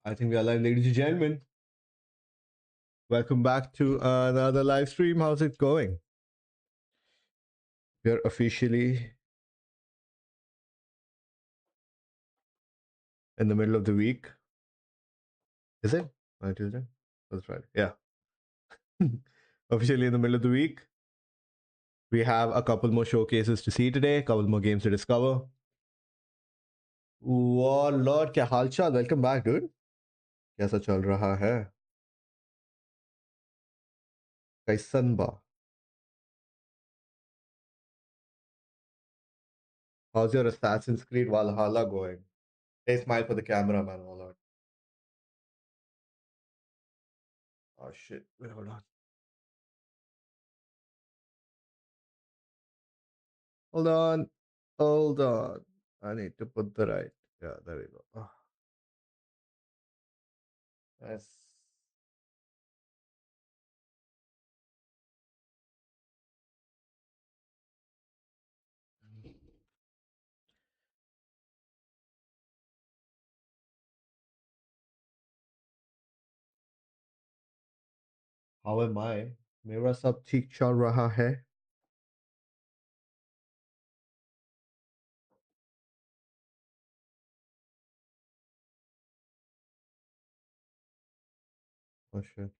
I think we are live, ladies and gentlemen. Welcome back to another live stream. How's it going? We're officially in the middle of the week. Is it? Tuesday? That's right. Yeah. Officially in the middle of the week. We have a couple more showcases to see today, a couple more games to discover. Lord, क्या हाल चाल? Welcome back, dude. कैसा चल रहा है? कैसन बा? How's your Assassin's Creed Valhalla going? Hey, smile for the camera, man. Oh, Lord. Oh, shit. Wait, hold on. Hold on. Hold on. I need to put the right. Yeah, there we go. Oh, yes. How am I? मेरा सब ठीक चल रहा है. Oh shit.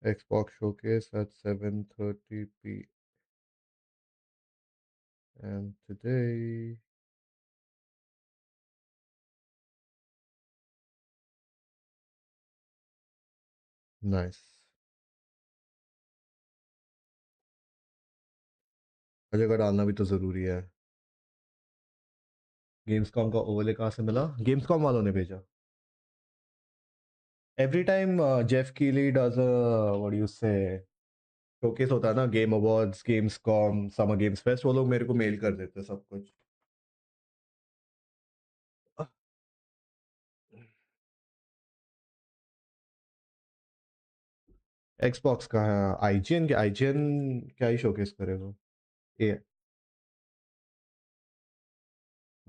Xbox showcase at 7:30 p.m. today. Nice. जगह डालना भी तो जरूरी है. गेम्सकॉम का ओवरले कहाँ से मिला? गेम्सकॉम वालों ने भेजा. Every time Jeff Keighley does a what do you say showcase होता है ना, game awards, Gamescom, summer games fest, वो लोग मेरे को मेल कर देते हैं सब कुछ. Xbox का है. IGN क्या? IGN क्या ही शोकेस करेगा? ए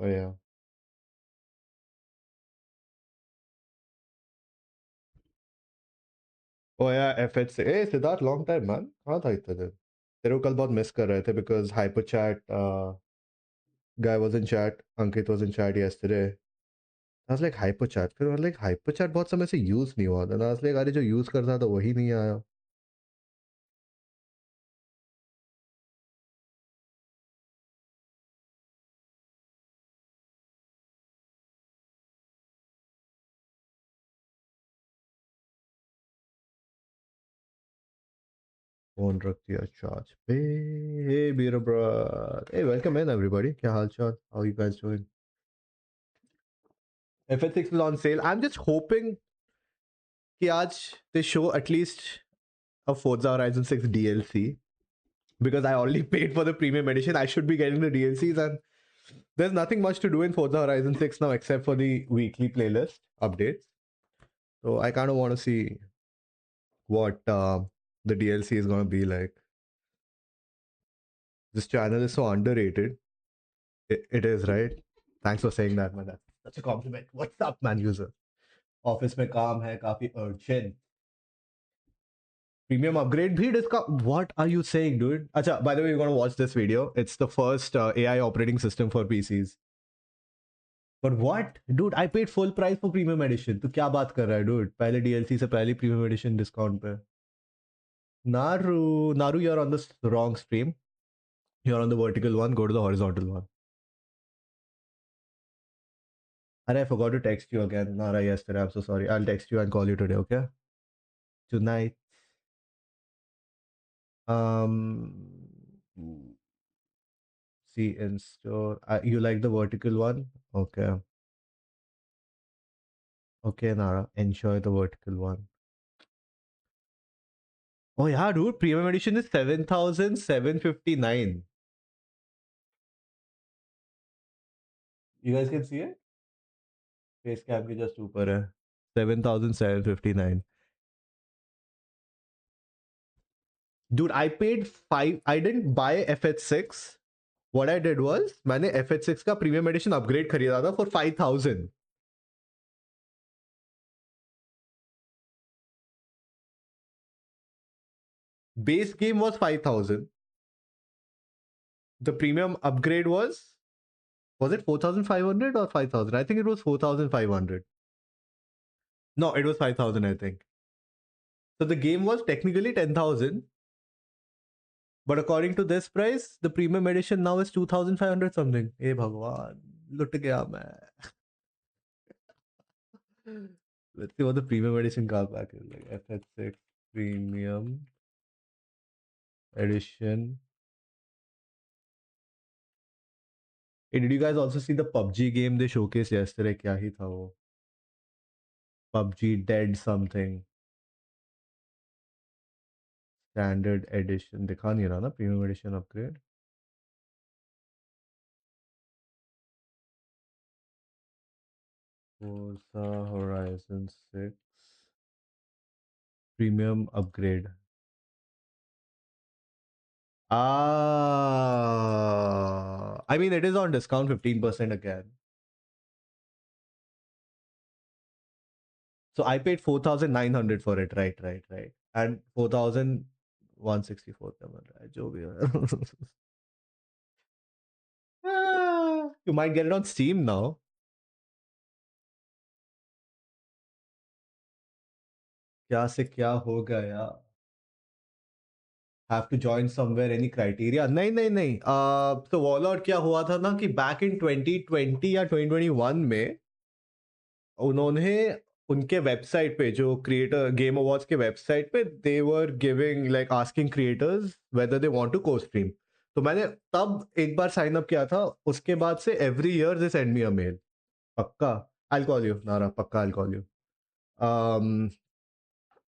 ओ या ओ या FH से. ए सिद्धार्थ, लॉन्ग टाइम मैन. कहाँ था इतने दिन? तेरे को कल बहुत मिस कर रहे थे because hyper chat guy was in chat. Ankit was in chat yesterday. I was like hyper chat. फिर like hyper chat बहुत समय से यूज नहीं हुआ था. I was like अरे जो यूज करता था वही नहीं आया. फोन रख दिया चार्ज पे. Hey Beer Brother. Hey, welcome in everybody. क्या हाल चाल? How you guys doing? FH6 is on sale. I'm just hoping कि आज they show at least a Forza Horizon 6 DLC because I already paid for the premium edition. I should be getting the DLCs, and there's nothing much to do in Forza Horizon 6 now except for the weekly playlist updates. So I kind of want to see what the DLC is going to be like. This channel is so underrated. It is, right? Thanks for saying that, man. That's a compliment. What's up, man, user? Office में काम है काफी urgent. Premium upgrade bhi discount. What are you saying, dude? Acha, by the way, you're gonna watch this video. It's the first AI operating system for PCs. But what? Dude, I paid full price for premium edition. तो क्या बात कर रहा है, dude? पहले DLC से पहले premium edition discount पे. Naru, you're on the wrong stream. You're on the vertical one. Go to the horizontal one. And I forgot to text you again, Nara, yesterday. I'm so sorry. I'll text you and call you today, okay? Tonight. Um, see in store. You like the vertical one? Okay. Okay, Nara. Enjoy the vertical one. Oh yeah, dude. Premium edition is 7,759. You guys can see it? Face cam के just ऊपर है 7,759. Dude, I paid 5. I didn't buy FH6. What I did was मैंने FH6 का premium addition upgrade खरीदा था for 5,000. Base game was 5,000. The premium upgrade was it 4,500 or 5,000? I think it was 4,500. No, it was 5,000, I think. So the game was technically 10,000. But according to this price, the premium edition now is 2,500 something. Hey Bhagwan, लुट गया मैं. Let's see what the premium edition car pack is like. FH6 premium edition. Hey, did you guys also see the PUBG game they showcased yesterday? क्या ही था वो? PUBG Dead something. Standard edition. दिखा नहीं रहा ना premium edition upgrade. Forza Horizon 6 premium upgrade. I mean, it is on discount 15% again. So I paid 4,900 for it. Right. And 4,164. जो भी है. You might get it on Steam now. क्या से क्या हो गया? Have to join somewhere, any criteria? नहीं. तो Warlord क्या हुआ था ना कि back in 2020 या 2021 में उन्होंने उनके वेबसाइट पे जो क्रिएटर गेम अवार्ड्स के वेबसाइट पे they were giving like asking creators whether they want to co-stream. तो मैंने तब एक बार साइन अप किया था. उसके बाद से every year they send me a mail. पक्का आई कॉल यू नारा. पक्का आई कॉल यू.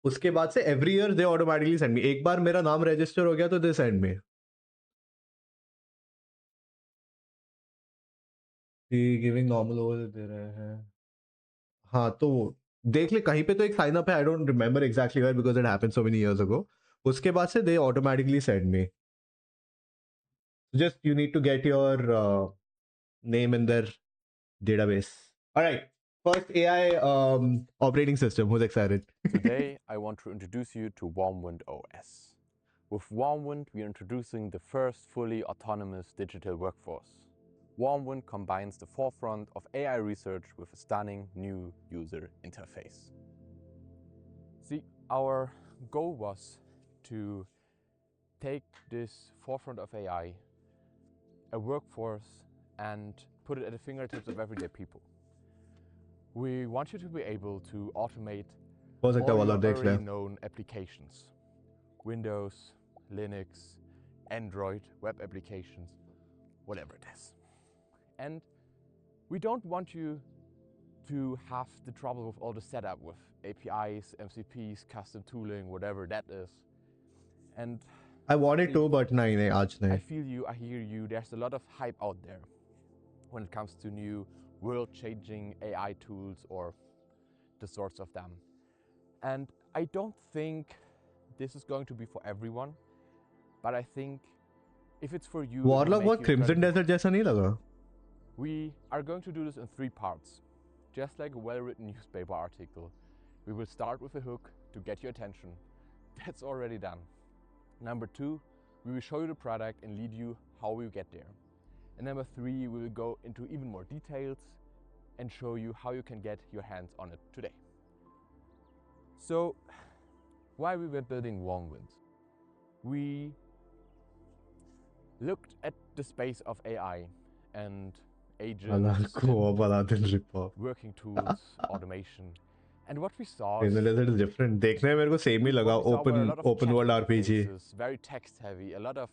उसके बाद से every year they automatically send me. एक बार मेरा नाम रजिस्टर हो गया तो they send me. Giving normal over दे रहे हैं. हाँ तो देख ले कहीं पे तो एक साइन अप है. I don't remember exactly where because it happened so many years ago. उसके बाद से they automatically send me. Just you need to get your name in their database. All right. First AI operating system. Who's excited? Today, I want to introduce you to Warmwind OS. With Warmwind, we are introducing the first fully autonomous digital workforce. Warmwind combines the forefront of AI research with a stunning new user interface. See, our goal was to take this forefront of AI, a workforce, and put it at the fingertips of everyday people. We want you to be able to automate all your already known applications. Windows, Linux, Android, web applications, whatever it is. And we don't want you to have the trouble with all the setup with APIs, MCPs, custom tooling, whatever that is. And I wanted to, but nahi, aaj nahi. I feel you, I hear you. There's a lot of hype out there when it comes to new world-changing AI tools or the sorts of them. And I don't think this is going to be for everyone, but I think if it's for you, Warlock was Crimson Desert jaisa nahi laga. We are going to do this in 3 parts, just like a well-written newspaper article. We will start with a hook to get your attention. That's already done. Number 2, we will show you the product and lead you how we get there. And number 3, we will go into even more details and show you how you can get your hands on it today. So, why we were building Warmwind? We looked at the space of AI and agents, working tools, automation, and what we saw is different. देखने में मेरे को same ही लगा. Open world RPG. Very text heavy, a lot of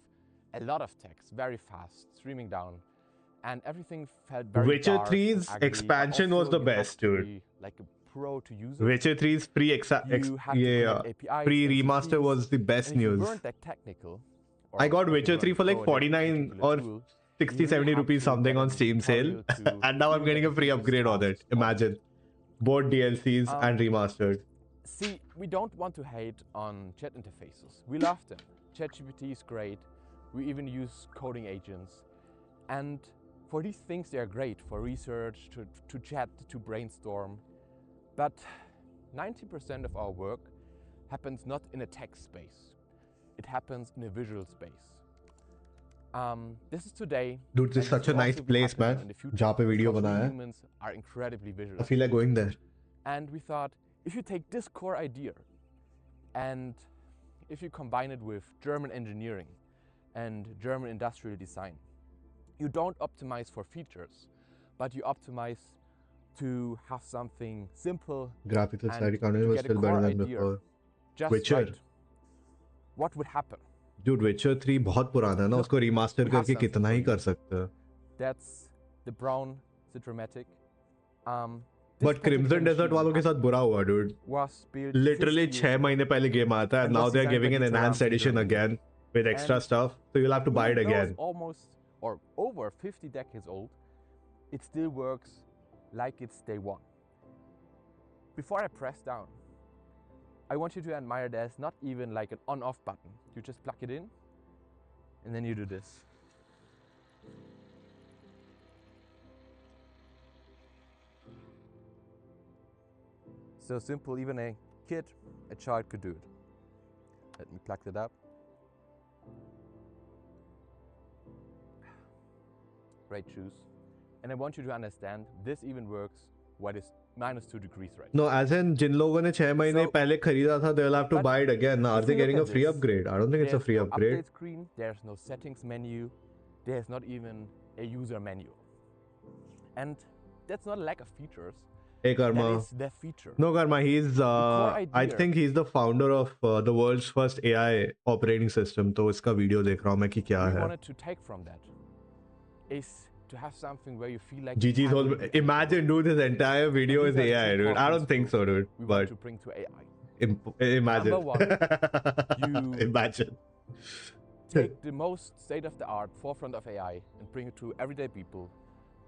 text, very fast, streaming down, and everything felt very Witcher dark 3's ugly, expansion was the best, dude. like a Pro to use it. Witcher 3's free You had to connect APIs free and remaster CPs, was the best and if you news. weren't that technical, I or got if you Witcher weren't 3 for like pro at that 49 particular or tool, 60, you really 70 had rupees to something get on an Steam sale. tutorial to And now I'm even getting get a free these upgrade on it. tasks on. Imagine. Both DLCs and remastered. See, we don't want to hate on chat interfaces. We love them. ChatGPT is great. We even use coding agents. And for these things, they are great for research, to chat, to brainstorm. But 90% of our work happens not in a text space. It happens in a visual space. This is today. Dude, this is such a nice place, man. जहाँ पे video बनाया है. Humans are incredibly visual. I feel like going there. And we thought, if you take this core idea and if you combine it with German engineering and German industrial design, you don't optimize for features, but you optimize to have something simple. Graphical and side to economy was get a still better core than idea before. just Witcher. right. What would happen? Dude, Witcher 3 बहुत पुराना है ना, Look, उसको remaster we have करके something कितना for he you. कर सकते हैं. That's the brown Citramatic. But Crimson Desert वालों के साथ बुरा हुआ, dude. Was built Literally 50 6 years महीने पहले game आया था, and and now was they're designed giving by an Dieter enhanced Rams in edition Germany. again with extra And stuff, so you'll have to buy it Even though again. it's almost or over 50 decades old, it still works like it's day one. Before I press down, I want you to admire there's not even like an on-off button. You just plug it in, and then you do this. So simple, even a kid, a child could do it. Let me plug that up. Great shoes. And I want you to understand this even works when it's -2 degrees right No, as in जिन लोगों ने 6 महीने So- पहले खरीदा था, they'll have to But buy it again. Are if they you look getting a at free this, upgrade? I don't think it's a There's free no upgrade. update screen, there's no settings menu, there's not even a user manual. And that's not a lack of features, Hey Karma. that is the feature. No, Karma, he's I idea- think he's the founder of the world's first AI operating system. तो इसका video देख रहा हूँ मैं कि क्या we है. wanted to take from that is to have something where you feel like GG's you whole can be imagine, dude, his entire video And is these are AI, two dude. I don't think so, dude. we want But to bring to AI. imagine. Number one, you- imagine. Take the most state-of-the-art forefront of AI and bring it to everyday people.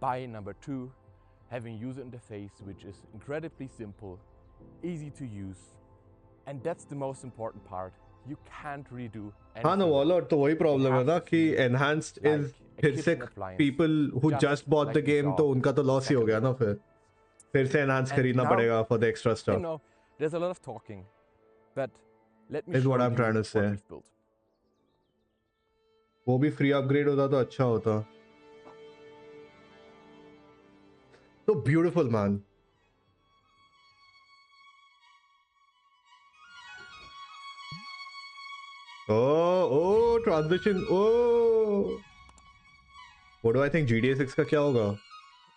By number two, having user interface which is incredibly simple, easy to use, and that's the most important part. You can't redo anything. हाँ ना वाला तो वही problem है ना कि enhanced like is a फिर से kitchen appliance, people who just just bought like the you game saw तो उनका तो loss ही हो गया ना फिर से enhanced And खरीदना now- पड़ेगा for the extra I stuff. know there's a lot of talking, but let me Is show what I'm you trying to what say. we've built. वो भी free upgrade होता तो अच्छा होता. So beautiful, man. Oh, transition. Oh. What do I think GTA 6 का क्या होगा?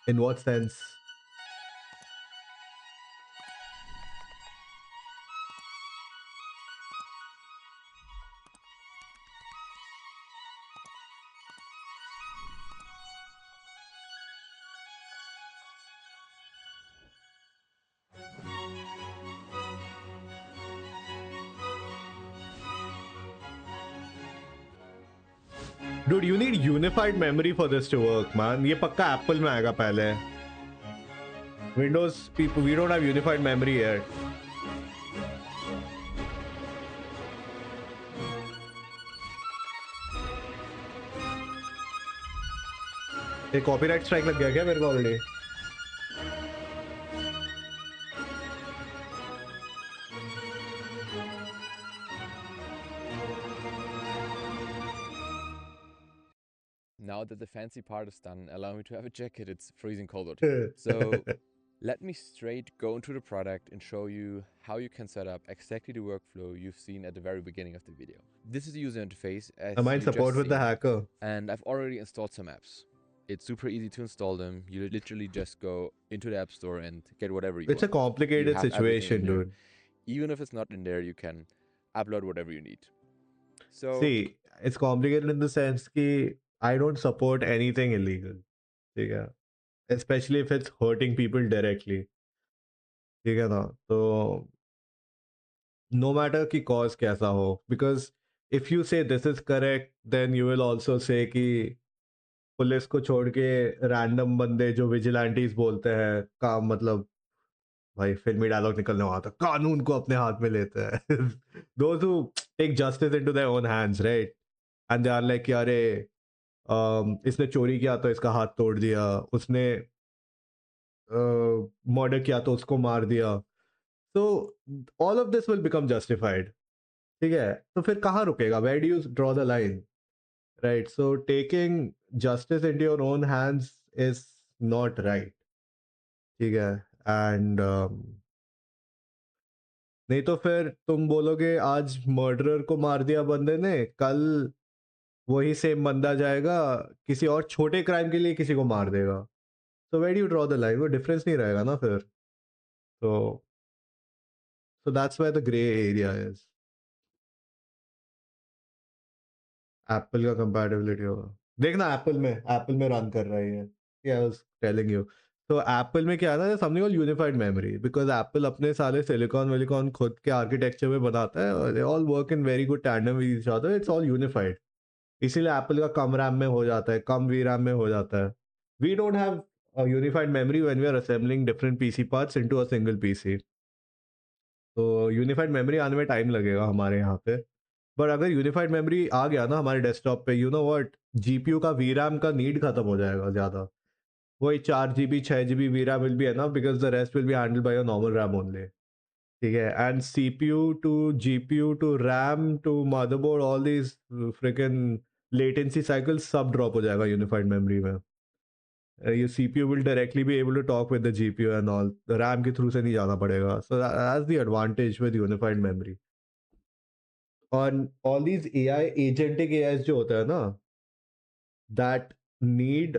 In what sense? Dude, you need unified memory for this to work, man. ये पक्का Apple में आएगा पहले. Windows people, we don't have unified memory yet. ये copyright strike लग गया क्या मेरे को already? Now that the fancy part is done, allow me to have a jacket. It's freezing cold out here. So let me straight go into the product and show you how you can set up exactly the workflow you've seen at the very beginning of the video. This is the user interface. As I might you support just with the seen, hacker. and I've already installed some apps. It's super easy to install them. You literally just go into the App Store and get whatever you It's a want. complicated have everything situation, in there. dude. Even if it's not in there, you can upload whatever you need. So See, it's complicated in the sense that I don't support anything illegal. ठीक है? Especially if it's hurting people directly. ठीक है ना? तो no matter कि cause कैसा हो, because if you say this is correct, then you will also say कि पुलिस को छोड़ के रैंडम बंदे जो विजिलेंटीज बोलते हैं काम, मतलब भाई फिल्मी डायलॉग निकलने वाला था, कानून को अपने हाथ में लेते हैं those who take justice into their own hands, right? And they are like कि अरे इसने चोरी किया तो इसका हाथ तोड़ दिया, उसने मर्डर किया तो उसको मार दिया, तो all of this will become justified. ठीक है, तो फिर कहाँ रुकेगा? Where do you draw the line? Right, so taking justice into your own hands is not right. ठीक है, एंड नहीं तो फिर तुम बोलोगे आज मर्डरर को मार दिया बंदे ने, कल वही सेम बंदा जाएगा किसी और छोटे क्राइम के लिए किसी को मार देगा, तो where do you draw the line? वो डिफरेंस नहीं रहेगा ना फिर। तो that's where the grey area is. Apple का कंपैटिबिलिटी होगा, देखना एप्पल में रन कर रहा है ये, आई वाज टेलिंग यू। तो एप्पल में क्या है ना, something called unified memory, because Apple अपने सारे सिलिकॉन विलिकॉन खुद के आर्किटेक्चर में बनाता है और they all work in very good tandem with each other, it's all unified. इसीलिए एप्पल का कम रैम में हो जाता है, कम वी रैम में हो जाता है। We don't have unified memory when we are assembling different PC parts into a single PC. तो यूनिफाइड मेमोरी आने में टाइम लगेगा हमारे यहाँ पे। पर अगर यूनिफाइड मेमोरी आ गया ना हमारे डेस्कटॉप पे, यू नो व्हाट, जीपीयू का वी रैम का नीड खत्म हो जाएगा ज़्यादा। वही 4 GB 6 GB V RAM will be enough, because the rest will be handled by your normal RAM only. ठीक है, and CPU to GPU to RAM to motherboard, all these freaking latency cycles सब drop हो जाएगा unified memory में। your CPU will directly be able to talk with the GPU and all. The RAM के through से नहीं जाना पड़ेगा. So that's the advantage with unified memory. On all these AI agentic AIs जो होता है ना, that need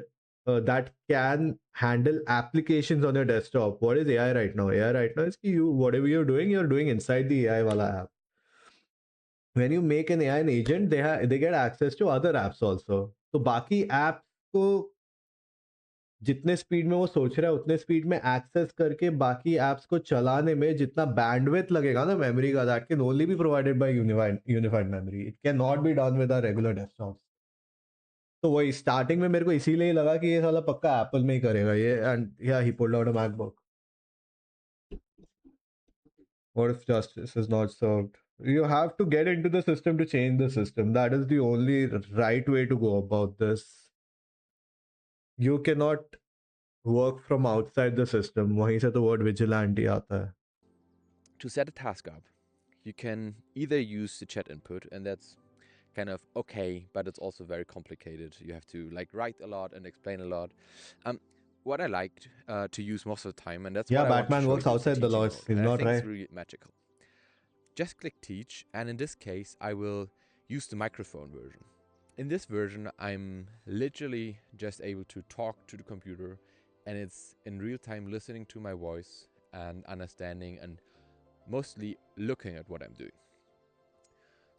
that can handle applications on your desktop. What is AI right now? AI right now is कि you whatever you're doing inside the AI वाला app. When you make an AI agent, they get access to other apps also. तो बाकी apps को जितने speed में वो सोच रहा है उतने स्पीड में एक्सेस करके बाकी एप्स को चलाने में जितना बैंडविड्थ लगेगा ना मेमोरी का, that can only be provided by unified memory, it can not be done with our regular desktop. तो वही स्टार्टिंग में मेरे को इसीलिए ही लगा कि ये साला पक्का एप्पल में ही करेगा ये, एंड या ही pulled out a MacBook. What if justice is not served? You have to get into the system to change the system. That is the only right way to go about this. You cannot work from outside the system. वहीं से तो word vigilante आता है। To set a task up, you can either use the chat input, and that's kind of okay, but it's also very complicated. You have to like write a lot and explain a lot. What I liked to use most of the time, and that's Yeah, what I want to Batman show works you in the outside the teaching laws. mode, He's and I not think it's right. really magical. Just click teach, and in this case, I will use the microphone version. In this version, I'm literally just able to talk to the computer, and it's in real time listening to my voice and understanding and mostly looking at what I'm doing.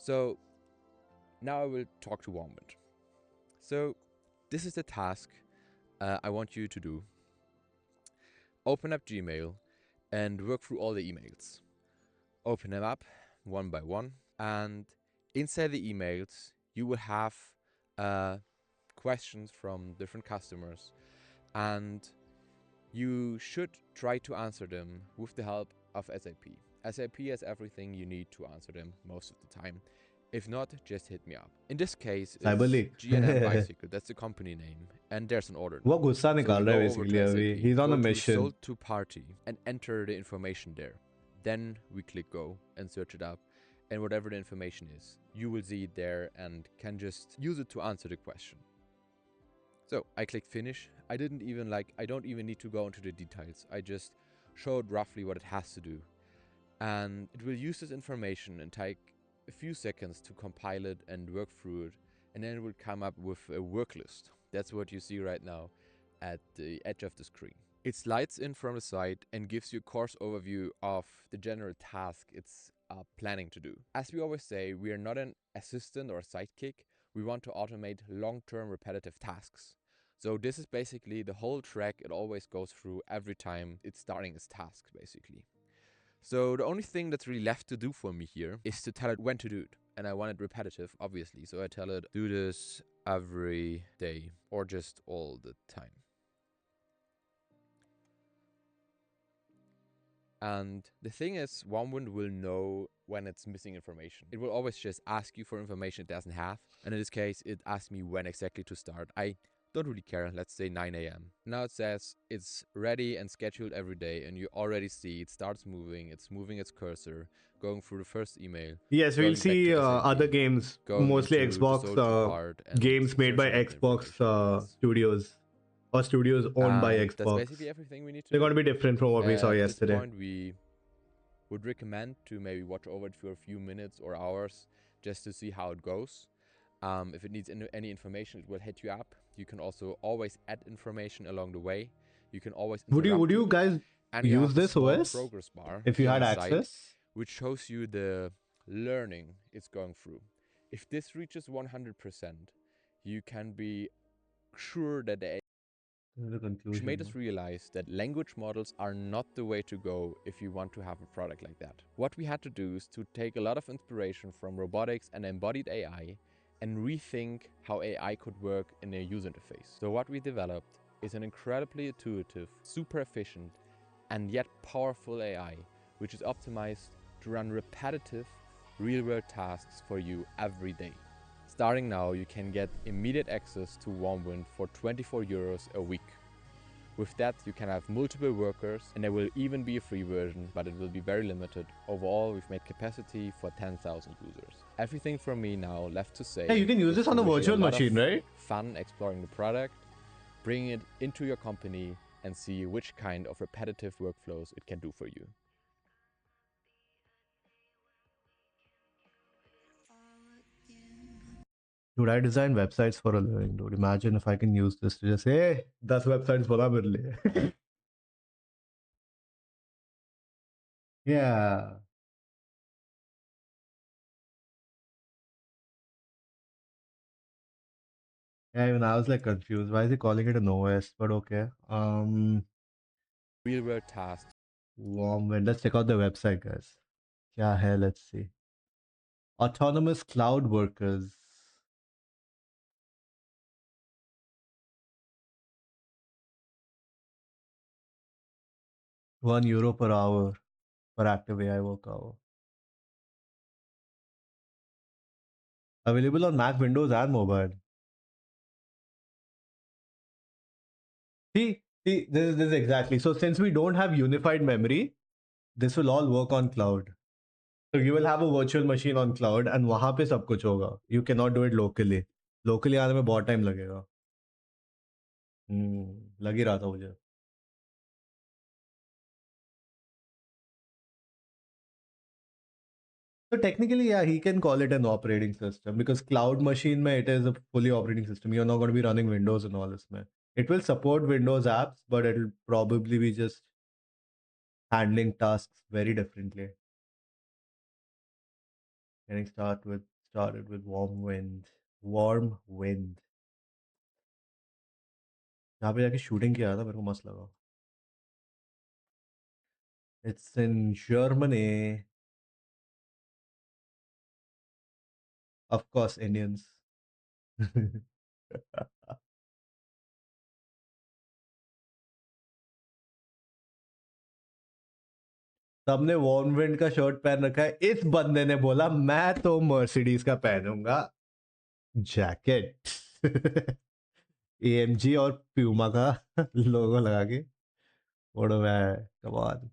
So now I will talk to Warmwind. So this is the task I want you to do. Open up Gmail and work through all the emails. Open them up one by one, and inside the emails, you will have questions from different customers, and you should try to answer them with the help of SAP. SAP has everything you need to answer them most of the time. If not, just hit me up. In this case, Cyber it's leak. GNM Bicycle, that's the company name, and there's an order वो number. गुस्सा So you निकाल रहा है go over basically to अभी. SAP, He's on go a to mission. sold to party, and enter the information there. Then we click go and search it up, and whatever the information is, you will see it there and can just use it to answer the question. So I click finish. I don't even need to go into the details. I just showed roughly what it has to do. And it will use this information and take a few seconds to compile it and work through it. And then it will come up with a work list. That's what you see right now at the edge of the screen. It slides in from the side and gives you a course overview of the general task it's planning to do. As we always say, we are not an assistant or a sidekick. We want to automate long-term repetitive tasks. So this is basically the whole track it always goes through every time it's starting its task, basically. So the only thing that's really left to do for me here is to tell it when to do it. And I want it repetitive, obviously. So I tell it, do this every day or just all the time. And the thing is, OneWind will know when it's missing information. It will always just ask you for information it doesn't have. And in this case, it asked me when exactly to start. I don't really care, let's say 9 a.m. Now it says it's ready and scheduled every day, and you already see it starts moving, it's moving its cursor, going through the first email. Yes, we'll see other games, mostly Xbox games made by Xbox studios or studios owned by Xbox. That's basically everything we need to They're going to be different from what we saw yesterday. At this point, we would recommend to maybe watch over it for a few minutes or hours just to see how it goes. If it needs any information, it will hit you up. You can also always add information along the way. You can always would you guys use this OS progress bar if you had access, which shows you the learning it's going through. If this reaches 100%, you can be sure that the which made us realize that language models are not the way to go if you want to have a product like that. What we had to do is to take a lot of inspiration from robotics and embodied AI and rethink how AI could work in a user interface. So what we developed is an incredibly intuitive, super efficient, and yet powerful AI, which is optimized to run repetitive, real-world tasks for you every day. Starting now, you can get immediate access to WarmWind for 24 euros a week. With that, you can have multiple workers, and there will even be a free version, but it will be very limited. Overall, we've made capacity for 10,000 users. Everything from me now left to say. Hey, you can use this on a virtual machine, right? Fun exploring the product, bring it into your company, and see which kind of repetitive workflows it can do for you. Dude, I design websites for a living, dude. Imagine if I can use this to just say, hey, 10 websites bana mere liye. Yeah. Yeah, even I was like confused. Why is he calling it an OS? But okay. Real world tasks. WarmWind. Let's check out the website, guys. Kya hai? Let's see. Autonomous cloud workers. €1 per hour per active AI work hour. Available on Mac, Windows, and mobile. See, this is exactly. So since we don't have unified memory, this will all work on cloud. So you will have a virtual machine on cloud and वहाँ पे सब कुछ होगा. You cannot do it locally. Locally आने में बहुत time लगेगा. लग ही रहा था मुझे. So technically, yeah, he can call it an operating system because cloud machine mein it is a fully operating system. You're not going to be running Windows and all this. Man. It will support Windows apps, but it'll probably be just handling tasks very differently. Getting started with warm wind. Warm wind. यहाँ पे जाके shooting किया था मेरे को मस्त लगा. It's in Germany. Of course, Indians. सबने वॉर्म विंड का शर्ट पहन रखा है. इस बंदे ने बोला मैं तो मर्सिडीज का पहनूंगा जैकेट. AMG और प्यूमा का लोगो लगा के फोटो में. Come on.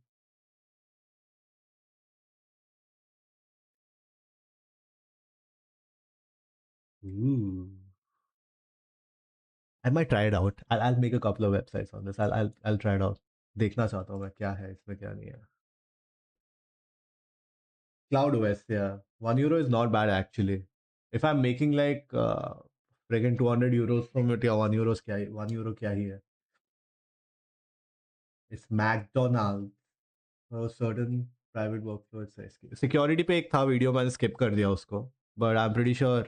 I might try it out. I'll make a couple of websites on this. I'll try it out. देखना चाहता हूँ मैं क्या है इसमें क्या नहीं है. Cloud OS, yeah. €1 is not bad actually. If I'm making like friggin' €200 from it, yeah, €1 क्या ही, €1 क्या ही है. It's McDonald's. Certain private workflows है इसकी. Security पे एक था वीडियो मैंने skip कर दिया उसको. But I'm pretty sure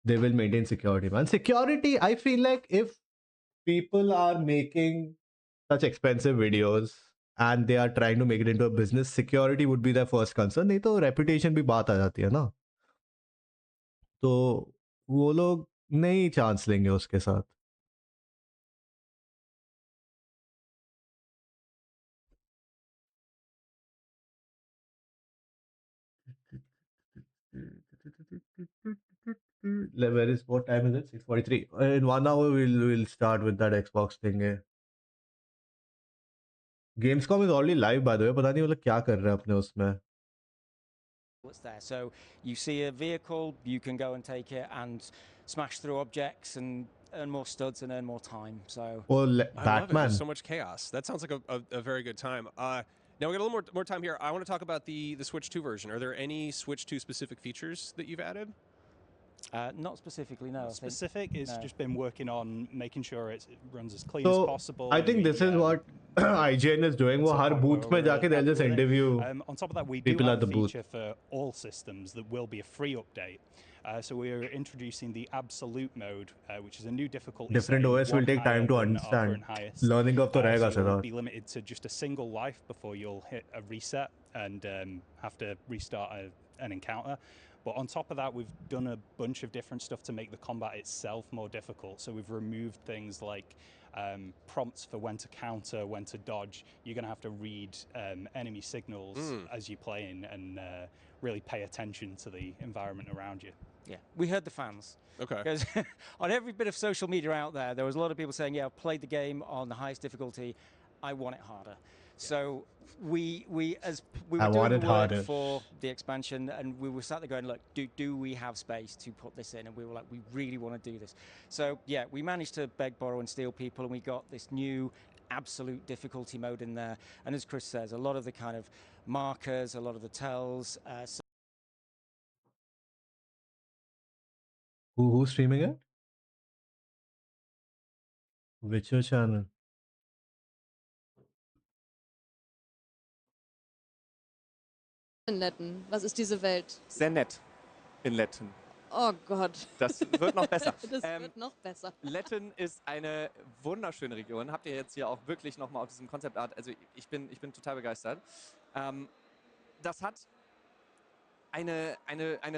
they will maintain security, man. Security, I feel like if people are making such expensive videos and they are trying to make it into a business, security would be their first concern. नहीं तो reputation भी बात आ जाती है ना, तो वो लोग नहीं चांस लेंगे उसके साथ. Where is, what time is it? 6:43. In 1 hour we'll start with that Xbox thing. Gamescom is already live, by the way. पता नहीं वो लोग क्या कर रहे हैं अपने उसमें. What's there? So you see a vehicle, you can go and take it and smash through objects and earn more studs and earn more time. So Oh, I love it. Batman. There's so much chaos. That sounds like a very good time. Now we got a little more time here. I want to talk about the Switch 2 version. Are there any Switch 2 specific features that you've added? not specifically, no. I think. Specific is no. just been working on making sure it runs as clean as So possible. I think this is what IGN is doing. वो it's a her point booth where में we're जाके they'll happy just with it. interview. On top of that, we do people have at a the booth. feature for all systems that will be a free update. So we're introducing the absolute mode, which is a new difficulty. Different setting, OS will one take time higher to than our understand. current highest. Learning of तो रहेगा So you'll sir. be limited to just a single life before you'll hit a reset and have to restart an encounter. But on top of that, we've done a bunch of different stuff to make the combat itself more difficult. So we've removed things like prompts for when to counter, when to dodge. You're going to have to read enemy signals as you play and really pay attention to the environment around you. Yeah, we heard the fans. Okay. Because on every bit of social media out there was a lot of people saying, yeah, I've played the game on the highest difficulty. I want it harder. So we were I doing want the it work harder. for the expansion, and we were sat there going, look, do we have space to put this in? And we were like, we really want to do this. So yeah, we managed to beg, borrow, and steal people, and we got this new absolute difficulty mode in there. And as Chris says, a lot of the kind of markers, a lot of the tells. Who's streaming it? Witcher channel. In Letten. Was ist diese Welt? Sehr nett in Letten. Oh Gott. Das wird noch besser. Das wird noch besser. Letten ist eine wunderschöne Region. Habt ihr jetzt hier auch wirklich nochmal auf diesem Konzeptart. Also ich bin total begeistert. Das hat eine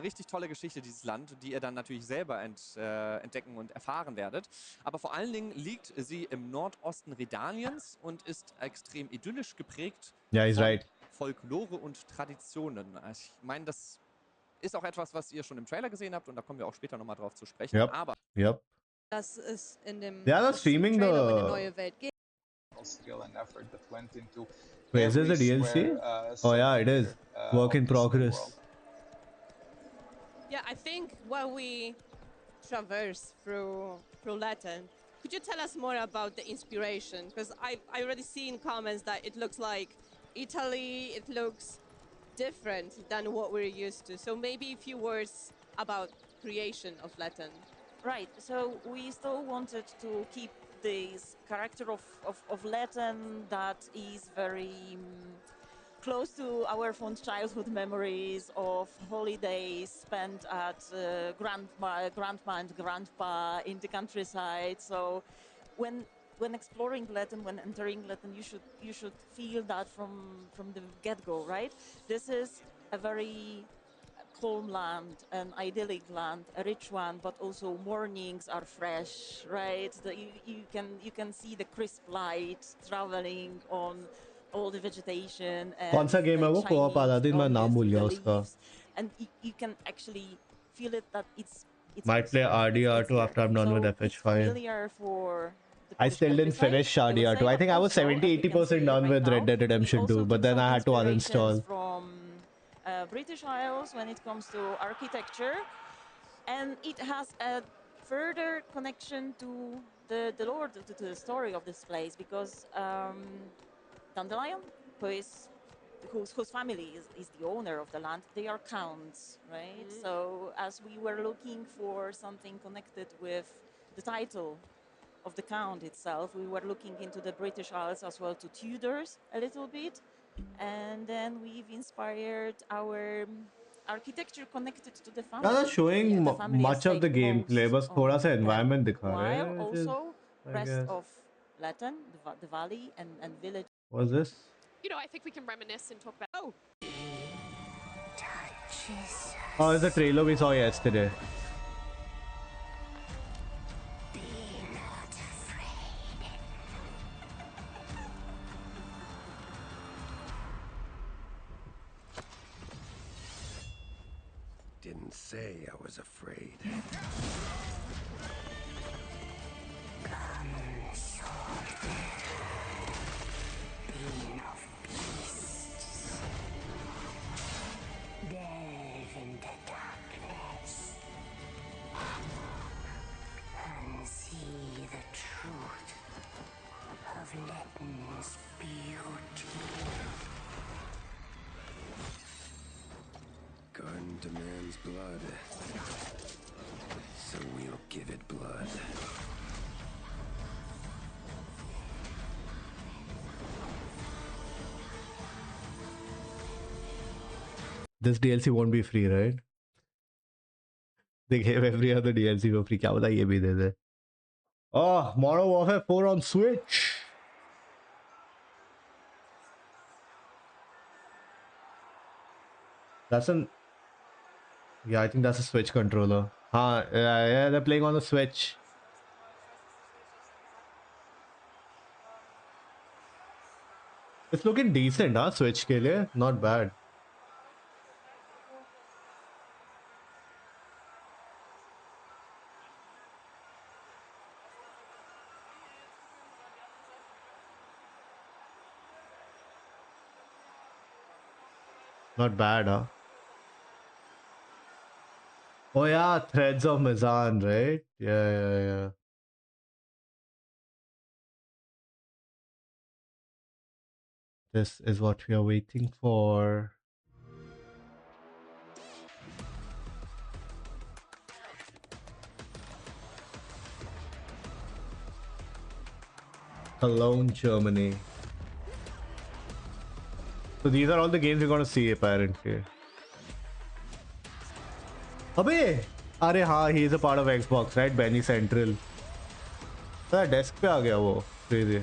richtig tolle Geschichte, dieses Land, die ihr dann natürlich selber entdecken und erfahren werdet. Aber vor allen Dingen liegt sie im Nordosten Redaniens und ist extrem idyllisch geprägt Yeah, he's von right. Folklore und Traditionen. Ich meine, das ist auch etwas, was ihr schon im Trailer gesehen habt und da kommen wir auch später nochmal drauf zu sprechen. Yep. Aber Yep. Das ist in dem Ja, das Streaming Trailer, wenn the- eine neue Welt geht. skill and effort that went into Wait, is this a every DLC? square, Oh yeah, it is. centimeter, Work in of this progress. world. Yeah, I think while we traverse through Latin, could you tell us more about the inspiration? Because I already seen comments that it looks like Italy, it looks different than what we're used to. So maybe a few words about creation of Latin. Right, so we still wanted to keep this character of Latin that is very close to our fond childhood memories of holidays spent at grandma and grandpa in the countryside. So when exploring Latin, when entering Latin, you should feel that from the get-go, right? This is a very calm land, an idyllic land, a rich one, but also mornings are fresh, right? You can see the crisp light traveling on all the vegetation. And कौन सा game है वो? Co-op आ जाती है, मैं नाम भूल गया उसका. And you can actually feel it that it's Might play RDR2 after I'm done with it's FH5. familiar for the I Polish still didn't countryside, finish I would RDR2. say, I think but I was also, as you 70-80% can see done right with now, Red Dead we Redemption also 2, but took then some I had to inspirations uninstall. from British Isles when it comes to architecture, and it has a further connection to the lore, to the story of this place, because Dandelion, whose family is the owner of the land, they are counts, right? So as we were looking for something connected with the title of the count itself, we were looking into the British Isles as well, to Tudors a little bit, and then we've inspired our architecture connected to the family. Yeah, they're showing Yeah, the family much of the estate gameplay, most बस थोड़ा सा of environment that. दिखा रहे While हैं, which is- also I rest guess. of Latin, the valley and village. What's this? You know, I think we can reminisce and talk about. Oh, Oh, it's the trailer we saw yesterday. Didn't say I was afraid. Delve into darkness and see the truth of Letton's beauty. Garden demands blood, so we'll give it blood. This DLC won't be free, right? They gave every other DLC for free. क्या पता ये भी दे दे. Oh, Modern Warfare 4 on Switch. That's an... Yeah, I think that's a Switch controller. Huh, yeah, they're playing on the Switch. It's looking decent, huh? Switch के लिए. Not bad. Not bad, huh? Oh yeah, Threads of Mizan, right? Yeah. This is what we are waiting for. Cologne, Germany. So these are all the games we're gonna see apparently. अबे अरे हाँ, he is a part of Xbox, right? Benny Central. तो desk पे आ गया वो. Crazy.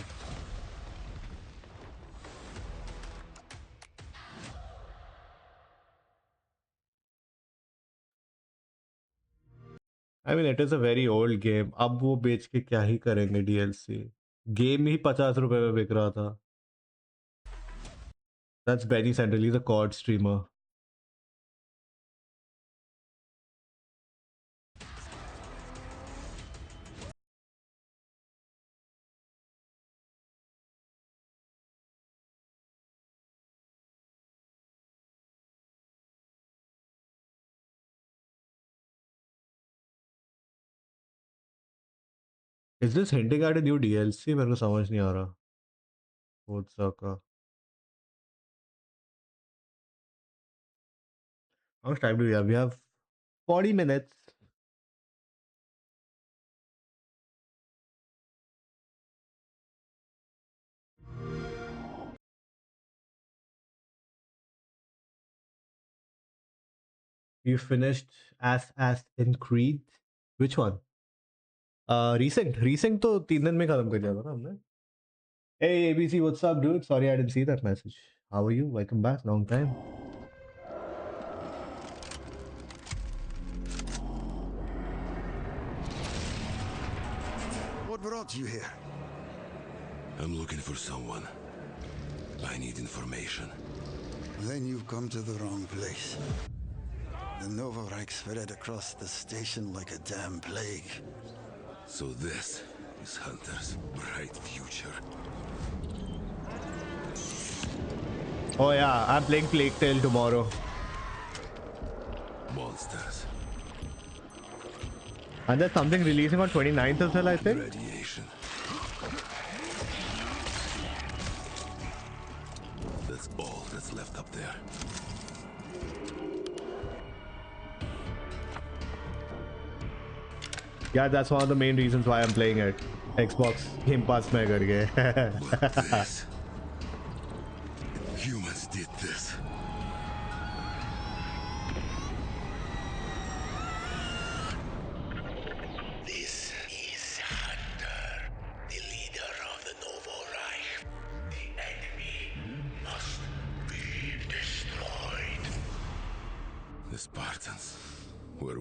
I mean, it is a very old game. अब वो बेच के क्या ही करेंगे DLC? Game ही 50 रुपए में बिक रहा था. That's Benny Central. He's a COD streamer. Is this hinting at a new DLC? मेरे को समझ नहीं आ रहा. Forza का. How much time do we have? We have 40 minutes. You finished as in Creed. Which one? Recent तो 3 दिन में खत्म कर दिया था ना हमने. Hey ABC, what's up, dude? Sorry I didn't see that message. How are you? Welcome back. Long time. What brought you here? I'm looking for someone. I need information. Then you've come to the wrong place. The Novorike spread across the station like a damn plague. So this is Hunter's bright future. Oh yeah, I'm playing Plague Tale tomorrow. Monsters. And there's something releasing on 29th as well, I think. Radiation. That's all that's left up there. Yeah, that's one of the main reasons why I'm playing it. Xbox Game Pass में करके. This. Humans did this. This is Hunter.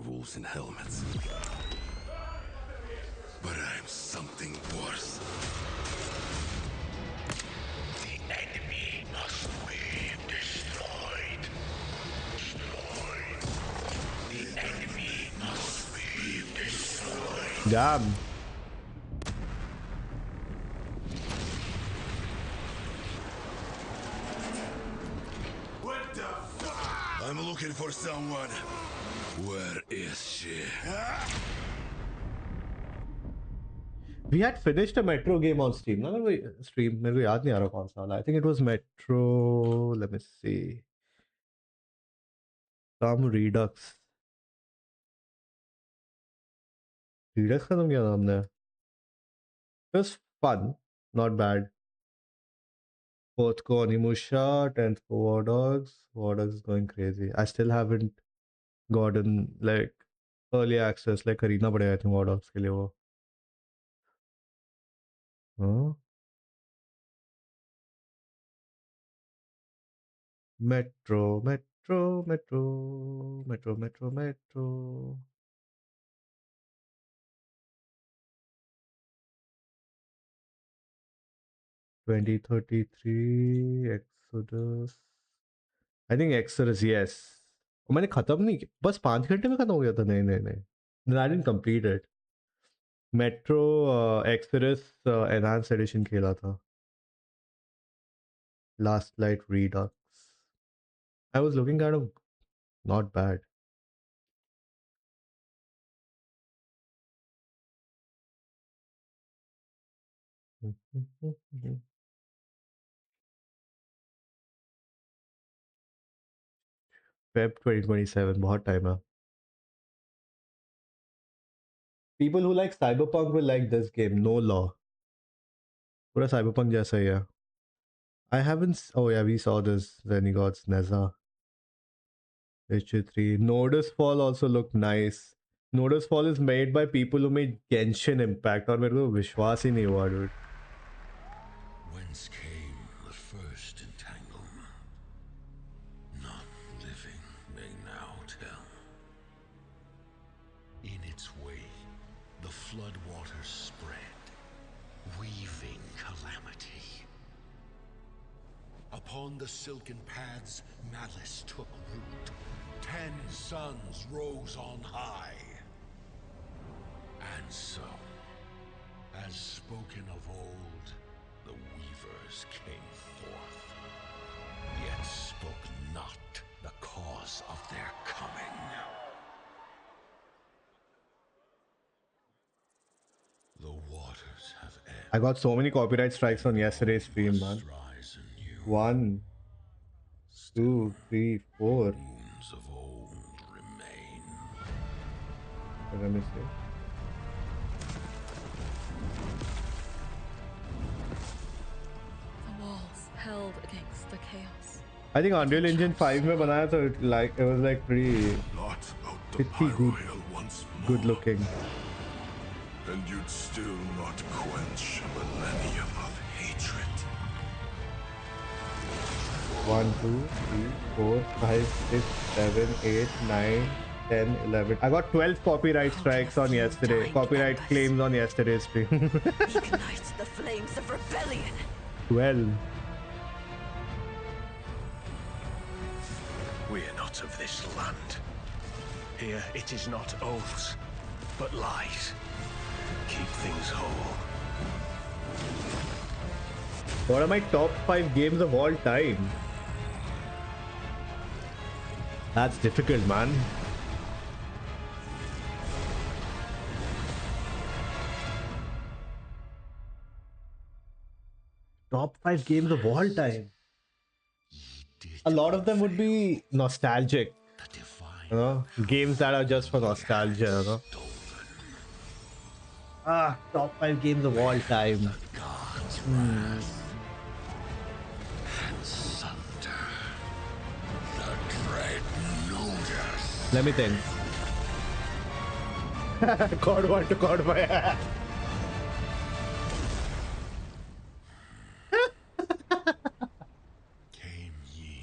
wolves in helmets. But I'm something worse. The enemy must be destroyed. The enemy must be destroyed. Damn. What the fuck? I'm looking for someone. Where is she? We had finished a Metro game on Steam. No, stream. मेरे को याद नहीं आ रहा कौन सा वाला. I think it was Metro. Let me see. Some Redux. Redux खत्म किया था हमने. It was fun, not bad. Fourth को Onimusha, 10th को War Dogs. War Dogs is going crazy. I still haven't gotten like early access. Like खरीदना पड़ेगा I think War Dogs के लिए वो. Huh? Metro, Metro, Metro, Metro, Metro, Metro. $2033 Exodus. I think Exodus, yes. और मैंने खत्म नहीं किया. बस 5 घंटे में खत्म हो गया था. नहीं नहीं नहीं. Then I didn't complete it. Metro Exodus Enhanced Edition खेला था. Last Light Redux. I was looking kind of not bad. Feb 2027, बहुत time है. People who like Cyberpunk will like this game. No Law. पूरा Cyberpunk जैसा ही है. I haven't. Oh yeah, we saw this. Renegods, Neza. Witcher 3. Nodus Fall also looked nice. Nodus Fall is made by people who made Genshin Impact. और मेरे को विश्वास ही नहीं हुआ, dude. Whence came the first entanglement? None living may now tell. In its way, the floodwaters spread, weaving calamity. Upon the silken paths, malice took root. 10 suns rose on high. And so, as spoken of old, the weavers came forth, yet spoke not the cause of their coming. The waters have ebbed. I got so many copyright strikes on yesterday's stream, man. 1, 2, 3, 4. Wounds of old remain. Let me see. The walls held against the chaos. I think Unreal Engine 5 में बनाया तो it was like pretty good looking. And you'd still not quench a millennium of hatred. 1, 2, 3, 4, 5, 6, 7, 8, 9, 10, 11. I got 12 copyright strikes on yesterday. Copyright claims on yesterday's stream. Ignite the flames of rebellion. 12. We are not of this land. Here it is not oaths, but lies. Keep things whole. What are my top 5 games of all time? That's difficult, man. Top 5 games of all time. A lot of them would be nostalgic. You know, games that are just for nostalgia, you know. Top 5 games of all time. Let me think. God 1 to God 5.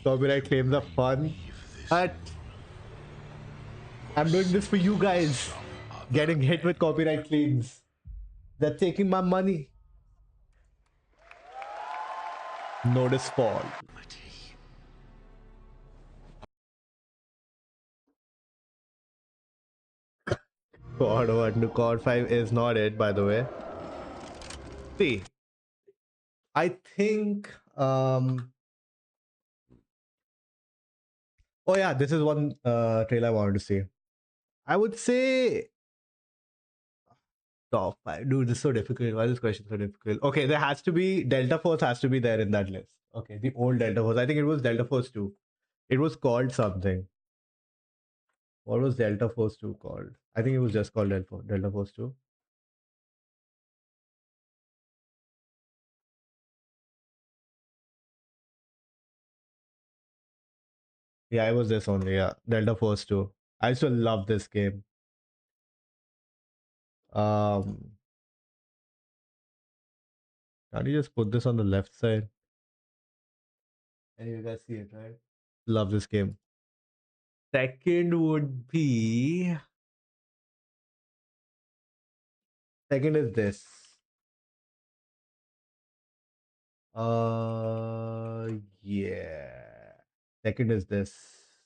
Copyright claims are fun. But I'm doing this for you guys. Getting hit with copyright claims. They're taking my money. Notice fall. God 1 to God 5 is not it, by the way. See, I think oh yeah, this is one trailer I wanted to see. I would say top 5. Dude, this is so difficult. Why is this question so difficult? Okay, there has to be Delta Force has to be there in that list. Okay, the old Delta Force. I think it was Delta Force 2. It was called something. What was Delta Force 2 called? I think it was just called Delta Force 2. Yeah, it was this only. Yeah, Delta Force 2. I used to love this game. Can you just put this on the left side? And you guys see it, right? Love this game. Second would be. Second is this. Yeah. Second is this.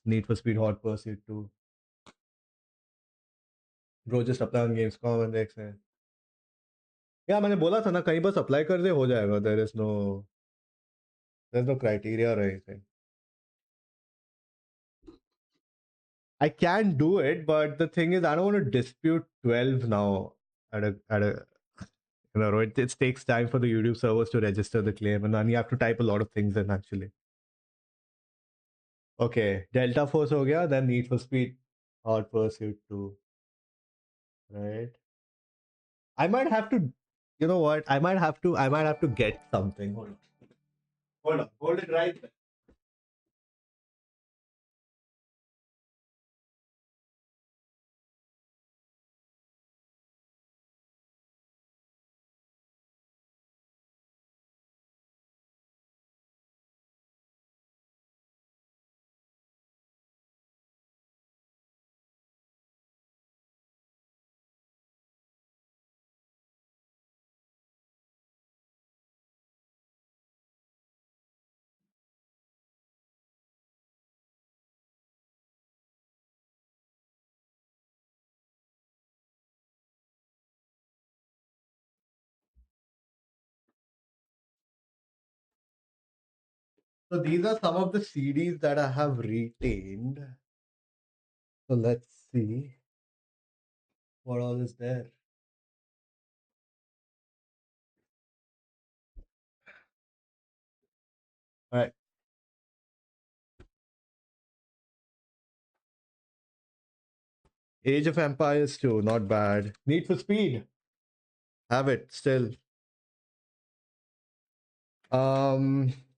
Need for Speed Hot Pursuit 2. Bro, just apply on Gamescom and देख से. Yeah, मैंने बोला था ना कहीं बस apply कर दे हो जाएगा. There's no criteria or anything. I can do it, but the thing is, I don't want to dispute 12 now at a you know, it takes time for the YouTube servers to register the claim, and then you have to type a lot of things in actually. Okay, Delta Force ho gaya, then Need for Speed Hot Pursuit 2. Right? I might have to, you know what? I might have to get something. Hold on. Hold it right there. So these are some of the CDs that I have retained. So let's see what all is there. All right. Age of Empires 2, not bad. Need for Speed. Have it still.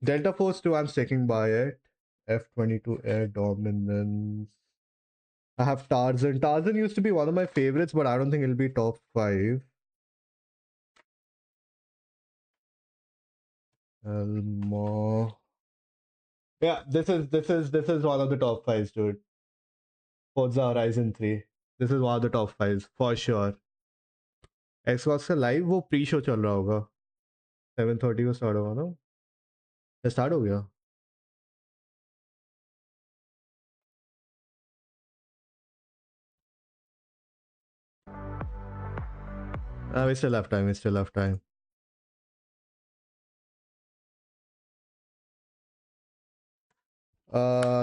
Delta Force 2, I'm sticking by it. F-22 Air Dominance. I have Tarzan. Tarzan used to be one of my favorites, but I don't think it'll be top 5. Elmo. Yeah, this is one of the top 5s, dude. Forza Horizon 3. This is one of the top 5s for sure. Xbox का live वो pre-show चल रहा होगा. 7:30 को start होगा ना? या start हो गया? We still have time. We still have time.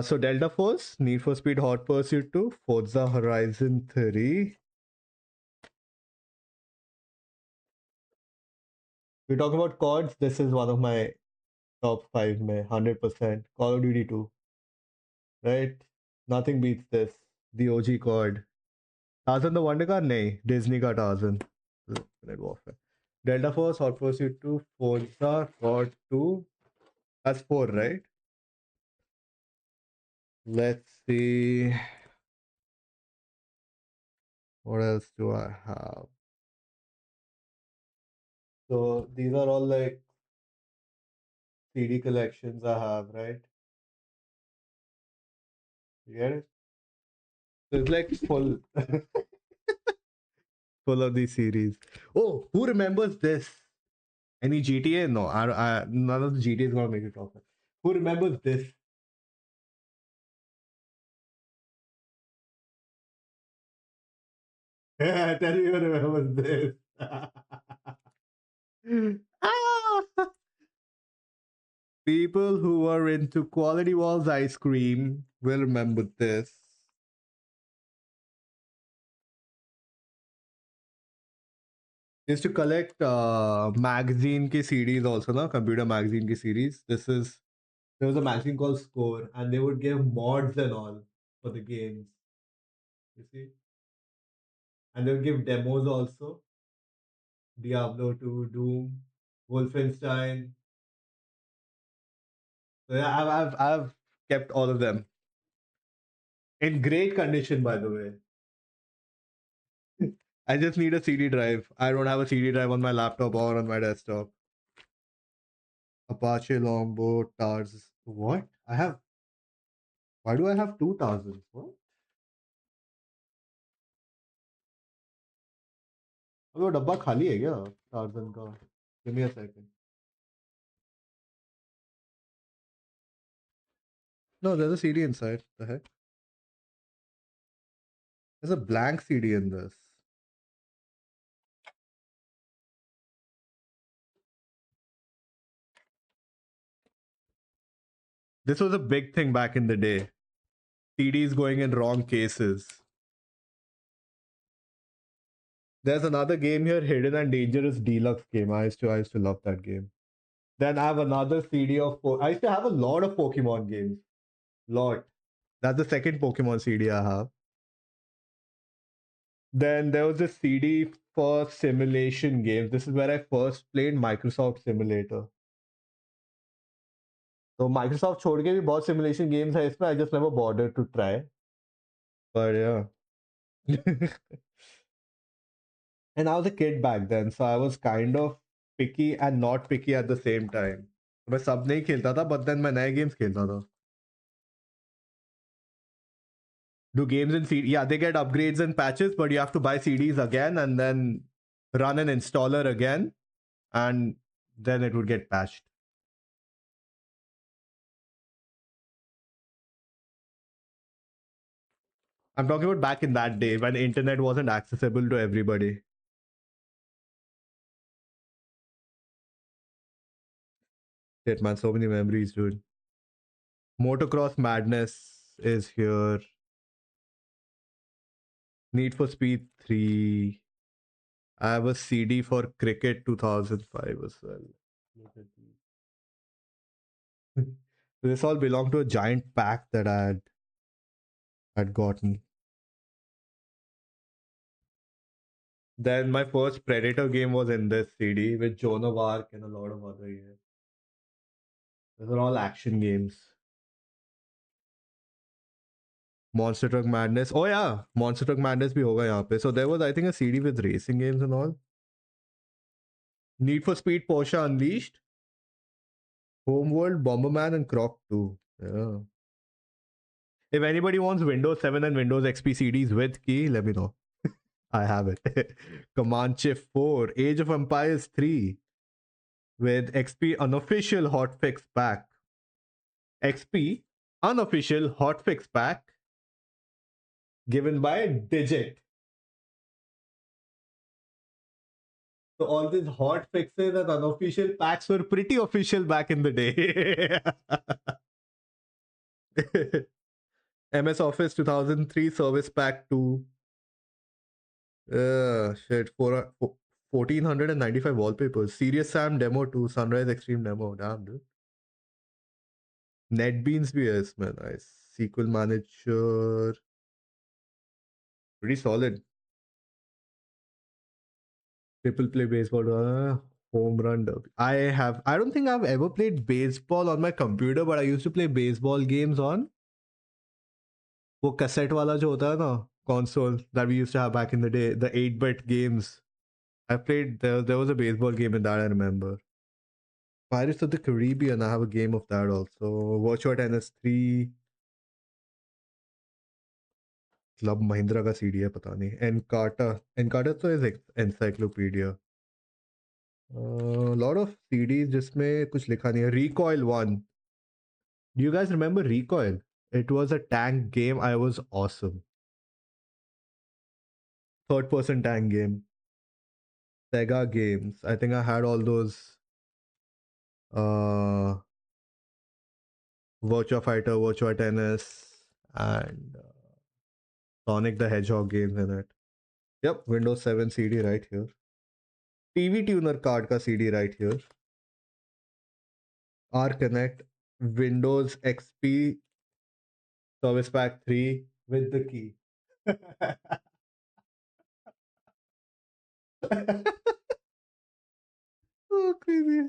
So Delta Force, Need for Speed Hot Pursuit 2, Forza Horizon 3. We talk about CODs. This is one of my top 5 mein 100%. Call of Duty 2. Right? Nothing beats this. The OG COD. Tarzan the Wonder Car? Nahi. Disney ka Tarzan. Infinite Warfare. Delta Force, Hot Pursuit 2, Forza, COD 2. That's 4, right? Let's see. What else do I have? So these are all like CD collections I have, right? You get it? It's like full, full of these series. Oh, who remembers this? Any GTA? No, none of the GTA is gonna make it proper. Who remembers this? Tell me who remembers this. Ah! People who are into Quality Walls ice cream will remember this. Used to collect magazine ki series also, na? Computer magazine ki series. There was a magazine called Score, and they would give mods and all for the games. You see? And they would give demos also. Diablo 2, Doom, Wolfenstein. So yeah, I've kept all of them in great condition, by the way. I just need a CD drive. I don't have a CD drive on my laptop or on my desktop. Apache Longbow, TARS. What? Why do I have 2000? What? अब वो डब्बा खाली है क्या torsion का? Give me a second. No, there's a CD inside. The heck? There's a blank CD in this. This was a big thing back in the day. CDs going in wrong cases. There's another game here, Hidden and Dangerous Deluxe game. I used to love that game. Then I have another CD of I used to have a lot of Pokemon games. Lot. That's the second Pokemon CD I have. Then there was a CD for simulation games. This is where I first played Microsoft Simulator. So Microsoft छोड़ के भी बहुत simulation games है इसमें. I just never bothered to try. But yeah. And I was a kid back then, so I was kind of picky and not picky at the same time. मैं सब नहीं खेलता था, but then मैं नए games खेलता था. Do games in CD? Yeah, they get upgrades and patches, but you have to buy CDs again and then run an installer again, and then it would get patched. I'm talking about back in that day when internet wasn't accessible to everybody. Shit, man, so many memories, dude. Motocross Madness is here. Need for Speed 3. I have a CD for Cricket 2005 as well. Look at these. This all belonged to a giant pack that I had gotten. Then my first Predator game was in this CD with Joan of Arc and a lot of other games. Those are all action games. Monster Truck Madness. Oh yeah, Monster Truck Madness bhi hoga yahan pe. So there was, I think, a CD with racing games and all. Need for Speed Porsche Unleashed. Homeworld, Bomberman, and Croc 2. Yeah. If anybody wants Windows 7 and Windows XP CDs with key, let me know. I have it. Comanche 4, Age of Empires 3 with XP unofficial hotfix pack. XP unofficial hotfix pack given by Digit. So all these hot fixes and unofficial packs were pretty official back in the day. MS Office 2003 Service Pack 2. Shit, 1495 wallpapers. Serious Sam Demo 2, Sunrise Extreme Demo. Damn, dude. NetBeans bhi hai isme. Nice. SQL Manager. Pretty solid. Triple play baseball. Home run derby. I don't think I've ever played baseball on my computer, but I used to play baseball games on वो cassette वाला जो होता है ना console that we used to have back in the day, the 8-bit games. I played, there was a baseball game in that, I remember. Pirates of the Caribbean, I have a game of that also. Virtua Tennis 3. Club Mahindra का CD है पता नहीं. एनकाटा तो is encyclopedia. Lot of CDs जिसमें कुछ लिखा नहीं है. Recoil 1. Do you guys remember Recoil? It was a tank game. I was awesome. Third person tank game. Sega games. I think I had all those Virtua Fighter, Virtua Tennis, and Sonic the Hedgehog games in it. Yep, Windows 7 CD right here. TV Tuner card ka CD right here. R-Connect, Windows XP, Service Pack 3 with the key. Oh, crazy.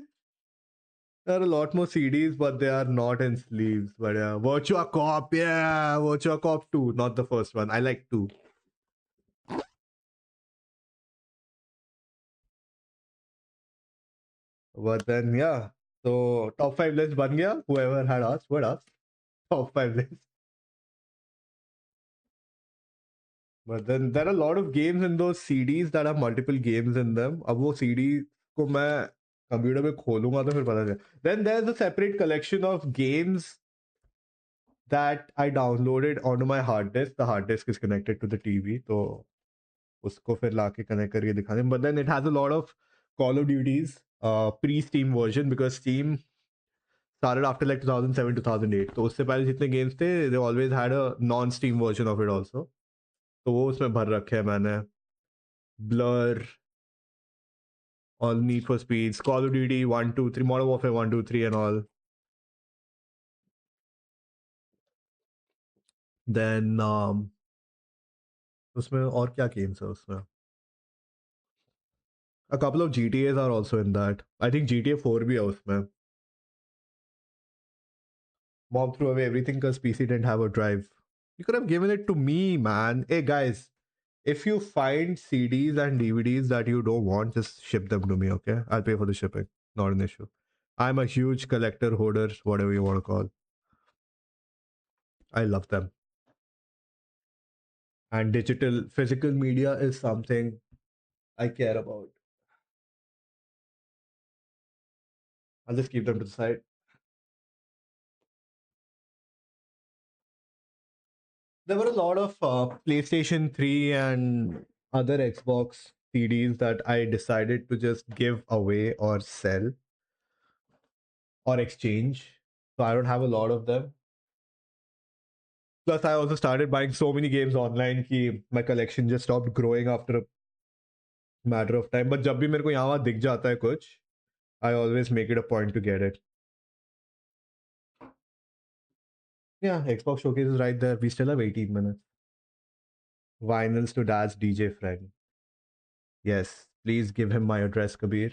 There are a lot more CDs, but they are not in sleeves. But yeah, Virtua Cop, yeah, Virtua Cop 2, not the first one. I like 2. But then, yeah, so top 5 list ban gaya. Whoever had asked, what asked? Top 5 list. But then there are a lot of games in those CDs that have multiple games in them. अब वो CD को मैं computer पे खोलूंगा तो फिर पता चलेगा. Then there's a separate collection of games that I downloaded onto my hard disk. The hard disk is connected to the TV, तो उसको फिर लाके connect करके दिखाने. But then it has a lot of Call of Duties pre-Steam version because Steam started after like 2007 2008. तो उससे पहले जितने games थे, they always had a non-Steam version of it also. तो वो उसमें भर रखे हैं मैंने. Blur, all Need for Speeds, Call of Duty 1, 2, 3, Modern Warfare 1, 2, 3 and all. Then उसमें और क्या games है उसमें? A couple of GTAs are also in that. I think GTA 4 भी है उसमें. Mom threw away everything because PC didn't have a drive. You could have given it to me, man. Hey guys, if you find CDs and DVDs that you don't want, just ship them to me, okay? I'll pay for the shipping. Not an issue. I'm a huge collector, hoarder, whatever you want to call. I love them. And physical media is something I care about. I'll just keep them to the side. There were a lot of PlayStation 3 and other Xbox CDs that I decided to just give away or sell or exchange. So I don't have a lot of them. Plus, I also started buying so many games online कि my collection just stopped growing after a matter of time. But जब भी मेरे को यहाँ वहाँ दिख जाता है कुछ, I always make it a point to get it. Yeah, Xbox Showcase is right there. We still have 18 minutes. Vinyls to Dad's DJ friend. Yes, please give him my address, Kabir.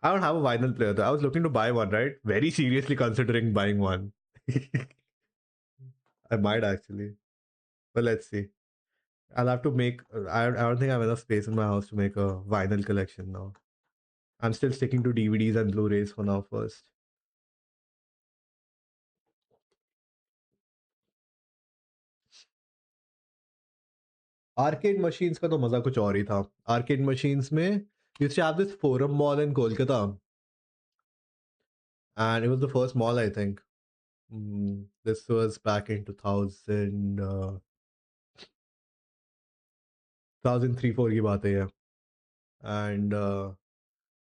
I don't have a vinyl player though. I was looking to buy one, right? Very seriously considering buying one. I might actually. But let's see. I'll have to make. I don't think I have enough space in my house to make a vinyl collection now. I'm still sticking to DVDs and Blu-rays for now first. Arcade machines का तो मजा कुछ और ही था. Arcade machines में used to have this Forum Mall in Kolkata. And it was the first mall, I think. This was back in 2003-4 की बात है ये. And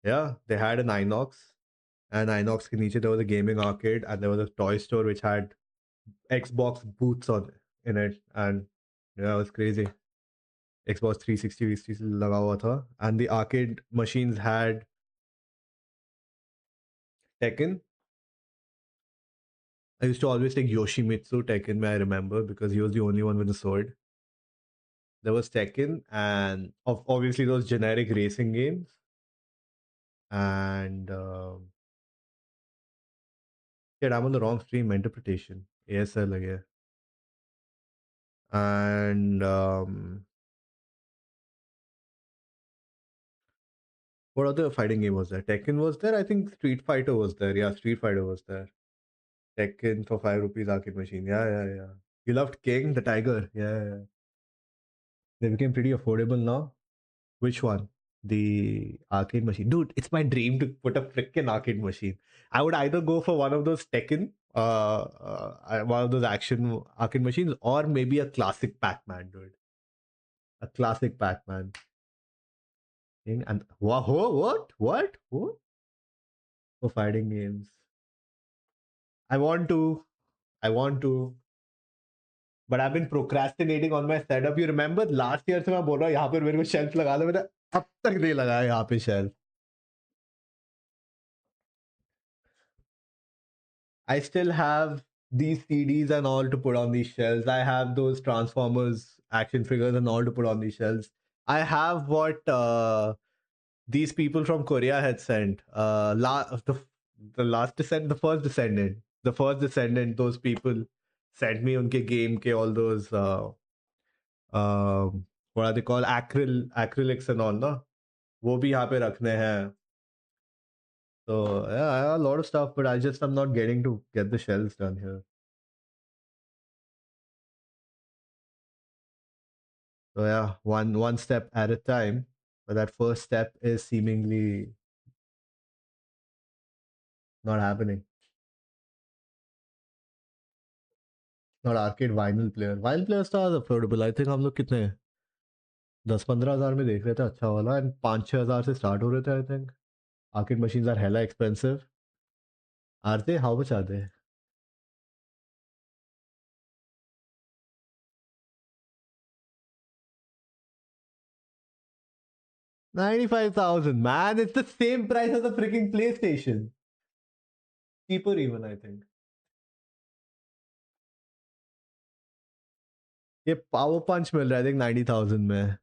yeah, they had an Inox. And Inox के नीचे there was a gaming arcade and there was a toy store which had Xbox booths in it. And yeah, it was crazy. Xbox 360 लगा हुआ था. And the arcade machines had Tekken. I used to always take Yoshimitsu Tekken, I remember, because he was the only one with a sword. There was Tekken, and obviously those generic racing games. And shit, I'm on the wrong stream. Interpretation. ASL again. And what other fighting game was there? Tekken was there. I think Street Fighter was there. Yeah, Street Fighter was there. Tekken for 5 rupees arcade machine. Yeah. You loved King the Tiger. Yeah. They became pretty affordable now. Which one? The arcade machine. Dude, it's my dream to put a freaking arcade machine. I would either go for one of those Tekken, one of those action arcade machines, or maybe a classic Pac-Man, dude. A classic Pac-Man. And what? Who? For fighting games. I want to, but I've been procrastinating on my setup. You remember last year से मैं बोल रहा हूँ यहाँ पर मेरे को shelf लगा दो, मैंने अब तक नहीं लगाया यहाँ पे shelf. I still have these CDs and all to put on these shelves. I have those Transformers action figures and all to put on these shelves. I have what these people from Korea had sent. The last descent, the first descendant. Those people sent me unke game ke all those what are they called, acrylics and all, no? वो भी यहाँ पे रखने हैं. So yeah, I have a lot of stuff, but I'm not getting to get the shelves done here. So yeah, one step at a time. But that first step is seemingly not happening. Not arcade vinyl player. Vinyl player are affordable. I think हम लोग कितने 10-15 हजार में देख रहे थे अच्छा वाला, and 5-6 हजार से start हो रहे थे. I think arcade machines are hella expensive. Are they? How much are they? $95,000, man. It's the same price as a freaking PlayStation. Cheaper even, I think. ये पावर पंच मिल रहा है, I think 90,000 में.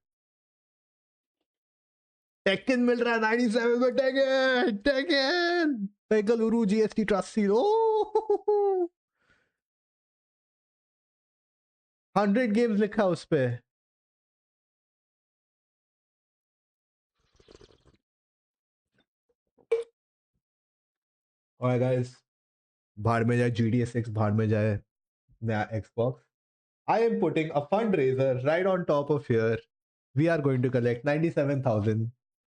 Taken मिल रहा है 97 में. Taken Bengaluru GST trust seal. ओ 100 games लिखा है उस पे. Alright guys, भाड़ में जाए GTA 6, भाड़ में जाए नया Xbox. I am putting a fundraiser right on top of here. We are going to collect 97,000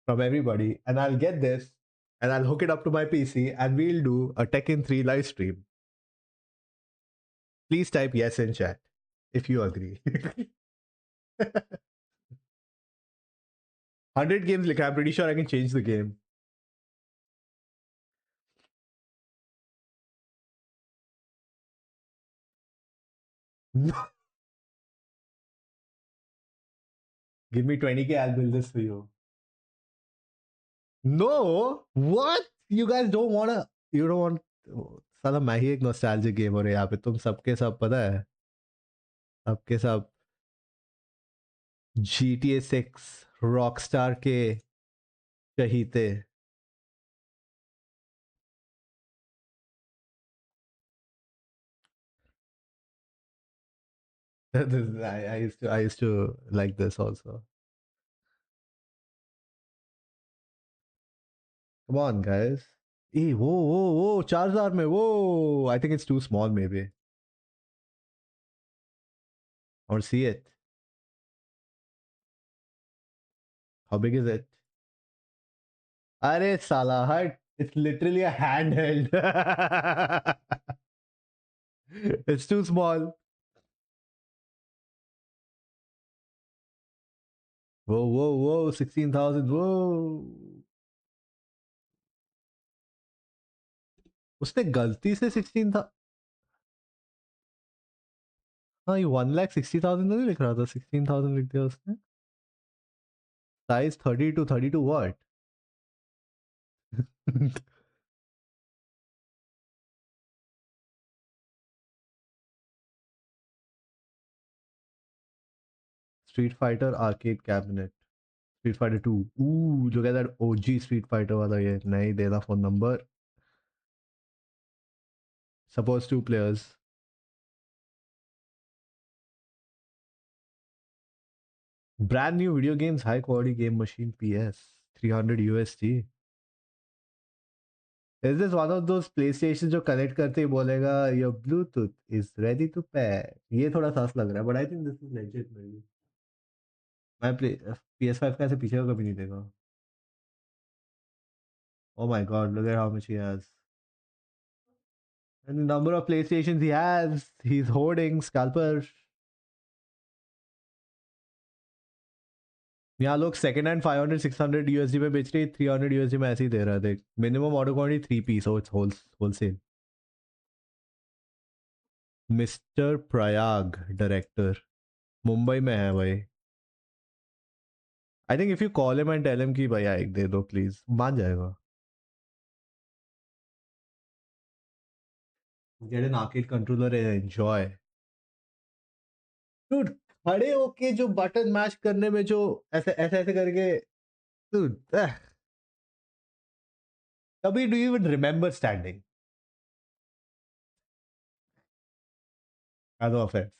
from everybody, and I'll get this and I'll hook it up to my PC and we'll do a Tekken 3 live stream. Please type yes in chat if you agree. 100 games, like I'm pretty sure I can change the game. Give me 20K, I'll build this for you. No, what? You guys don't wanna, you don't want. साला मैं ही एक nostalgic gamer है यहाँ पे. तुम सबके सब पता है, सबके सब GTA 6 रॉकस्टार के चहीते. I used to like this also. Come on, guys. Hey, whoa, Charizard mein, whoa. I think it's too small, maybe. I want to see it. How big is it? Arey sala, hut. It's literally a handheld. It's too small. Whoa, 16,000, whoa. उसने गलती से 16 था. हाँ, ये 1,60,000 तो नहीं लिख रहा था, 16,000 लिख दिया उसने. Size 30 to 32 what? Street Fighter arcade cabinet. Street Fighter 2. Ooh, look at that OG Street Fighter वाला ये. नहीं दे रहा phone number. Suppose 2 players. Brand new video games, high quality game machine PS. 300 USD. Is this one of those PlayStation जो connect करते ही बोलेगा your Bluetooth is ready to pair? ये थोड़ा सास लग रहा है, but I think this is legit maybe. मैं PS5 का ऐसे पीछे का कभी नहीं देखा. Oh my god, look at how much he has. And the number of PlayStations he has. He's hoarding, scalper. यहाँ लोग सेकंड हैंड 500-600 USD में बेच रहे, 300 USD में ऐसे ही दे रहा है. देख, मिनिमम ऑर्डर क्वांटिटी 3 पीस, so it's wholesale. Mister Prayag director Mumbai में है भाई. I think if you call him and tell him कि भैया एक दे दो प्लीज, मान जाएगा. Get an arcade controller and enjoy. Dude, खड़े होके जो बटन मैश करने में जो ऐसे ऐसे ऐसे करके, dude, कभी do you even remember standing? No offence.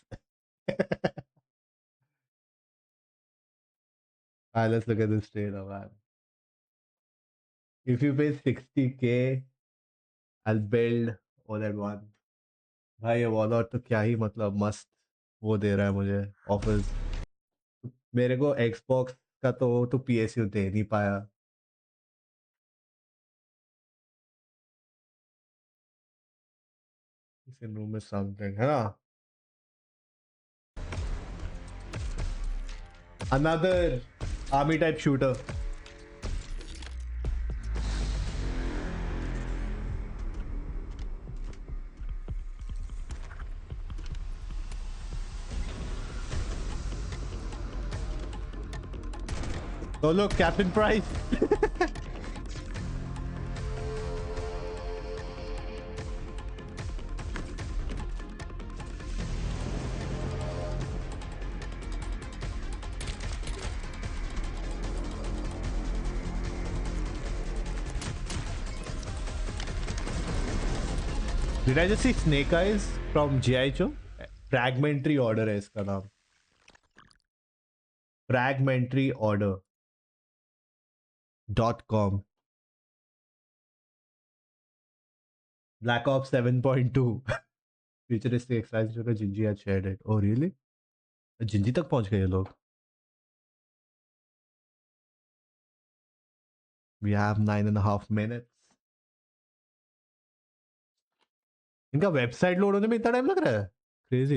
Let's look at this trailer, man. If you pay 60K, I'll build all at once. भाई ये वॉलआउट तो क्या ही मतलब मस्त वो दे रहा है मुझे ऑफर्स. मेरे को Xbox का तो PSU दे नहीं पाया. इस रूम में समथिंग है ना. Another army type shooter. Oh look, Captain Price. Did I just see Snake Eyes from G.I. Joe? Fragmentary Order है इसका नाम. fragmentaryorder.com. Black Ops 7.2. Futuristic expansion का Gingee had shared it. Oh really? Gingee तक पहुंच गए ये लोग. We have 9.5 minutes. इनका वेबसाइट लोड होने में इतना टाइम लग रहा है. Crazy.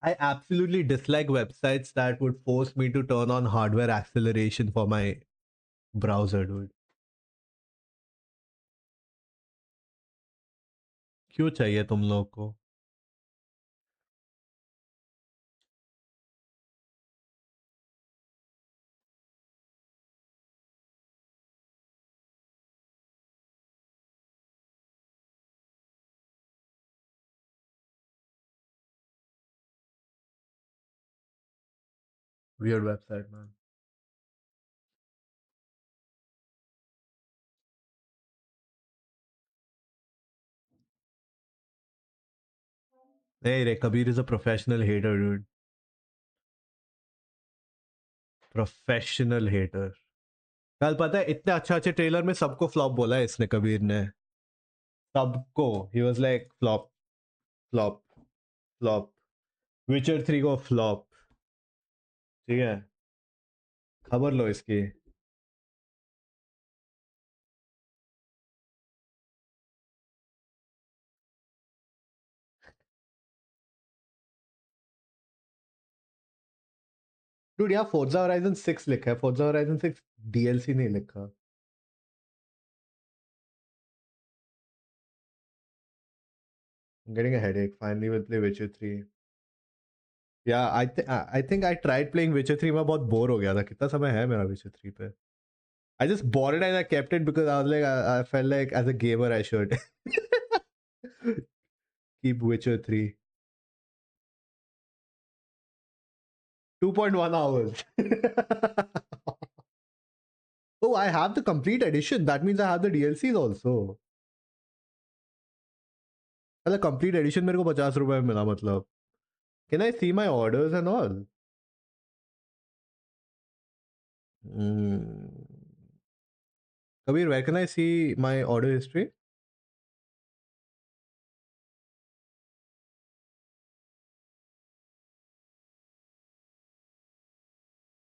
I absolutely dislike websites that would force me to turn on hardware acceleration for my browser, dude. क्यों चाहिए तुम लोग को? Weird website, man. Hey, Kabir is a professional hater, dude. Professional hater. कल पता है इतने अच्छे अच्छे ट्रेलर में सबको फ्लॉप बोला है इसने, कबीर ने. सबको. He was like flop, flop, flop. Witcher 3 को flop. ठीक है, खबर लो इसकी. Dude, यहाँ Forza Horizon 6 लिखा है. Forza Horizon 6 DLC नहीं लिखा. I'm getting a headache. Finally will play Witcher 3. Yeah, I think I tried playing Witcher 3 में बहुत बोर हो गया था. कितना समय है मेरा Witcher 3 पे? I just bought it and I kept it because I was like, I felt like as a gamer I should keep Witcher 3. 2.1 hours. Oh, I have the complete edition. That means I have the DLCs also. मतलब complete edition मेरे को 50 रुपए में मिला मतलब. Can I see my orders and all? Kabir, where can I see my order history?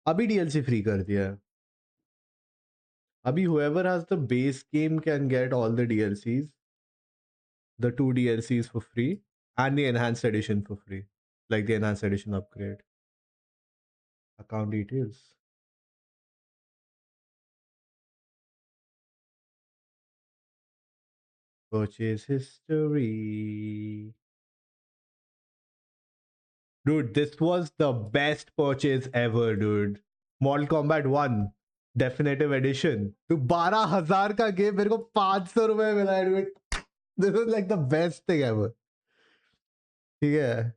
अभी DLC free कर दिया है. अभी whoever has the base game can get all the DLCs, the 2 DLCs for free, and the enhanced edition for free, like the enhanced edition upgrade. Account details. Purchase history. Dude, this was the best purchase ever, dude. Mortal Kombat 1 Definitive Edition. तो 12,000 का game मेरे को 500 रुपए मिला है, dude. This is like the best thing ever. ठीक है.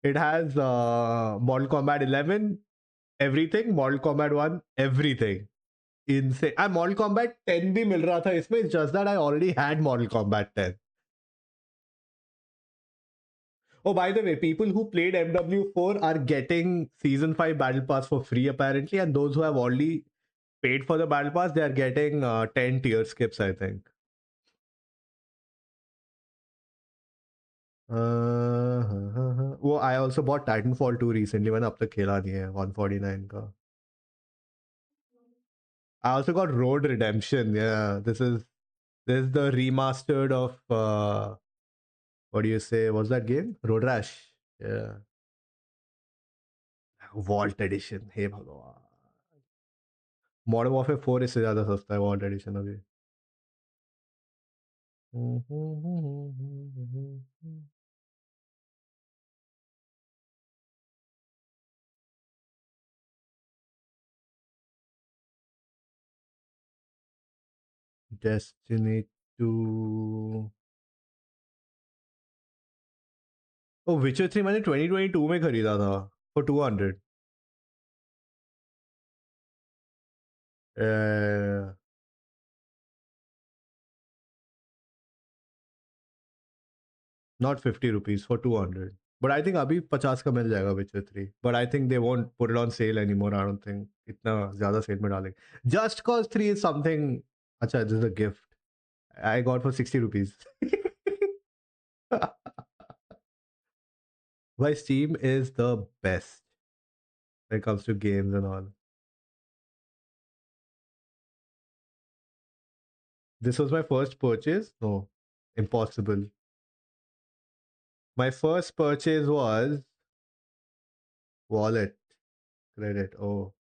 It has Mortal Kombat 11, everything. Mortal Kombat 1, everything. Insane. And Mortal Kombat 10 भी मिल रहा था इसमें. It's just that I already had Mortal Kombat 10. Oh, by the way, people who played MW4 are getting Season 5 Battle Pass for free, apparently. And those who have already paid for the Battle Pass, they are getting 10 tier skips, I think. Well, I also bought Titanfall 2 recently. मैंने अब तक खेला नहीं है 149 का. I also got Road Redemption. Yeah, this is the remastered of what do you say? What's that game? Road Rash. Yeah. Vault Edition. Hey भगवान. Modern Warfare 4 इससे ज़्यादा सस्ता है Vault Edition अभी. Destiny 2. Oh, Witcher 3 मैंने 2022 में खरीदा था for 200. Not 50 rupees for 200. But I think अभी 50 का मिल जाएगा Witcher 3. But I think they won't put it on sale anymore. I don't think इतना ज़्यादा सेल में डालेंगे. Just Cause 3 is something. अच्छा, this is a gift I got for 60 rupees. Why Steam is the best when it comes to games and all. This was my first purchase. No, impossible. My first purchase was wallet credit. Oh,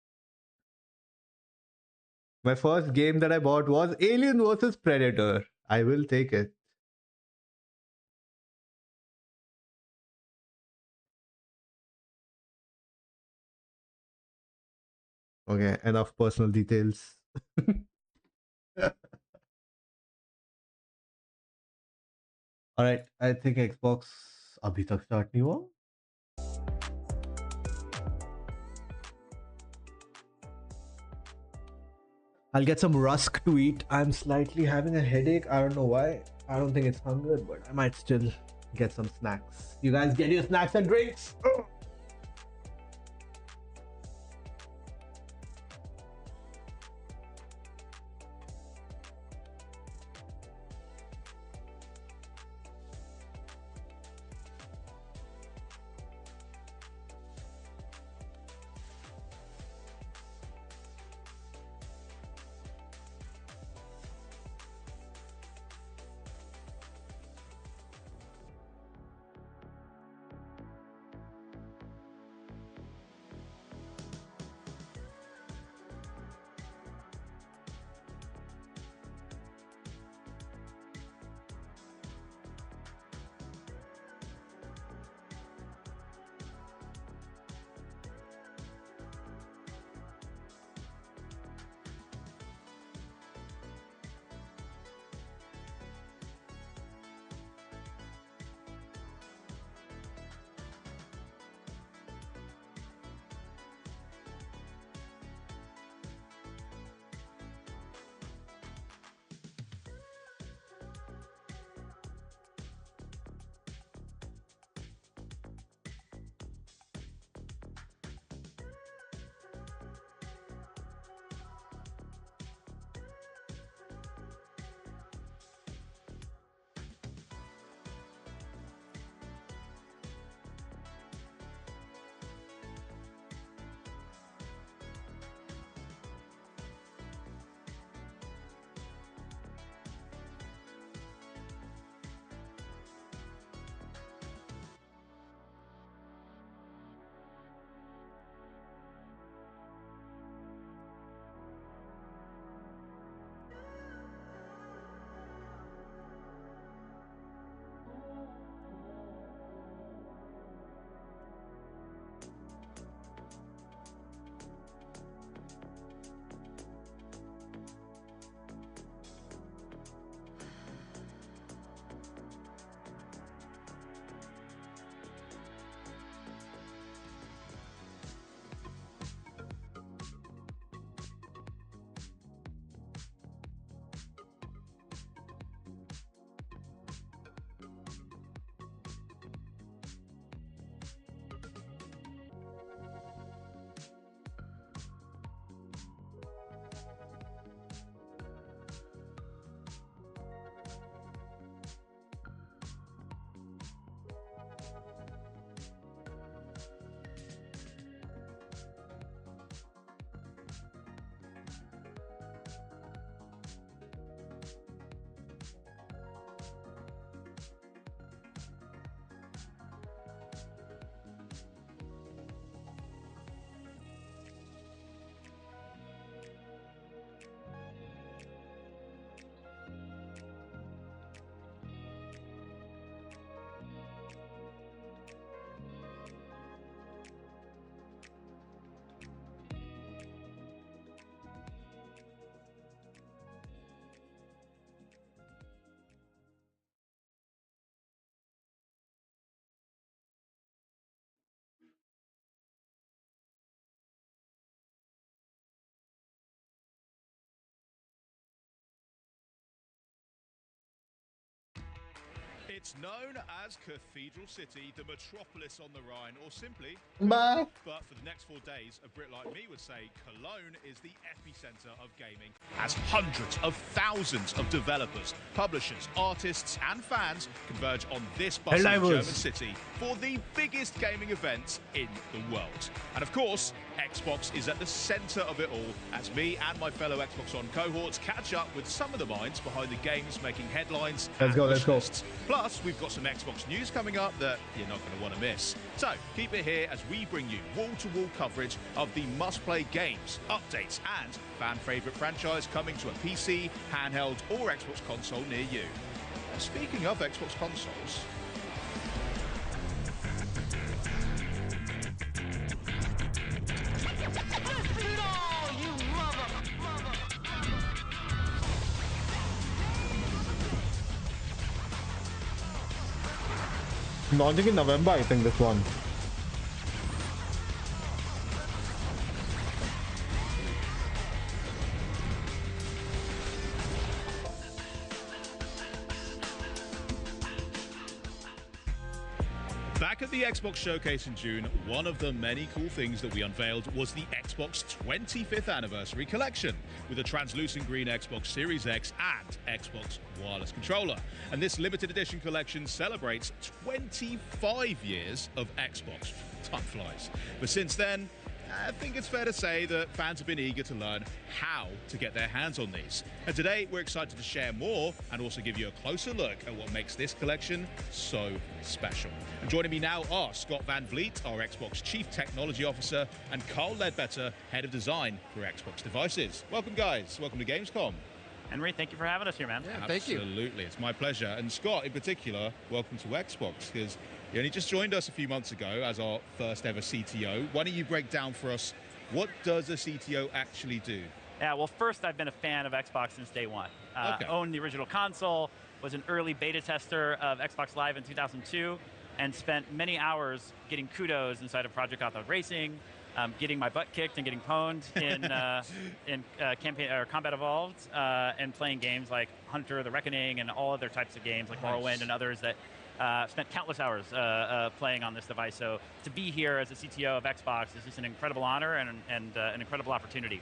my first game that I bought was Alien vs Predator. I will take it. Okay, enough personal details. Alright, I think Xbox अभी तक start नहीं हुआ. I'll get some rusk to eat. I'm slightly having a headache. I don't know why. I don't think it's hunger, but I might still get some snacks. You guys get your snacks and drinks. It's known as Cathedral City, the metropolis on the Rhine, or simply... Bye. But for the next 4 days, a Brit like me would say Cologne is the epicenter of gaming, as hundreds of thousands of developers, publishers, artists, and fans converge on this bustling German city for the biggest gaming event in the world. And of course, Xbox is at the center of it all, as me and my fellow Xbox One cohorts catch up with some of the minds behind the games making headlines. Let's go. Plus, we've got some Xbox news coming up that you're not going to want to miss. So keep it here as we bring you wall-to-wall coverage of the must-play games, updates, and fan-favorite franchise coming to a PC, handheld, or Xbox console near you. Speaking of Xbox consoles, launching in November, I think, this one. back at the Xbox Showcase in June, one of the many cool things that we unveiled was the Xbox 25th Anniversary Collection, with a translucent green Xbox Series X and Xbox wireless controller. And this limited edition collection celebrates 25 years of Xbox. Time flies. But since then, I think it's fair to say that fans have been eager to learn how to get their hands on these. And today, we're excited to share more and also give you a closer look at what makes this collection so special. And joining me now are Scott Van Vliet, our Xbox Chief Technology Officer, and Carl Ledbetter, Head of Design for Xbox Devices. Welcome, guys. Welcome to Gamescom. Henry, thank you for having us here, man. Yeah, thank you. Absolutely. It's my pleasure. And Scott, in particular, welcome to Xbox, because you only just joined us a few months ago as our first ever CTO. Why don't you break down for us, what does a CTO actually do? Yeah, well, first, I've been a fan of Xbox since day one. Okay. Owned the original console, was an early beta tester of Xbox Live in 2002, and spent many hours getting kudos inside of Project Gotham Racing, getting my butt kicked and getting pwned in campaign or Combat Evolved, and playing games like Hunter, The Reckoning, and all other types of games like Morrowind and others that spent countless hours playing on this device. So to be here as a CTO of Xbox is just an incredible honor and an incredible opportunity.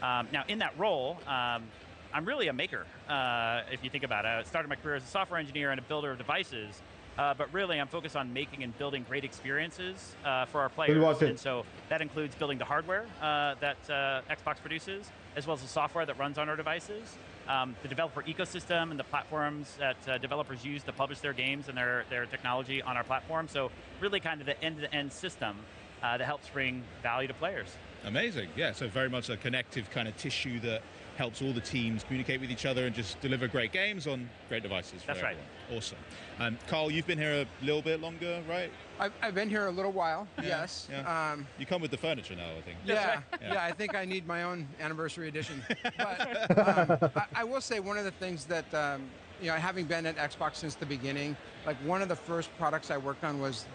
Now, in that role, I'm really a maker, if you think about it. I started my career as a software engineer and a builder of devices. But really, I'm focused on making and building great experiences for our players. And so that includes building the hardware that Xbox produces, as well as the software that runs on our devices, the developer ecosystem and the platforms that developers use to publish their games and their technology on our platform. So really kind of the end-to-end system that helps bring value to players. Amazing. Yeah, so very much a connective kind of tissue that helps all the teams communicate with each other and just deliver great games on great devices for That's everyone. right. Awesome. Carl, you've been here a little bit longer, right? I've been here a little while, yes. Yeah. You come with the furniture now, I think. Yeah, yeah, I think I need my own anniversary edition. But I will say one of the things that, having been at Xbox since the beginning, like one of the first products I worked on was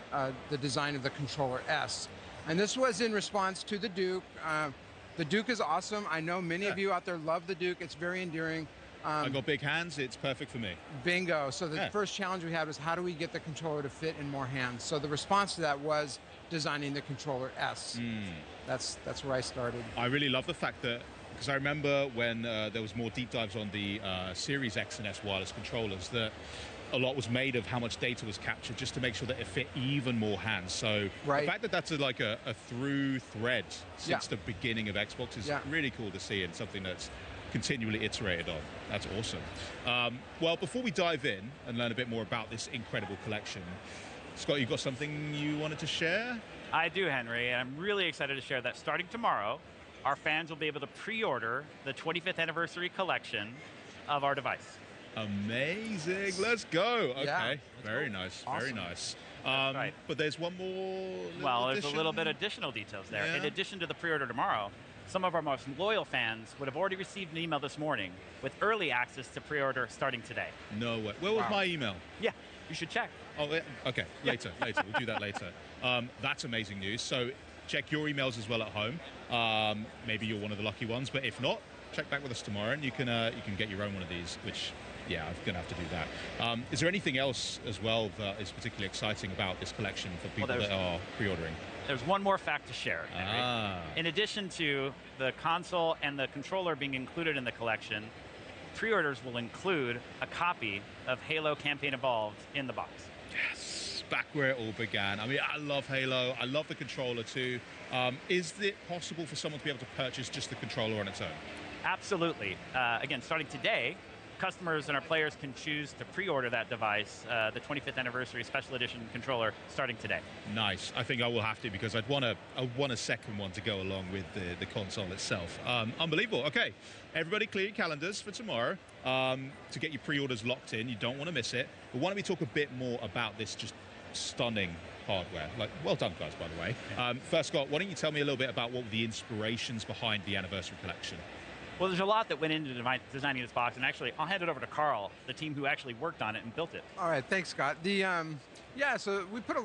the design of the Controller S. And this was in response to the Duke. The Duke is awesome. I know many of you out there love the Duke. It's very endearing. I got big hands. It's perfect for me. Bingo. So the first challenge we had was how do we get the controller to fit in more hands? So the response to that was designing the Controller S. That's where I started. I really love the fact that, because I remember when there was more deep dives on the Series X and S wireless controllers, that a lot was made of how much data was captured just to make sure that it fit even more hands. So the fact that that's like a through thread since the beginning of Xbox is really cool to see, and something that's continually iterated on. That's awesome. Well, before we dive in and learn a bit more about this incredible collection, Scott, you've got something you wanted to share? I do, Henry, and I'm really excited to share that starting tomorrow, our fans will be able to pre-order the 25th anniversary collection of our device. Amazing. Let's go. Okay. Very nice. Awesome. Very nice. But there's one more. Well, there's a little bit of additional details there. In addition to the pre-order tomorrow, some of our most loyal fans would have already received an email this morning with early access to pre-order starting today. No way. Where was my email? Yeah, you should check. Oh, okay. Later. We'll do that later. That's amazing news. So check your emails as well at home. Maybe you're one of the lucky ones, but if not, check back with us tomorrow and you can get your own one of these, which Yeah, I'm going to have to do that. Is there anything else as well that is particularly exciting about this collection for people that are pre-ordering? There's one more fact to share, Henry. In addition to the console and the controller being included in the collection, pre-orders will include a copy of Halo Campaign Evolved in the box. Yes, back where it all began. I mean, I love Halo. I love the controller too. Is it possible for someone to be able to purchase just the controller on its own? Absolutely. Again, starting today, customers and our players can choose to pre-order that device, the 25th anniversary special edition controller, starting today. Nice. I think I will have to, because I want a second one to go along with the console itself. Unbelievable. Okay, everybody clear your calendars for tomorrow to get your pre-orders locked in. You don't want to miss it. But why don't we talk a bit more about this just stunning hardware? Like, well done, guys, by the way. First, Scott, why don't you tell me a little bit about what were the inspirations behind the anniversary collection? Well, there's a lot that went into designing this box, and actually, I'll hand it over to Carl, the team who actually worked on it and built it. All right, thanks, Scott. Yeah, so we put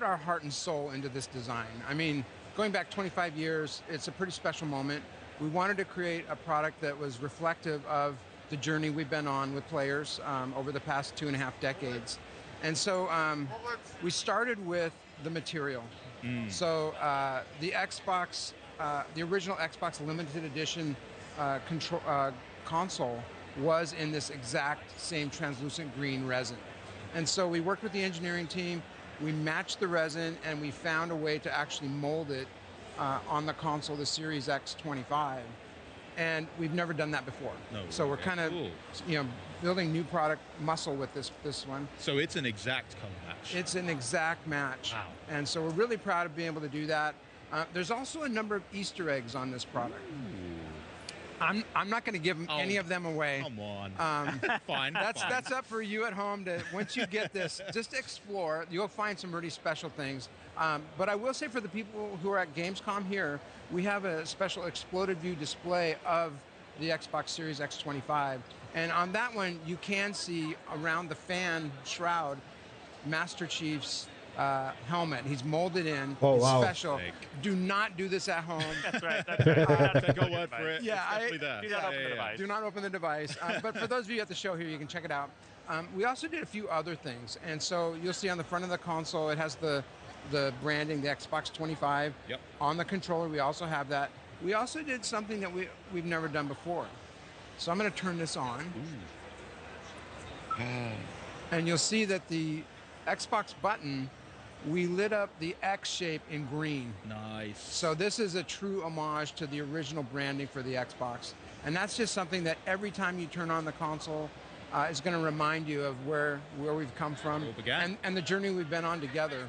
our heart and soul into this design. I mean, going back 25 years, it's a pretty special moment. We wanted to create a product that was reflective of the journey we've been on with players over the past 2.5 decades. And so we started with the material. So the Xbox, the original Xbox limited edition console was in this exact same translucent green resin. And so we worked with the engineering team, we matched the resin, and we found a way to actually mold it on the console, the Series X25. And we've never done that before. No, so we're kind of, building new product muscle with this one. So it's an exact color match. It's an exact match. Wow. And so we're really proud of being able to do that. There's also a number of Easter eggs on this product. I'm not going to give any of them away. Come on. Fine. That's up for you at home to, once you get this, just explore. You'll find some really special things. But I will say, for the people who are at Gamescom here, we have a special exploded view display of the Xbox Series X25. And on that one, you can see around the fan shroud Master Chief's helmet. He's molded in. Oh, it's wow. special. Do not do this at home. That's right. That's right. Take our word for it. Yeah, It's definitely there. Do not open the device. Do not open the device. But for those of you at the show here, you can check it out. We also did a few other things. And so you'll see on the front of the console, it has the branding, the Xbox 25. Yep. On the controller, we also have that. We also did something that we've never done before. So I'm going to turn this on. And you'll see that the Xbox button, we lit up the X shape in green. Nice. So this is a true homage to the original branding for the Xbox. And that's just something that every time you turn on the console, is going to remind you of where we've come from and the journey we've been on together.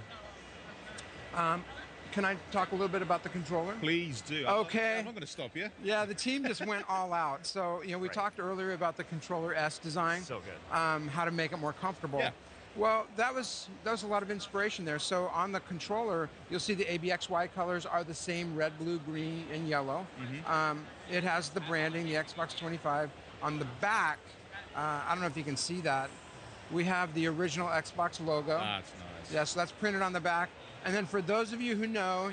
Can I talk a little bit about the controller? Please do. Okay. I'm not going to stop you. Yeah, the team just went all out. So, we talked earlier about the Controller S design. So good. How to make it more comfortable. Yeah. Well, that was a lot of inspiration there. So on the controller, you'll see the ABXY colors are the same red, blue, green, and yellow. It has the branding, the Xbox 25. On the back, I don't know if you can see that, we have the original Xbox logo. That's nice. Yeah, so that's printed on the back. And then for those of you who know,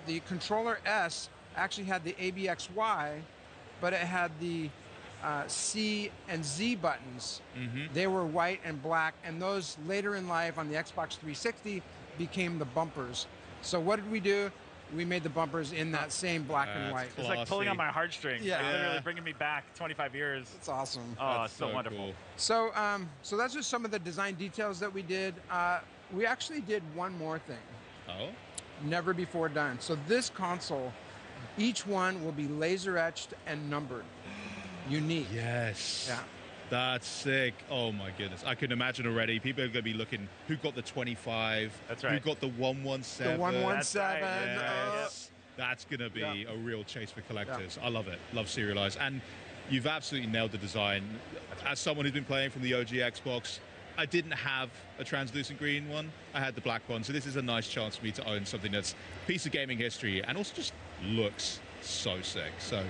the Controller S actually had the ABXY, but it had the C and Z buttons. They were white and black, and those later in life on the Xbox 360 became the bumpers. So what did we do? We made the bumpers in that same black and white. It's like pulling on my heartstrings. Yeah. Literally bringing me back 25 years. It's awesome. Oh, it's so wonderful. Cool. So, so that's just some of the design details that we did. We actually did one more thing. Oh? Never before done. So this console, each one will be laser etched and numbered. Unique. Yes. Yeah. That's sick. Oh my goodness. I can imagine already. People are going to be looking, who got the 25? That's right. Who got the 117? The 117. Yes. That's going to be a real chase for collectors. I love it. Love Serialized. And you've absolutely nailed the design. As someone who's been playing from the OG Xbox, I didn't have a translucent green one. I had the black one. So this is a nice chance for me to own something that's a piece of gaming history and also just looks so sick. So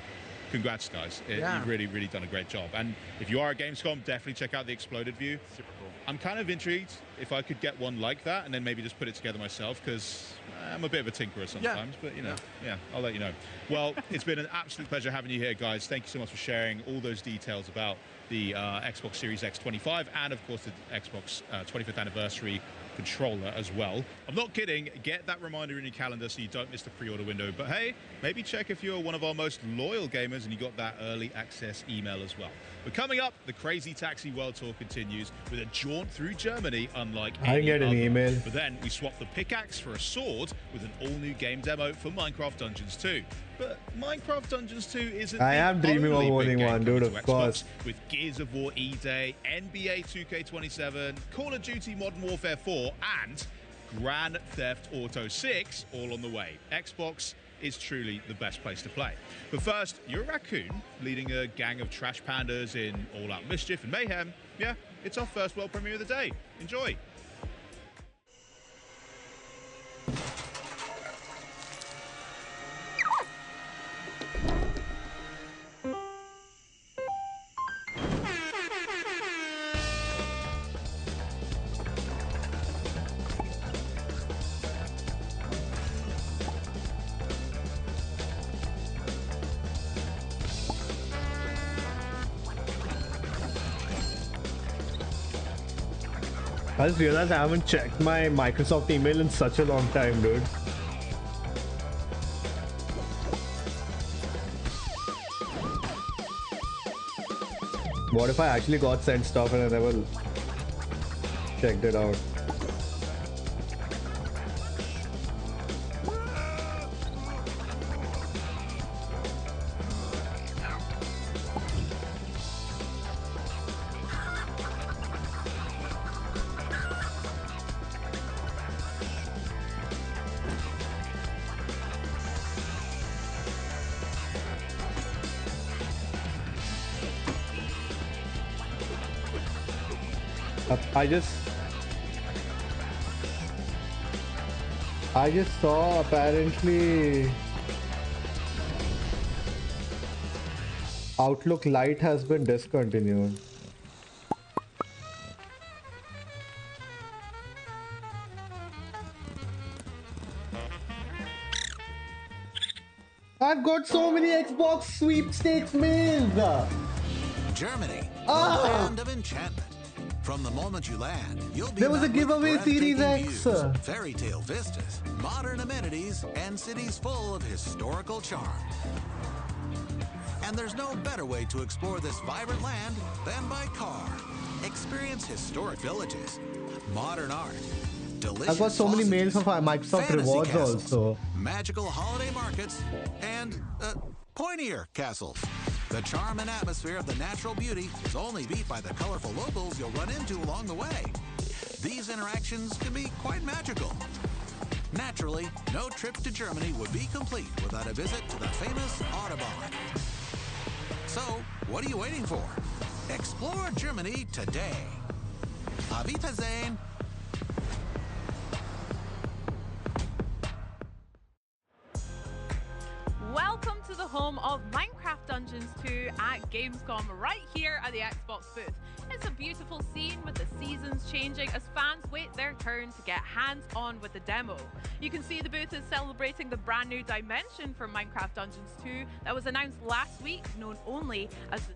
congrats, guys. You've really, really done a great job. And if you are at Gamescom, definitely check out the Exploded View. Super cool. I'm kind of intrigued. if I could get one like that and then maybe just put it together myself, because I'm a bit of a tinkerer sometimes, but you know, yeah, I'll let you know. Well, it's been an absolute pleasure having you here, guys. Thank you so much for sharing all those details about the Xbox Series X 25 and, of course, the Xbox 25th anniversary controller as well. I'm not kidding. Get that reminder in your calendar so you don't miss the pre-order window. But hey, maybe check if you're one of our most loyal gamers and you got that early access email as well. But coming up, the Crazy Taxi World Tour continues with a jaunt through Germany unlike I any get an other. email. But then we swap the pickaxe for a sword with an all-new game demo for Minecraft Dungeons 2. But Minecraft Dungeons 2 isn't I am dreaming of only big owning game one, coming dude, to of Xbox, course. with Gears of War E-Day, NBA 2K27, Call of Duty Modern Warfare 4, and Grand Theft Auto 6 all on the way. Xbox is truly the best place to play. But first, you're a raccoon leading a gang of trash pandas in all-out mischief and mayhem. Yeah, it's our first world premiere of the day. Enjoy. I just realized I haven't checked my Microsoft email in such a long time, dude. What if I actually got sent stuff and I never checked it out? I just saw apparently Outlook Lite has been discontinued. I've got so many Xbox sweepstakes mails. Germany, Ah! the land of enchantment. From the moment you land, you'll be There was a met with giveaway Series breathtaking X. views, fairy tale vistas, modern amenities, and cities full of historical charm. And there's no better way to explore this vibrant land than by car. Experience historic villages, modern art, delicious I've got so many mails sausages, from Microsoft fantasy Rewards castles, also. magical holiday markets, and pointier castles. The charm and atmosphere of the natural beauty is only beat by the colorful locals you'll run into along the way. These interactions can be quite magical. Naturally, no trip to Germany would be complete without a visit to the famous Autobahn. So, what are you waiting for? Explore Germany today. Auf Wiedersehen. Welcome to the home of Minecraft Dungeons 2 at Gamescom, right here at the Xbox booth. It's a beautiful scene with the seasons changing as fans wait their turn to get hands-on with the demo. You can see the booth is celebrating the brand new dimension for Minecraft Dungeons 2 that was announced last week, known only as the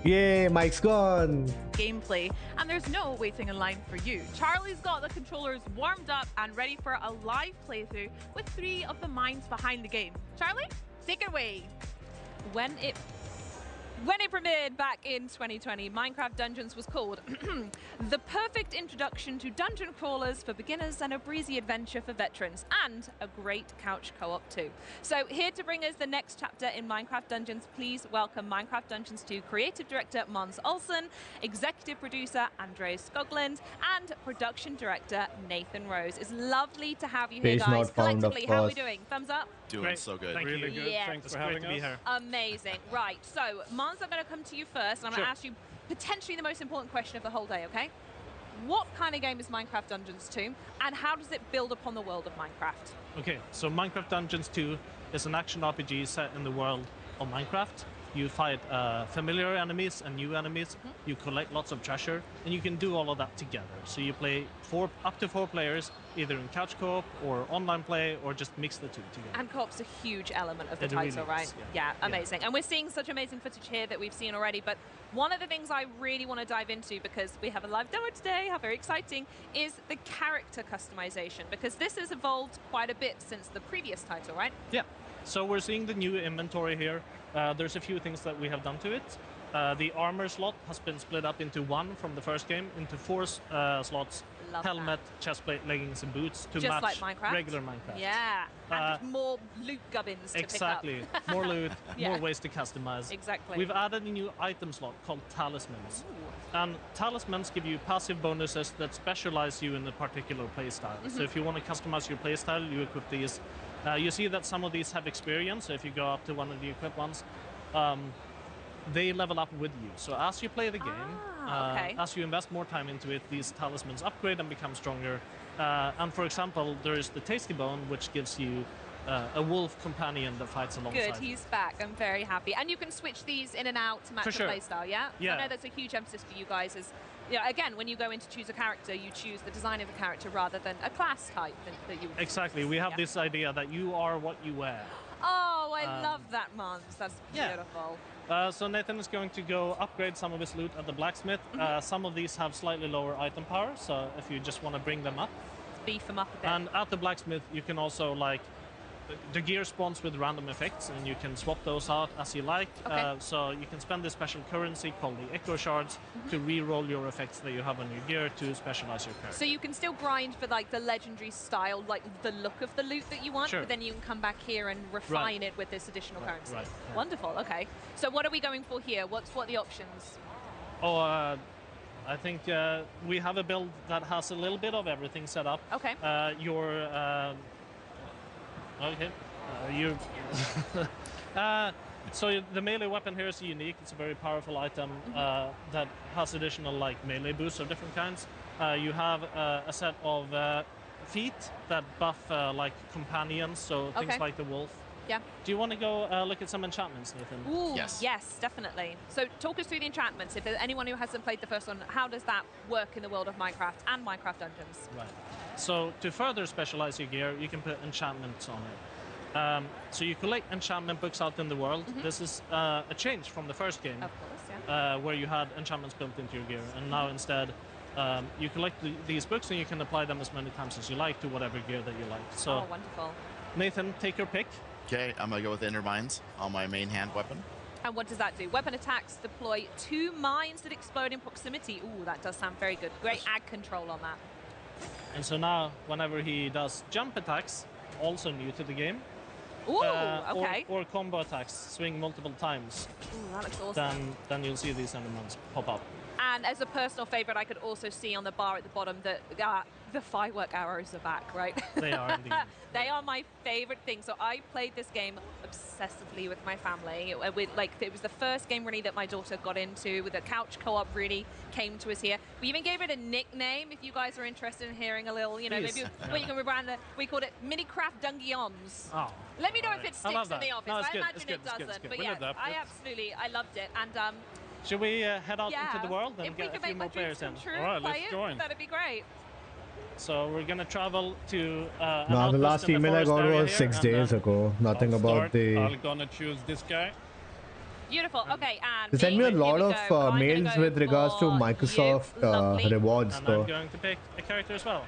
Yay, Mike's gone. gameplay, and there's no waiting in line for you. Charlie's got the controllers warmed up and ready for a live playthrough with 3 of the minds behind the game. Charlie, take it away. When it premiered back in 2020, Minecraft Dungeons was called the perfect introduction to dungeon crawlers for beginners and a breezy adventure for veterans, and a great couch co-op too. So here to bring us the next chapter in Minecraft Dungeons, please welcome Minecraft Dungeons 2 creative director Måns Olsson, executive producer Andreas Skoglund, and production director Nathan Rose. It's lovely to have you here, Page guys. not found, of Collectively, how are we course. doing? Thumbs up? Doing Great. so good. Thank Really you. good. Yeah. Thanks for having us. Amazing. Right. So, Måns, I'm going to come to you first, and I'm going Sure. to ask you potentially the most important question of the whole day, okay? What kind of game is Minecraft Dungeons 2, and how does it build upon the world of Minecraft? Okay, so Minecraft Dungeons 2 is an action RPG set in the world of Minecraft. You fight familiar enemies and new enemies. You collect lots of treasure, and you can do all of that together. So you play up to 4 players, either in couch co-op or online play, or just mix the two together. And co-op's a huge element of the It title, really right? is, Yeah, amazing. And we're seeing such amazing footage here that we've seen already, but one of the things I really want to dive into, because we have a live demo today, how very exciting, is the character customization, because this has evolved quite a bit since the previous title, right? Yeah. So we're seeing the new inventory here. There's a few things that we have done to it. The armor slot has been split up into 1 from the first game, into 4 slots. Love helmet, chestplate, leggings, and boots to Just match like Minecraft? regular Minecraft. Yeah, and just more loot gubbins to Exactly. pick up. More loot, Yeah. more ways to customize. Exactly. We've added a new item slot called Talismans. And Talismans give you passive bonuses that specialize you in a particular playstyle. So Mhm. if you want to customize your playstyle, you equip these. You see that some of these have experience, so if you go up to one of the equipped ones, they level up with you. So as you play the game, okay. as you invest more time into it, these talismans upgrade and become stronger. And for example, there is the Tasty Bone, which gives you a wolf companion that fights alongside. Good, he's back. I'm very happy. And you can switch these in and out to match For the sure. playstyle, yeah? Yeah. I know that's a huge emphasis for you guys. Is, again, when you go in to choose a character, you choose the design of the character rather than a class type that you would Exactly. We have Yeah. this idea that you are what you wear. Oh, I Um, love that, Mons. That's yeah. beautiful. So Nathan is going to go upgrade some of his loot at the blacksmith. Some of these have slightly lower item power, so if you just want to bring them up. Beef them up a bit. And at the blacksmith, you can also, like, the gear spawns with random effects, and you can swap those out as you like. Okay. So you can spend this special currency called the Echo Shards to re-roll your effects that you have on your gear to specialize your character. So you can still grind for like the legendary style, like the look of the loot that you want, Sure. but then you can come back here and refine it with this additional currency. right, yeah. Wonderful. Okay. So what are we going for here? What are the options? Oh, I think we have a build that has a little bit of everything set up. Okay. Okay. So the melee weapon here is unique. It's a very powerful item that has additional like melee boosts of different kinds. You have a set of feet that buff like companions, so things Okay. like the wolf. Yeah. Do you want to go look at some enchantments, Nathan? Ooh, yes, definitely. So talk us through the enchantments. If there's anyone who hasn't played the first one, how does that work in the world of Minecraft and Minecraft Dungeons? Right. So to further specialize your gear, you can put enchantments on it. So you collect enchantment books out in the world. This is a change from the first game, Of course, yeah. where you had enchantments built into your gear, and now instead you collect these books and you can apply them as many times as you like to whatever gear that you like. So, Oh, wonderful. Nathan, take your pick. Okay, I'm gonna go with Ender Mines on my main hand weapon. And what does that do? Weapon attacks deploy 2 mines that explode in proximity. Ooh, that does sound very good. Great ag control on that. And so now, whenever he does jump attacks, also new to the game, Ooh, okay. or combo attacks, swing multiple times, Ooh, that looks awesome. then you'll see these endermans pop up. And as a personal favorite, I could also see on the bar at the bottom that the firework arrows are back, right? They are indeed. They are my favorite thing. So I played this game obsessively with my family. It was the first game really that my daughter got into. With the couch co-op really came to us here. We even gave it a nickname. If you guys are interested in hearing a little, Please. maybe you can rebrand it. We called it Minicraft Dungeons. Oh. Let me know if it I love sticks in that. the office. No, it's I good, imagine it's good, it it's good, it's doesn't. good. But We'll yeah, adapt I it. absolutely, I loved it. And Should we head out yeah, into the world and if we get a can few make my more dreams players in? come true, All right, play let's it, join. that'd be great. So we're gonna travel to. An No, the outpost last in email I forest got area was here, 6 and days then ago. Nothing about the. I'm gonna choose this guy. Beautiful. Okay, and They sent me a here lot we of go. I'm gonna mails go with regards to for Microsoft you. Lovely. rewards, And though. I'm going to pick a character as well.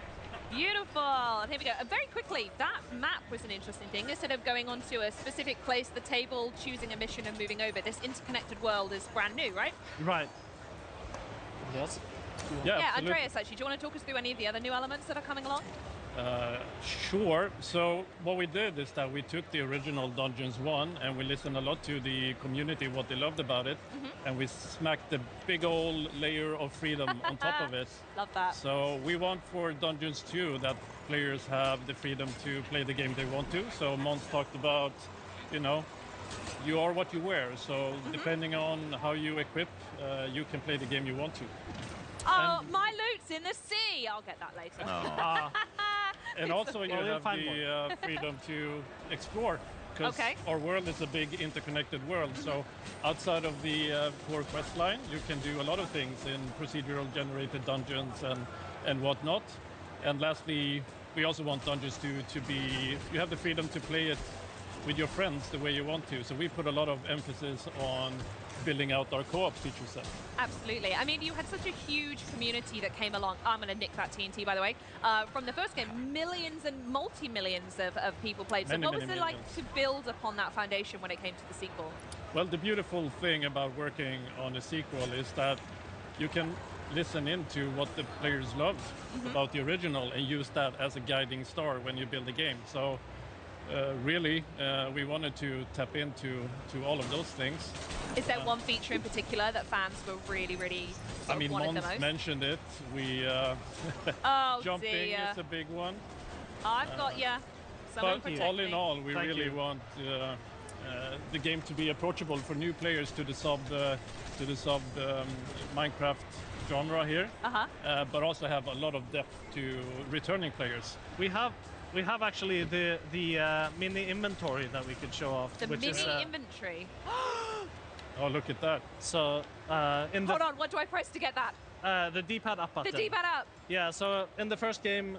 Beautiful. And here we go. Very quickly, that map was an interesting thing. Instead of going onto a specific place, the table, choosing a mission and moving over, this interconnected world is brand new, right? Right. Yes. Yeah, Yeah, absolutely. Andreas, actually, do you want to talk us through any of the other new elements that are coming along? Sure. So what we did is that we took the original Dungeons 1 and we listened a lot to the community, what they loved about it, and we smacked the big old layer of freedom on top of it. Love that. So we want for Dungeons 2 that players have the freedom to play the game they want to. So Mons talked about, you are what you wear. So depending on how you equip, you can play the game you want to. Oh, my loot's in the sea. I'll get that later. And also you Well, we'll have find the freedom to explore. because Okay. our world is a big interconnected world. So outside of the core quest line, you can do a lot of things in procedural generated dungeons and whatnot. And lastly, we also want dungeons to be, you have the freedom to play it with your friends the way you want to. So we put a lot of emphasis on building out our co-op feature set. Absolutely. I mean, you had such a huge community that came along. I'm going to nick that TNT, by the way. From the first game, millions and multi-millions of people played. So Many, what was many it like millions. to build upon that foundation when it came to the sequel? Well, the beautiful thing about working on a sequel is that you can listen into what the players loved about the original and use that as a guiding star when you build a game. So really, we wanted to tap into all of those things. Is there one feature in particular that fans were really, really I mean, wanted the Mons most? mentioned it. We Oh, jumping dear. is a big one. I've got you. Someone But protect all me. in all, we Thank really you. want the game to be approachable for new players to dissolve the Minecraft genre here, but also have a lot of depth to returning players. We have actually the mini inventory that we could show off. The which mini is, inventory. Oh, look at that! So in the Hold on, what do I press to get that? the D-pad up button. The D-pad up. Yeah. So in the first game,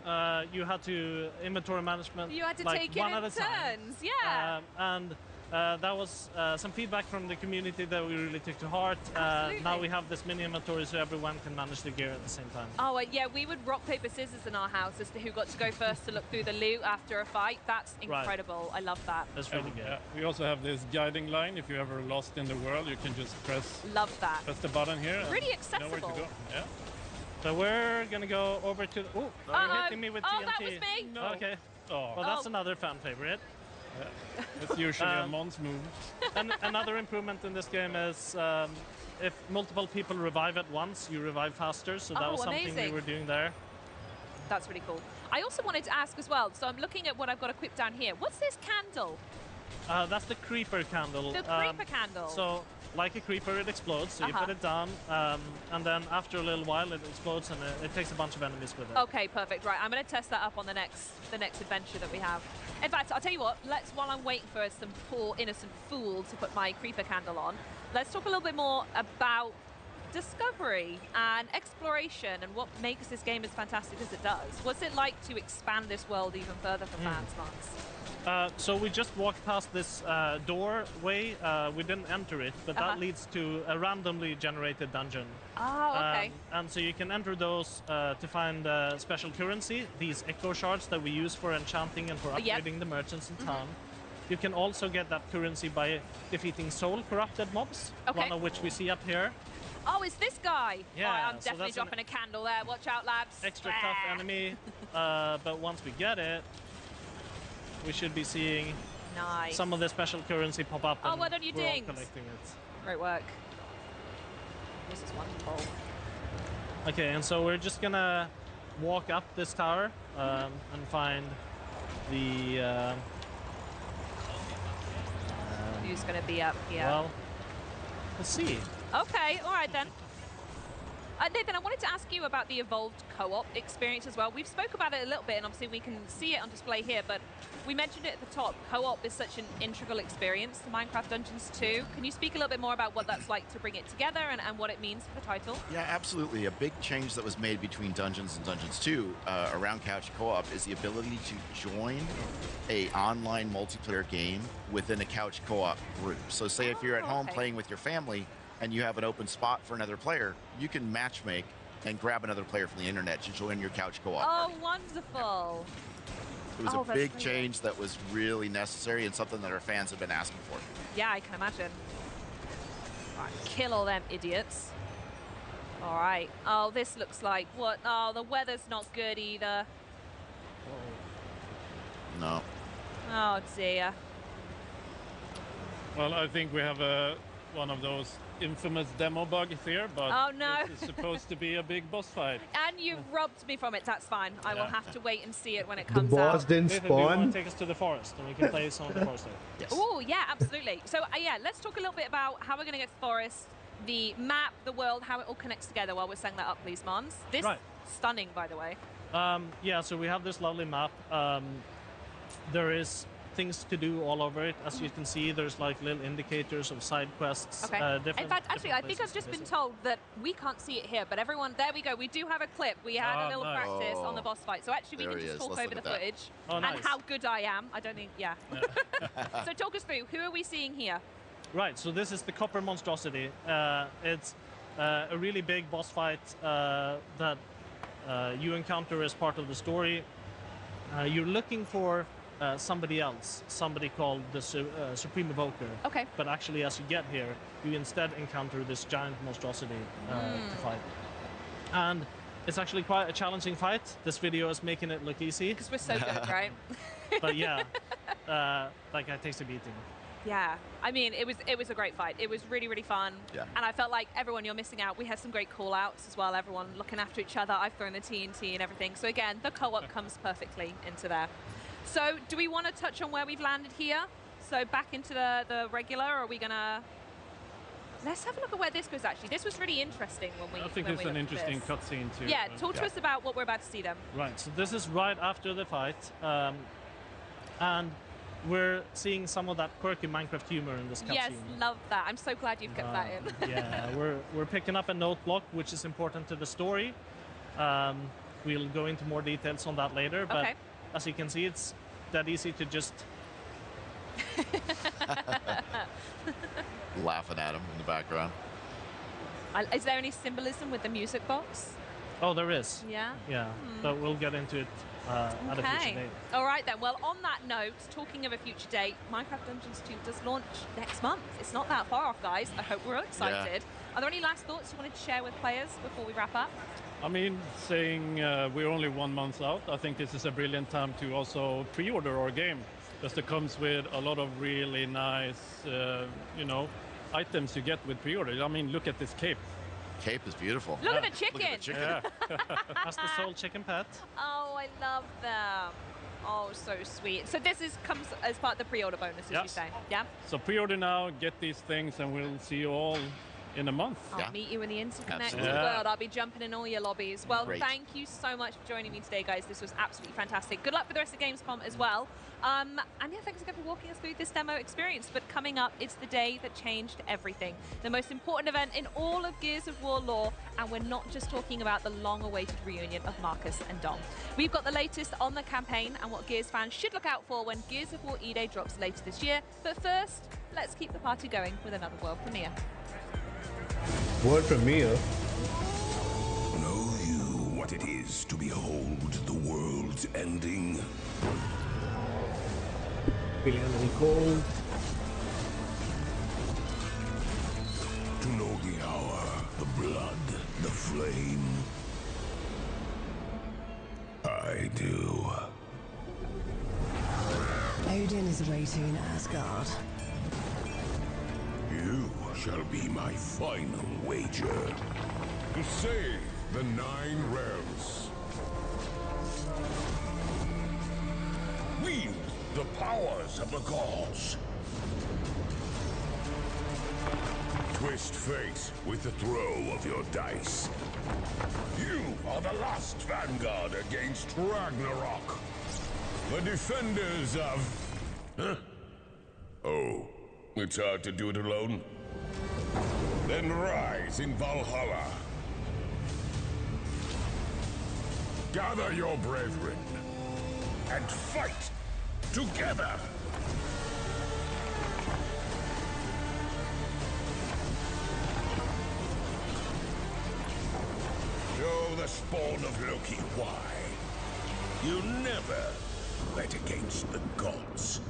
you had to inventory management. You had to like take it one in at a time. turns. Yeah. And that was some feedback from the community that we really took to heart. Absolutely. Now we have this mini inventory so everyone can manage the gear at the same time. Oh, yeah, we would rock, paper, scissors in our house as to who got to go first to look through the loot after a fight. That's Right. incredible. I love that. That's really good. We also have this guiding line. If you're ever lost in the world, you can just press Love that. the button here. and Pretty you know where to accessible. go. Yeah. So we're gonna go over to. Oh, you're Uh-oh. hitting me with Oh, TNT. that was me. No. Okay. Oh, Well, that's another fan favorite. it's usually a Um, Mons move. And another improvement in this game is if multiple people revive at once, you revive faster. So that Oh, was something amazing. we were doing there. That's really cool. I also wanted to ask as well, so I'm looking at what I've got equipped down here. What's this candle? That's the creeper candle. The creeper candle. So, like a creeper, it explodes. So you put it down, and then after a little while, it explodes, and it takes a bunch of enemies with it. Okay, perfect. Right, I'm going to test that up on the next adventure that we have. In fact, I'll tell you what. While I'm waiting for some poor innocent fool to put my creeper candle on, let's talk a little bit more about discovery and exploration and what makes this game as fantastic as it does. What's it like to expand this world even further for fans, Mons? So we just walked past this doorway. We didn't enter it, but that leads to a randomly generated dungeon. Oh, okay. And so you can enter those to find special currency, these echo shards that we use for enchanting and for upgrading the merchants in town. You can also get that currency by defeating soul corrupted mobs, one of which we see up here. Oh, it's this guy. Yeah, Oh, I'm so definitely that's an dropping a candle there. Watch out, lads. Extra tough enemy, but once we get it, we should be seeing Nice. some of the special currency pop up. Oh, and well done, you we're all dings. collecting it. Great work. This is wonderful. Okay, and so we're just gonna walk up this tower and find the. Who's going to be up here? Well, let's see. Okay, all right then. Nathan, I wanted to ask you about the evolved co-op experience as well. We've spoke about it a little bit, and obviously we can see it on display here, but we mentioned it at the top. Co-op is such an integral experience to Minecraft Dungeons 2. Can you speak a little bit more about what that's like to bring it together and what it means for the title? Yeah, absolutely. A big change that was made between Dungeons and Dungeons 2 around Couch Co-op is the ability to join a online multiplayer game within a Couch Co-op group. So say if you're at home playing with your family and you have an open spot for another player, you can matchmake and grab another player from the internet to join your Couch Co-op. Oh, wonderful. It was Oh, a that's big brilliant. change that was really necessary and something that our fans have been asking for. Yeah, I can imagine. All right, kill all them idiots. All right. Oh, this looks like what? Oh, the weather's not good either. No. Oh, dear. Well, I think we have one of those infamous demo bugs here, but Oh, no. this is supposed to be a big boss fight. And you robbed me from it. That's fine. I will Yeah. have to wait and see it when it The comes boss out. didn't Nathan, do you want spawn. to take us to the forest and we can play some of the forest there? Yes. Oh, yeah, absolutely. So, yeah, let's talk a little bit about how we're going to get to the forest, the map, the world, how it all connects together while we're setting that up, please, Mons. This Right. stunning, by the way. Yeah, so we have this lovely map. There is things to do all over it. As you can see, there's like little indicators of side quests. Okay. In fact, actually, I think I've just been told that we can't see it here, but everyone, there we go. We do have a clip. We had a little practice on the boss fight. So actually, we There can he just is. talk Let's over look the at that. footage Oh, nice. and how good I am. I don't think, yeah. So talk us through. Who are we seeing here? Right, so this is the Copper Monstrosity. It's a really big boss fight that you encounter as part of the story. You're looking for somebody else, somebody called the Supreme Evoker. Okay. But actually, as you get here, you instead encounter this giant monstrosity to fight. And it's actually quite a challenging fight. This video is making it look easy. Because we're so good, right? But yeah, like it takes a beating. Yeah, I mean, it was a great fight. It was really, really fun. Yeah. And I felt like everyone, you're missing out. We had some great call-outs as well, everyone looking after each other. I've thrown the TNT and everything. So again, the co-op comes perfectly into there. So do we want to touch on where we've landed here? So back into the regular, or are we going to... Let's have a look at where this goes, actually. This was really interesting when we I think when it's we an looked at interesting this. cutscene too. Yeah, talk to us about what we're about to see then. Right, so this is right after the fight. And we're seeing some of that quirky Minecraft humor in this cutscene. Yes, love that. I'm so glad you've kept that in. Yeah, we're picking up a note block, which is important to the story. We'll go into more details on that later, but Okay. as you can see, it's that easy to just... Laughing at him in the background. Is there any symbolism with the music box? Oh, there is. Yeah? Yeah, but we'll get into it at a future Okay. date. All right then. Well, on that note, talking of a future date, Minecraft Dungeons 2 does launch next month. It's not that far off, guys. I hope we're all excited. Are there any last thoughts you wanted to share with players before we wrap up? I mean, saying we're only 1 month out, I think this is a brilliant time to also pre-order our game, because it comes with a lot of really nice, you know, items you get with pre-order. I mean, look at this cape. Cape is beautiful. Look at the chicken. Look at the chicken. Yeah. That's the Soul Chicken Pet. Oh, I love them. Oh, so sweet. So this comes as part of the pre-order bonus, as you Yes. say. Yeah? So pre-order now, get these things, and we'll see you all in a month. I'll meet you in the interconnected Absolutely. world. I'll be jumping in all your lobbies. Well, Great. thank you so much for joining me today, guys. This was absolutely fantastic. Good luck with the rest of Gamescom as well. And yeah, thanks again for walking us through this demo experience. But coming up, it's the day that changed everything. The most important event in all of Gears of War lore. And we're not just talking about the long-awaited reunion of Marcus and Dom. We've got the latest on the campaign and what Gears fans should look out for when Gears of War E-Day drops later this year. But first, let's keep the party going with another world premiere. World premiere. Know you what it is to behold the world's ending? Feeling a little cold. To know the hour, the blood, the flame? I do. Odin is waiting in Asgard. You shall be my final wager. To save the 9 realms. Wield the powers of the gods. Twist fate with the throw of your dice. You are the last vanguard against Ragnarok. The defenders of... Huh? Oh, it's hard to do it alone? Then rise in Valhalla. Gather your brethren and fight together. Show the spawn of Loki why you never bet against the gods.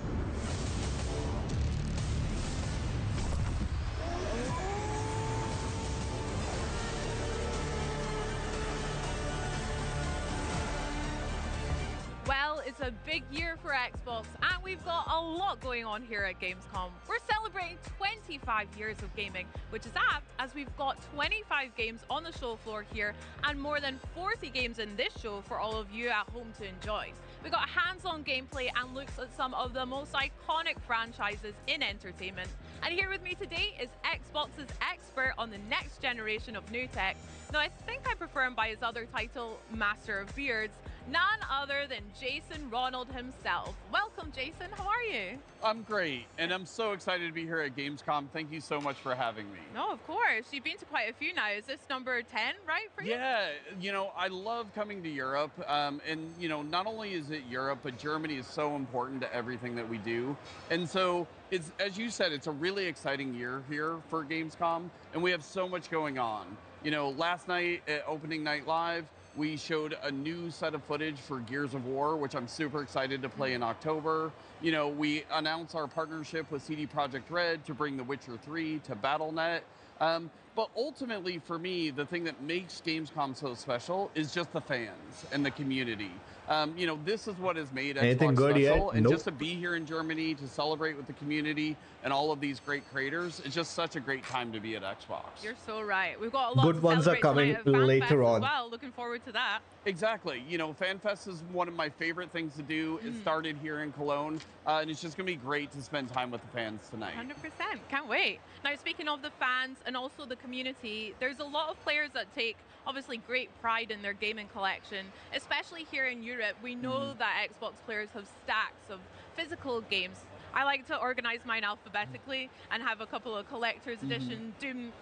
Well, it's a big year for Xbox, and we've got a lot going on here at Gamescom. We're celebrating 25 years of gaming, which is apt as we've got 25 games on the show floor here and more than 40 games in this show for all of you at home to enjoy. We got hands-on gameplay and looks at some of the most iconic franchises in entertainment. And here with me today is Xbox's expert on the next generation of new tech. Now, I think I prefer him by his other title, Master of Beards. none other than Jason Ronald himself. Welcome, Jason. How are you? I'm great, and I'm so excited to be here at Gamescom. Thank you so much for having me. No, of course. You've been to quite a few now. Is this number 10, right, for you? Yeah, you know, I love coming to Europe, and, you know, not only is it Europe, but Germany is so important to everything that we do. And so, it's, as you said, it's a really exciting year here for Gamescom, and we have so much going on. You know, last night at Opening Night Live, we showed a new set of footage for Gears of War, which I'm super excited to play in October. You know, we announced our partnership with CD Projekt Red to bring The Witcher 3 to Battle.net. But ultimately, for me, the thing that makes Gamescom so special is just the fans and the community. You know, this is what has made Anything Xbox good special. yet? And Nope. just to be here in Germany, to celebrate with the community and all of these great creators, it's just such a great time to be at Xbox. You're so right. We've got a lot Good to ones are celebrate coming tonight at FanFest later as on. well. Looking forward to that. Exactly. You know, FanFest is one of my favorite things to do. It started here in Cologne, and it's just going to be great to spend time with the fans tonight. 100%. Can't wait. Now, speaking of the fans and also the community, there's a lot of players that take obviously great pride in their gaming collection, especially here in Europe. We know that Xbox players have stacks of physical games. I like to organize mine alphabetically and have a couple of collector's edition, Doom,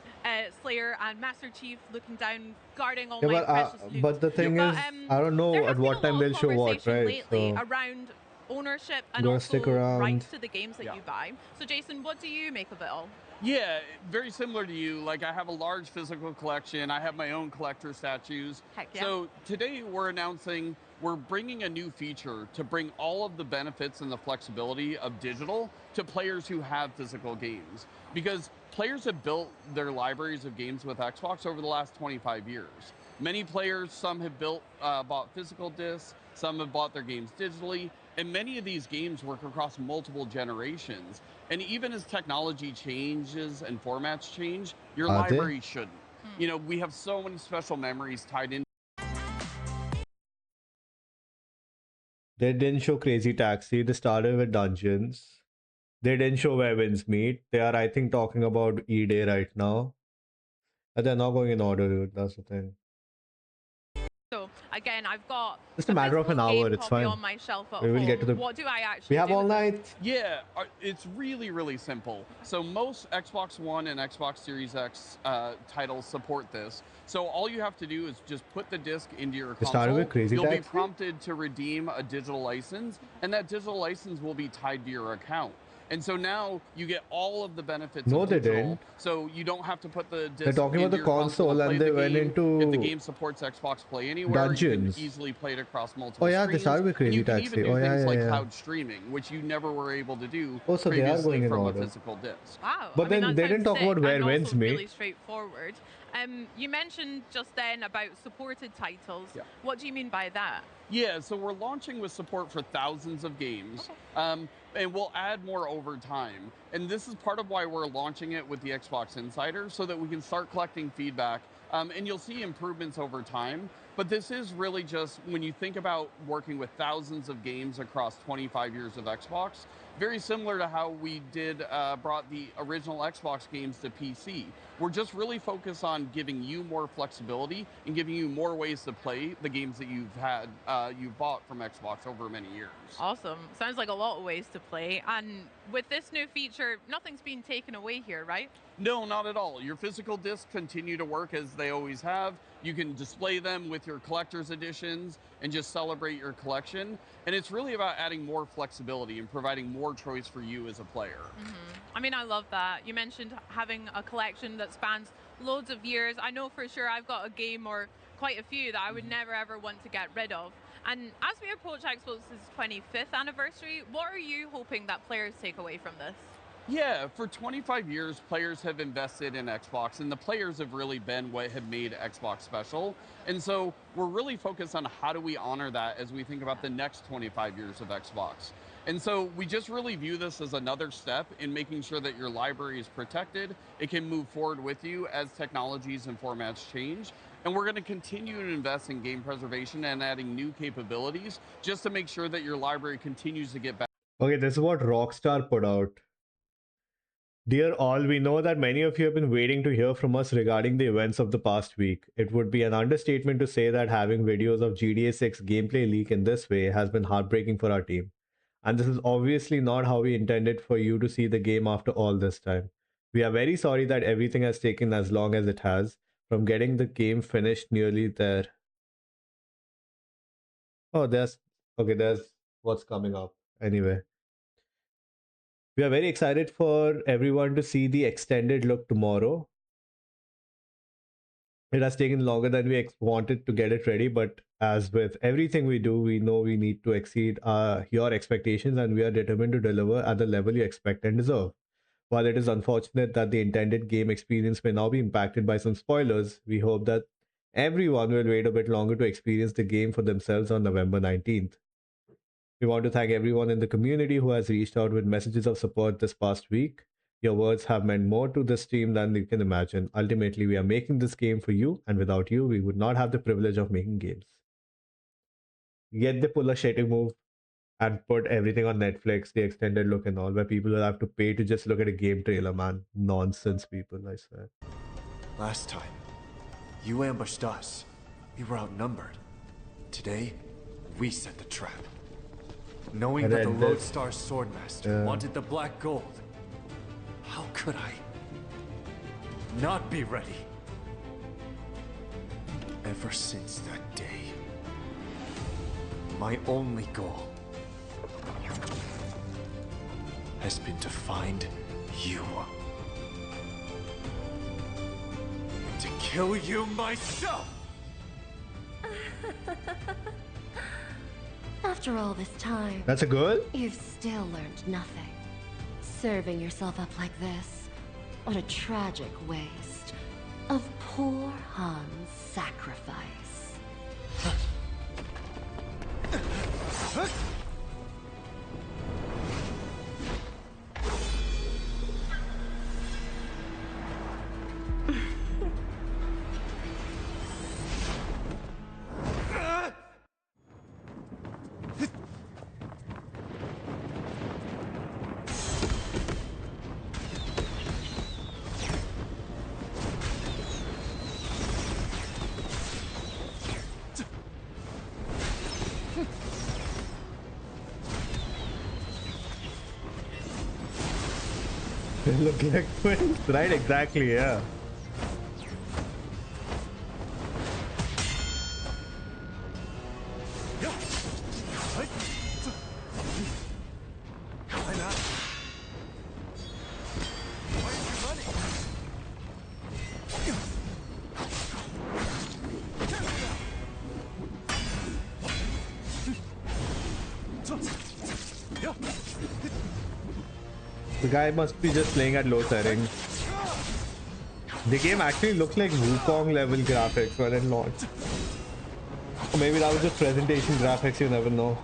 Slayer, and Master Chief looking down, guarding all my precious loot. But the thing is, I don't know there has at been what a time lot they'll of show what, conversation right? lately So around ownership and Gotta also stick around. rights to the games that you buy. So, Jason, what do you make of it all? Yeah, very similar to you. Like, I have a large physical collection. I have my own collector statues. Heck yeah. So today we're announcing we're bringing a new feature to bring all of the benefits and the flexibility of digital to players who have physical games. Because players have built their libraries of games with Xbox over the last 25 years. Many players, some have bought physical discs, some have bought their games digitally, and many of these games work across multiple generations. And even as technology changes and formats change, your Are they? library shouldn't. You know, we have so many special memories tied in. they didn't show Crazy Taxi. They started with Dungeons. They didn't show Where Winds Meet. They are, I think, talking about E-Day right now. And they're not going in order, dude. That's the thing. So again, I've got Just a matter of an physical hour, game it's copy fine. on my shelf at We will home. get to the- What do I actually We have do all with it? night. Yeah, it's really, really simple. So most Xbox One and Xbox Series X titles support this. So all you have to do is just put the disc into your They started console. with Crazy You'll be Taxi? prompted to redeem a digital license, and that digital license will be tied to your account. And so now you get all of the benefits No, of they digital. didn't. So you don't have to put the disc They're talking about into the your console to and play they the went game. into If the game supports Xbox Play Anywhere, you Dungeons. can easily play it across multiple Oh, yeah, they screens. started with And you Crazy can Taxi. even do Oh, yeah, things yeah, like yeah. cloud streaming, which you never were able to do Oh, so they are previously going in from order. a physical disc. Wow. But I mean, then that they didn't sounds talk about sick Where and Winds also Meet. really straightforward. You mentioned just then about supported titles. Yeah. What do you mean by that? Yeah, so we're launching with support for thousands of games, and we'll add more over time. And this is part of why we're launching it with the Xbox Insider, so that we can start collecting feedback, and you'll see improvements over time. But this is really just, when you think about working with thousands of games across 25 years of Xbox, very similar to how we brought the original Xbox games to PC. We're just really focused on giving you more flexibility and giving you more ways to play the games that you've bought from Xbox over many years. Awesome. Sounds like a lot of ways to play. And with this new feature, nothing's been taken away here, right? No, not at all. Your physical discs continue to work as they always have. You can display them with your collector's editions and just celebrate your collection. And it's really about adding more flexibility and providing more choice for you as a player. I mean, I love that. You mentioned having a collection that spans loads of years. I know for sure I've got a game or quite a few that I would never ever want to get rid of. And as we approach Xbox's 25th anniversary, what are you hoping that players take away from this? Yeah, for 25 years, players have invested in Xbox, and the players have really been what have made Xbox special. And so we're really focused on how do we honor that as we think about the next 25 years of Xbox. And so we just really view this as another step in making sure that your library is protected. It can move forward with you as technologies and formats change. And we're going to continue to invest in game preservation and adding new capabilities just to make sure that your library continues to get better. Okay, this is what Rockstar put out. Dear all, we know that many of you have been waiting to hear from us regarding the events of the past week. It would be an understatement to say that having videos of GTA 6 gameplay leak in this way has been heartbreaking for our team. And this is obviously not how we intended for you to see the game after all this time. We are very sorry that everything has taken as long as it has, from getting the game finished nearly there. Oh, there's what's coming up. Anyway. We are very excited for everyone to see the extended look tomorrow. It has taken longer than we wanted to get it ready, but as with everything we do, we know we need to exceed your expectations, and we are determined to deliver at the level you expect and deserve. While it is unfortunate that the intended game experience may now be impacted by some spoilers, we hope that everyone will wait a bit longer to experience the game for themselves on November 19th. We want to thank everyone in the community who has reached out with messages of support this past week. Your words have meant more to this team than you can imagine. Ultimately, we are making this game for you, and without you, we would not have the privilege of making games. Yet they pull a shitty move and put everything on Netflix, the extended look and all, where people will have to pay to just look at a game trailer, man. Nonsense, people, I swear. Last time, you ambushed us. We were outnumbered. Today, we set the trap. Knowing that the Lodestar Swordmaster wanted the Black Gold, how could I not be ready? Ever since that day, my only goal has been to find you. And to kill you myself! After all this time, that's a girl? You've still learned nothing. Serving yourself up like this, what a tragic waste of poor Han's sacrifice. They look like twins, right? Exactly, yeah. The guy must be just playing at low settings. The game actually looks like Wukong level graphics when it launched. Or maybe that was just presentation graphics, you never know.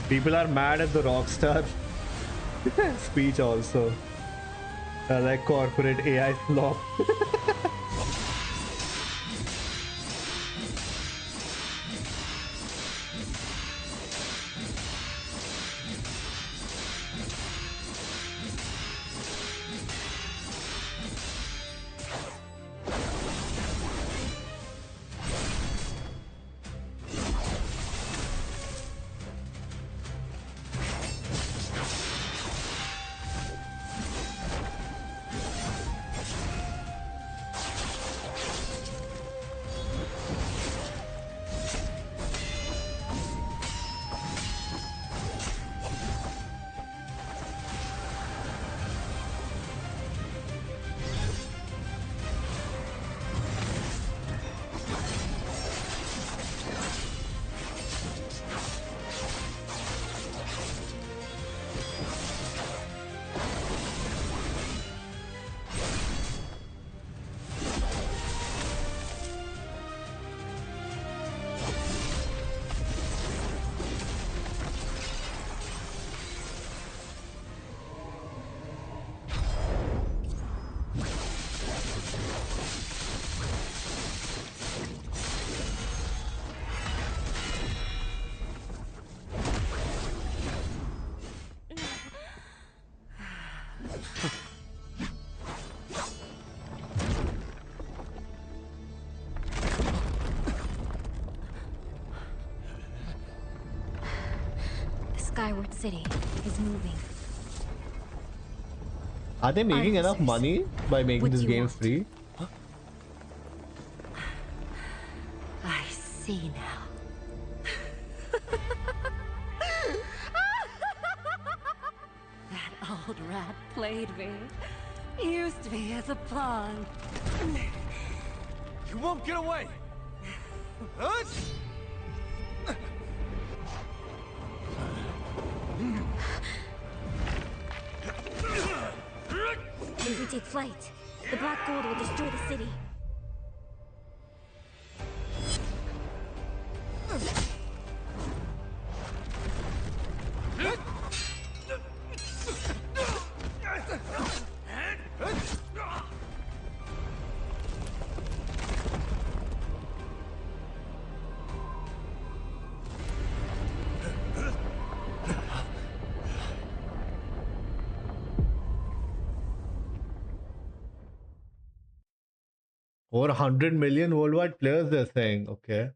People are mad at the Rockstar speech also. Like corporate AI flop. Skyward City is moving. Are they making enough Artificers. money by making What this do you game want? free? I see now. That old rat played me. Used me as a pawn. You won't get away! When we take flight, the black gold will destroy the city. Over 100 million worldwide players, they're saying. Okay.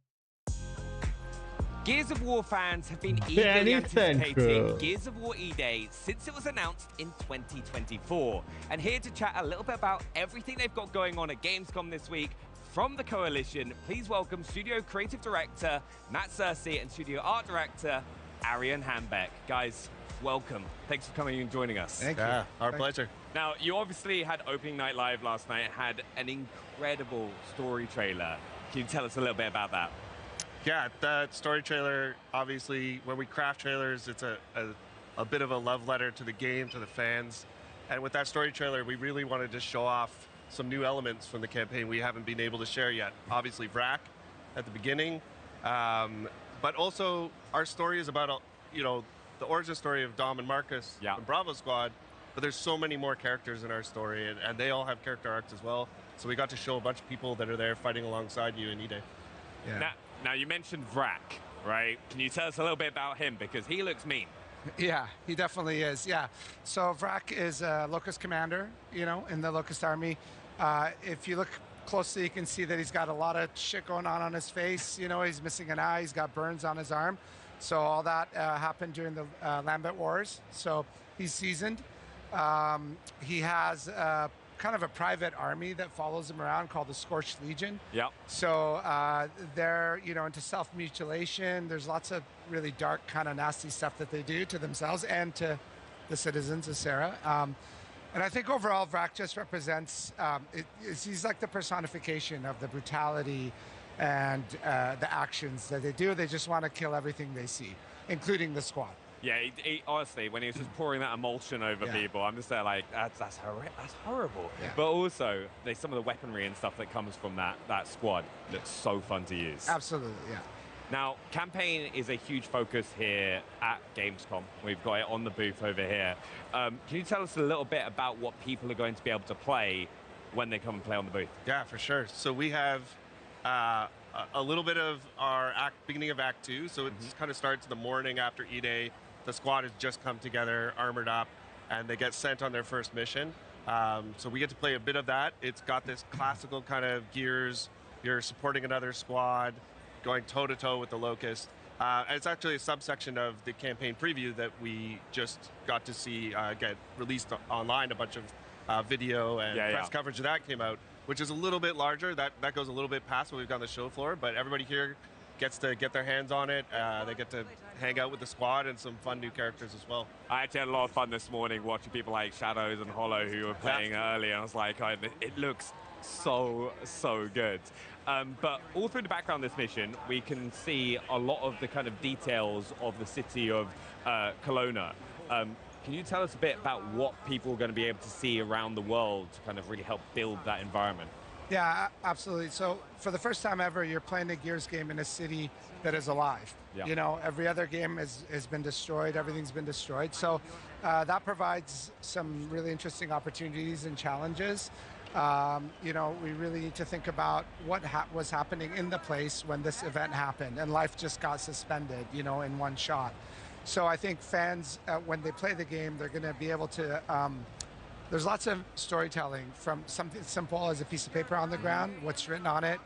Gears of War fans have been Penny eagerly anticipating Central. Gears of War E-Day since it was announced in 2024. And here to chat a little bit about everything they've got going on at Gamescom this week from the Coalition, please welcome Studio Creative Director Matt Cersei and Studio Art Director Arian Hambeck. Guys, welcome. Thanks for coming and joining us. Thank you. Our pleasure. Now, you obviously had opening night live last night, had an incredible story trailer. Can you tell us a little bit about that? Yeah, that story trailer, obviously, when we craft trailers, it's a bit of a love letter to the game, to the fans. And with that story trailer, we really wanted to show off some new elements from the campaign we haven't been able to share yet. Obviously, Vrak at the beginning, but also our story is about, the origin story of Dom and Marcus from Bravo Squad, but there's so many more characters in our story, and they all have character arcs as well. So we got to show a bunch of people that are there fighting alongside you in E-Day. Yeah. Now, you mentioned Vrak, right? Can you tell us a little bit about him? Because he looks mean. Yeah, he definitely is. Yeah. So Vrak is a Locust commander, in the Locust army. If you look closely, you can see that he's got a lot of shit going on his face. He's missing an eye. He's got burns on his arm. So all that happened during the Lambent Wars. So he's seasoned. He has kind of a private army that follows him around called the Scorched Legion. Yep. So they're, into self-mutilation. There's lots of really dark, kind of nasty stuff that they do to themselves and to the citizens of Serra. And I think overall, Vrak just represents, he's like the personification of the brutality and the actions that they do. They just want to kill everything they see, including the squad. Yeah, honestly, when he was just pouring that emulsion over people, I'm just there like, that's horrible. Yeah. But also, some of the weaponry and stuff that comes from that squad looks so fun to use. Absolutely, yeah. Now, campaign is a huge focus here at Gamescom. We've got it on the booth over here. Can you tell us a little bit about what people are going to be able to play when they come and play on the booth? Yeah, for sure. So we have a little bit of our beginning of Act 2. So it kind of starts the morning after E-Day. The squad has just come together, armored up, and they get sent on their first mission. So we get to play a bit of that. It's got this classical kind of Gears. You're supporting another squad, going toe-to-toe with the Locust. And it's actually a subsection of the campaign preview that we just got to see get released online. A bunch of video and press coverage of that came out, which is a little bit larger. That goes a little bit past what we've got on the show floor, but everybody here gets to get their hands on it. They get to hang out with the squad and some fun new characters as well. I actually had a lot of fun this morning watching people like Shadows and Hollow who were playing early. I was like, it looks so good. But all through the background of this mission, we can see a lot of the kind of details of the city of Kelowna. Can you tell us a bit about what people are going to be able to see around the world to kind of really help build that environment? Yeah, absolutely. So for the first time ever, you're playing a Gears game in a city that is alive. Yeah. Every other game has been destroyed. Everything's been destroyed. So that provides some really interesting opportunities and challenges. We really need to think about what was happening in the place when this event happened and life just got suspended, in one shot. So I think fans, when they play the game, they're going to be able to there's lots of storytelling, from something simple as a piece of paper on the ground, what's written on it,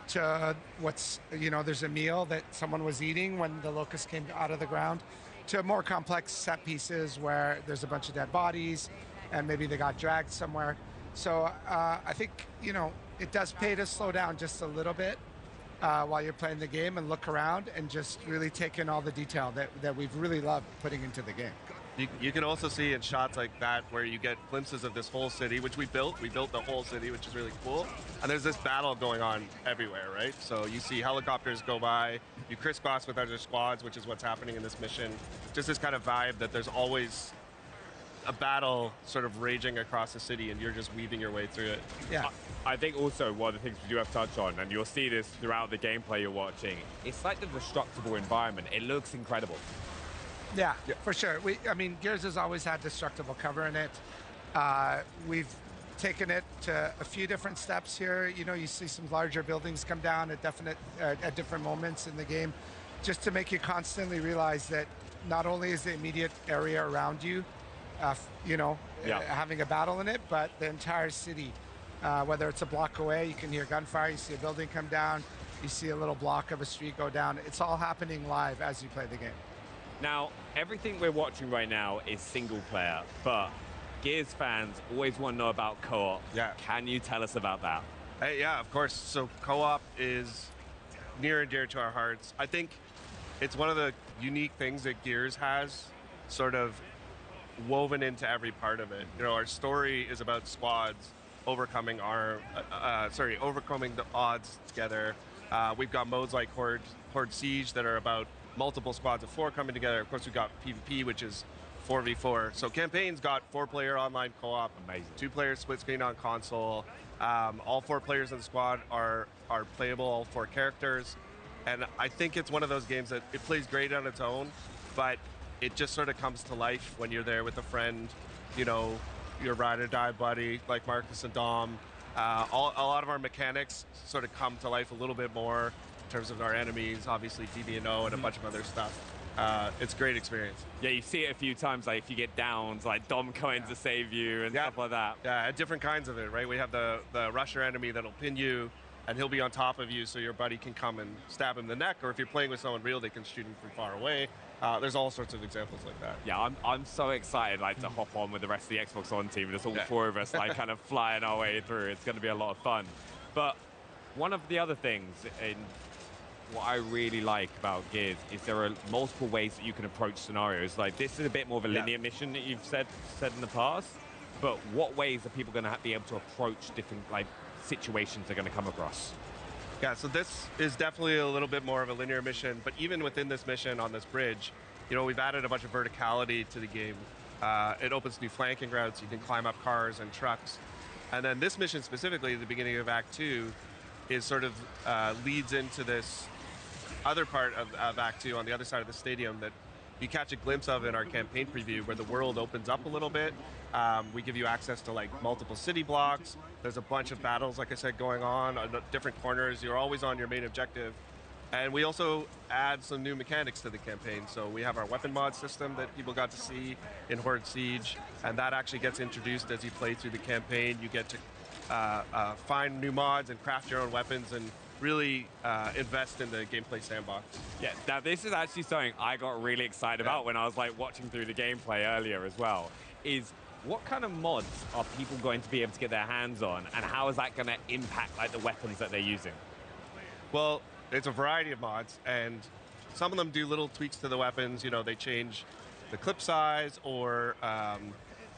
to what's, there's a meal that someone was eating when the Locust came out of the ground, to more complex set pieces where there's a bunch of dead bodies and maybe they got dragged somewhere. So I think, you know, it does pay to slow down just a little bit while you're playing the game and look around and just really take in all the detail that we've really loved putting into the game. You can also see in shots like that where you get glimpses of this whole city, which we built. We built the whole city, which is really cool. And there's this battle going on everywhere, right? So you see helicopters go by, you crisscross with other squads, which is what's happening in this mission. Just this kind of vibe that there's always a battle sort of raging across the city and you're just weaving your way through it. Yeah. I think also one of the things we do have to touch on, and you'll see this throughout the gameplay you're watching, it's like the destructible environment. It looks incredible. Yeah, for sure. I mean, Gears has always had destructible cover in it. We've taken it to a few different steps here. You know, you see some larger buildings come down at different moments in the game, just to make you constantly realize that not only is the immediate area around you, you know, having a battle in it, but the entire city, whether it's a block away, you can hear gunfire, you see a building come down, you see a little block of a street go down. It's all happening live as you play the game. Now, everything we're watching right now is single player, but Gears fans always want to know about co-op. Yeah. Can you tell us about that? Yeah, of course. So co-op is near and dear to our hearts. I think it's one of the unique things that Gears has sort of woven into every part of it. You know, our story is about squads overcoming overcoming the odds together. We've got modes like Horde Siege that are about multiple squads of 4 coming together. Of course, we've got PvP, which is 4v4. So campaign's got 4-player online co-op, amazing, 2-player split screen on console. All 4 players in the squad are playable, all 4 characters. And I think it's one of those games that it plays great on its own, but it just sort of comes to life when you're there with a friend, you know, your ride or die buddy like Marcus and Dom. A lot of our mechanics sort of come to life a little bit more in terms of our enemies, obviously DB&O and a bunch of other stuff. It's a great experience. Yeah, you see it a few times, like if you get downs, like Dom coming to save you and stuff like that. Yeah, different kinds of it, right? We have the rusher enemy that'll pin you, and he'll be on top of you so your buddy can come and stab him in the neck, or if you're playing with someone real, they can shoot him from far away. There's all sorts of examples like that. Yeah, I'm so excited like to hop on with the rest of the Xbox On team. There's all 4 of us like kind of flying our way through. It's going to be a lot of fun. But one of the other things in what I really like about Gears is there are multiple ways that you can approach scenarios. Like this is a bit more of a linear mission that you've said in the past, but what ways are people going to be able to approach different like situations they're going to come across? Yeah, so this is definitely a little bit more of a linear mission, but even within this mission on this bridge, you know, we've added a bunch of verticality to the game. It opens new flanking routes. You can climb up cars and trucks. And then this mission specifically, the beginning of Act 2, is sort of leads into this other part of Act 2 on the other side of the stadium that you catch a glimpse of in our campaign preview, where the world opens up a little bit. We give you access to like multiple city blocks. There's a bunch of battles, like I said, going on different corners. You're always on your main objective. And we also add some new mechanics to the campaign. So we have our weapon mod system that people got to see in Horde Siege, and that actually gets introduced as you play through the campaign. You get to find new mods and craft your own weapons and really invest in the gameplay sandbox. Yeah, now this is actually something I got really excited about when I was like watching through the gameplay earlier as well, is what kind of mods are people going to be able to get their hands on, and how is that going to impact like the weapons that they're using? Well, it's a variety of mods, and some of them do little tweaks to the weapons. You know, they change the clip size or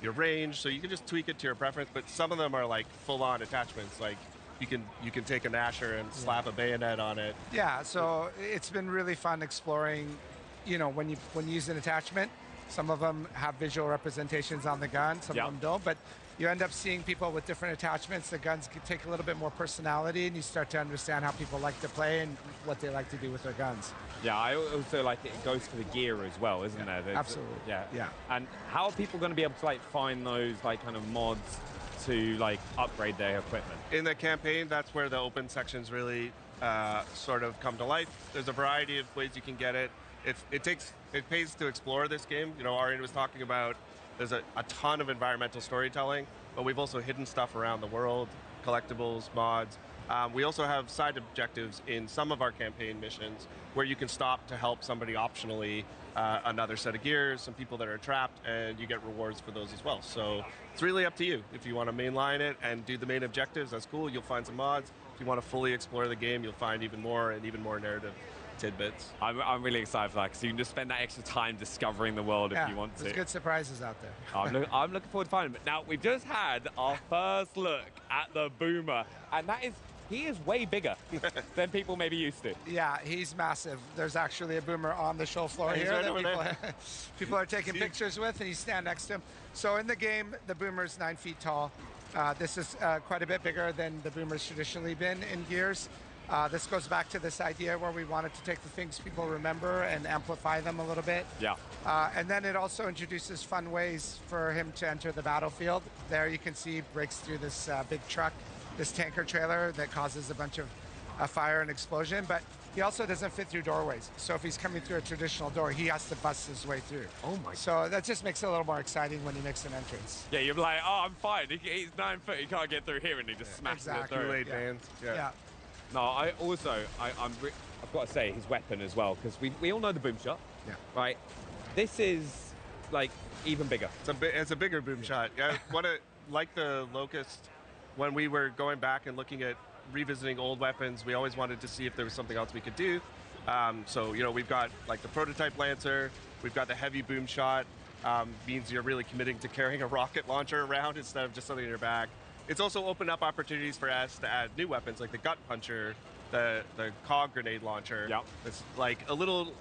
your range, so you can just tweak it to your preference, but some of them are like full-on attachments, like you can take an Asher and slap a bayonet on it. Yeah, so it's been really fun exploring, you know, when you use an attachment, some of them have visual representations on the gun, some of them don't, but you end up seeing people with different attachments. The guns can take a little bit more personality, and you start to understand how people like to play and what they like to do with their guns. Yeah, I also like it goes for the gear as well, isn't there? Absolutely. Yeah. And how are people going to be able to like find those like kind of mods to like upgrade their equipment? In the campaign, that's where the open sections really sort of come to life. There's a variety of ways you can get it. It pays to explore this game. You know, Arian was talking about there's a ton of environmental storytelling, but we've also hidden stuff around the world, collectibles, mods. We also have side objectives in some of our campaign missions where you can stop to help somebody optionally, another set of gears, some people that are trapped, and you get rewards for those as well. So it's really up to you. If you want to mainline it and do the main objectives, that's cool. You'll find some mods. If you want to fully explore the game, you'll find even more and even more narrative tidbits. I'm really excited for that because you can just spend that extra time discovering the world if you want to. There's good surprises out there. I'm looking forward to finding them. Now, we've just had our first look at the Boomer, and he is way bigger than people maybe used to. Yeah, he's massive. There's actually a Boomer on the show floor here that people are taking pictures with, and you stand next to him. So in the game, the Boomer's 9 feet tall. This is quite a bit bigger than the Boomer's traditionally been in Gears. This goes back to this idea where we wanted to take the things people remember and amplify them a little bit. Yeah. And then it also introduces fun ways for him to enter the battlefield. There you can see he breaks through this big truck, this tanker trailer that causes a bunch of fire and explosion. But he also doesn't fit through doorways. So if he's coming through a traditional door, he has to bust his way through. Oh my! So that just makes it a little more exciting when he makes an entrance. Yeah, you're like, oh, I'm fine. He's 9 foot. He can't get through here, and he just smashes it through. Too late, man. Yeah. No, I've got to say his weapon as well, because we all know the boom shot. Yeah. Right. This is like even bigger. It's a bigger boom shot. Yeah. Like the Locust, when we were going back and looking at revisiting old weapons, we always wanted to see if there was something else we could do. So we've got like the prototype Lancer. We've got the heavy boom shot. Means you're really committing to carrying a rocket launcher around instead of just something in your back. It's also opened up opportunities for us to add new weapons like the Gut Puncher, the Cog Grenade Launcher. Yep. It's like a little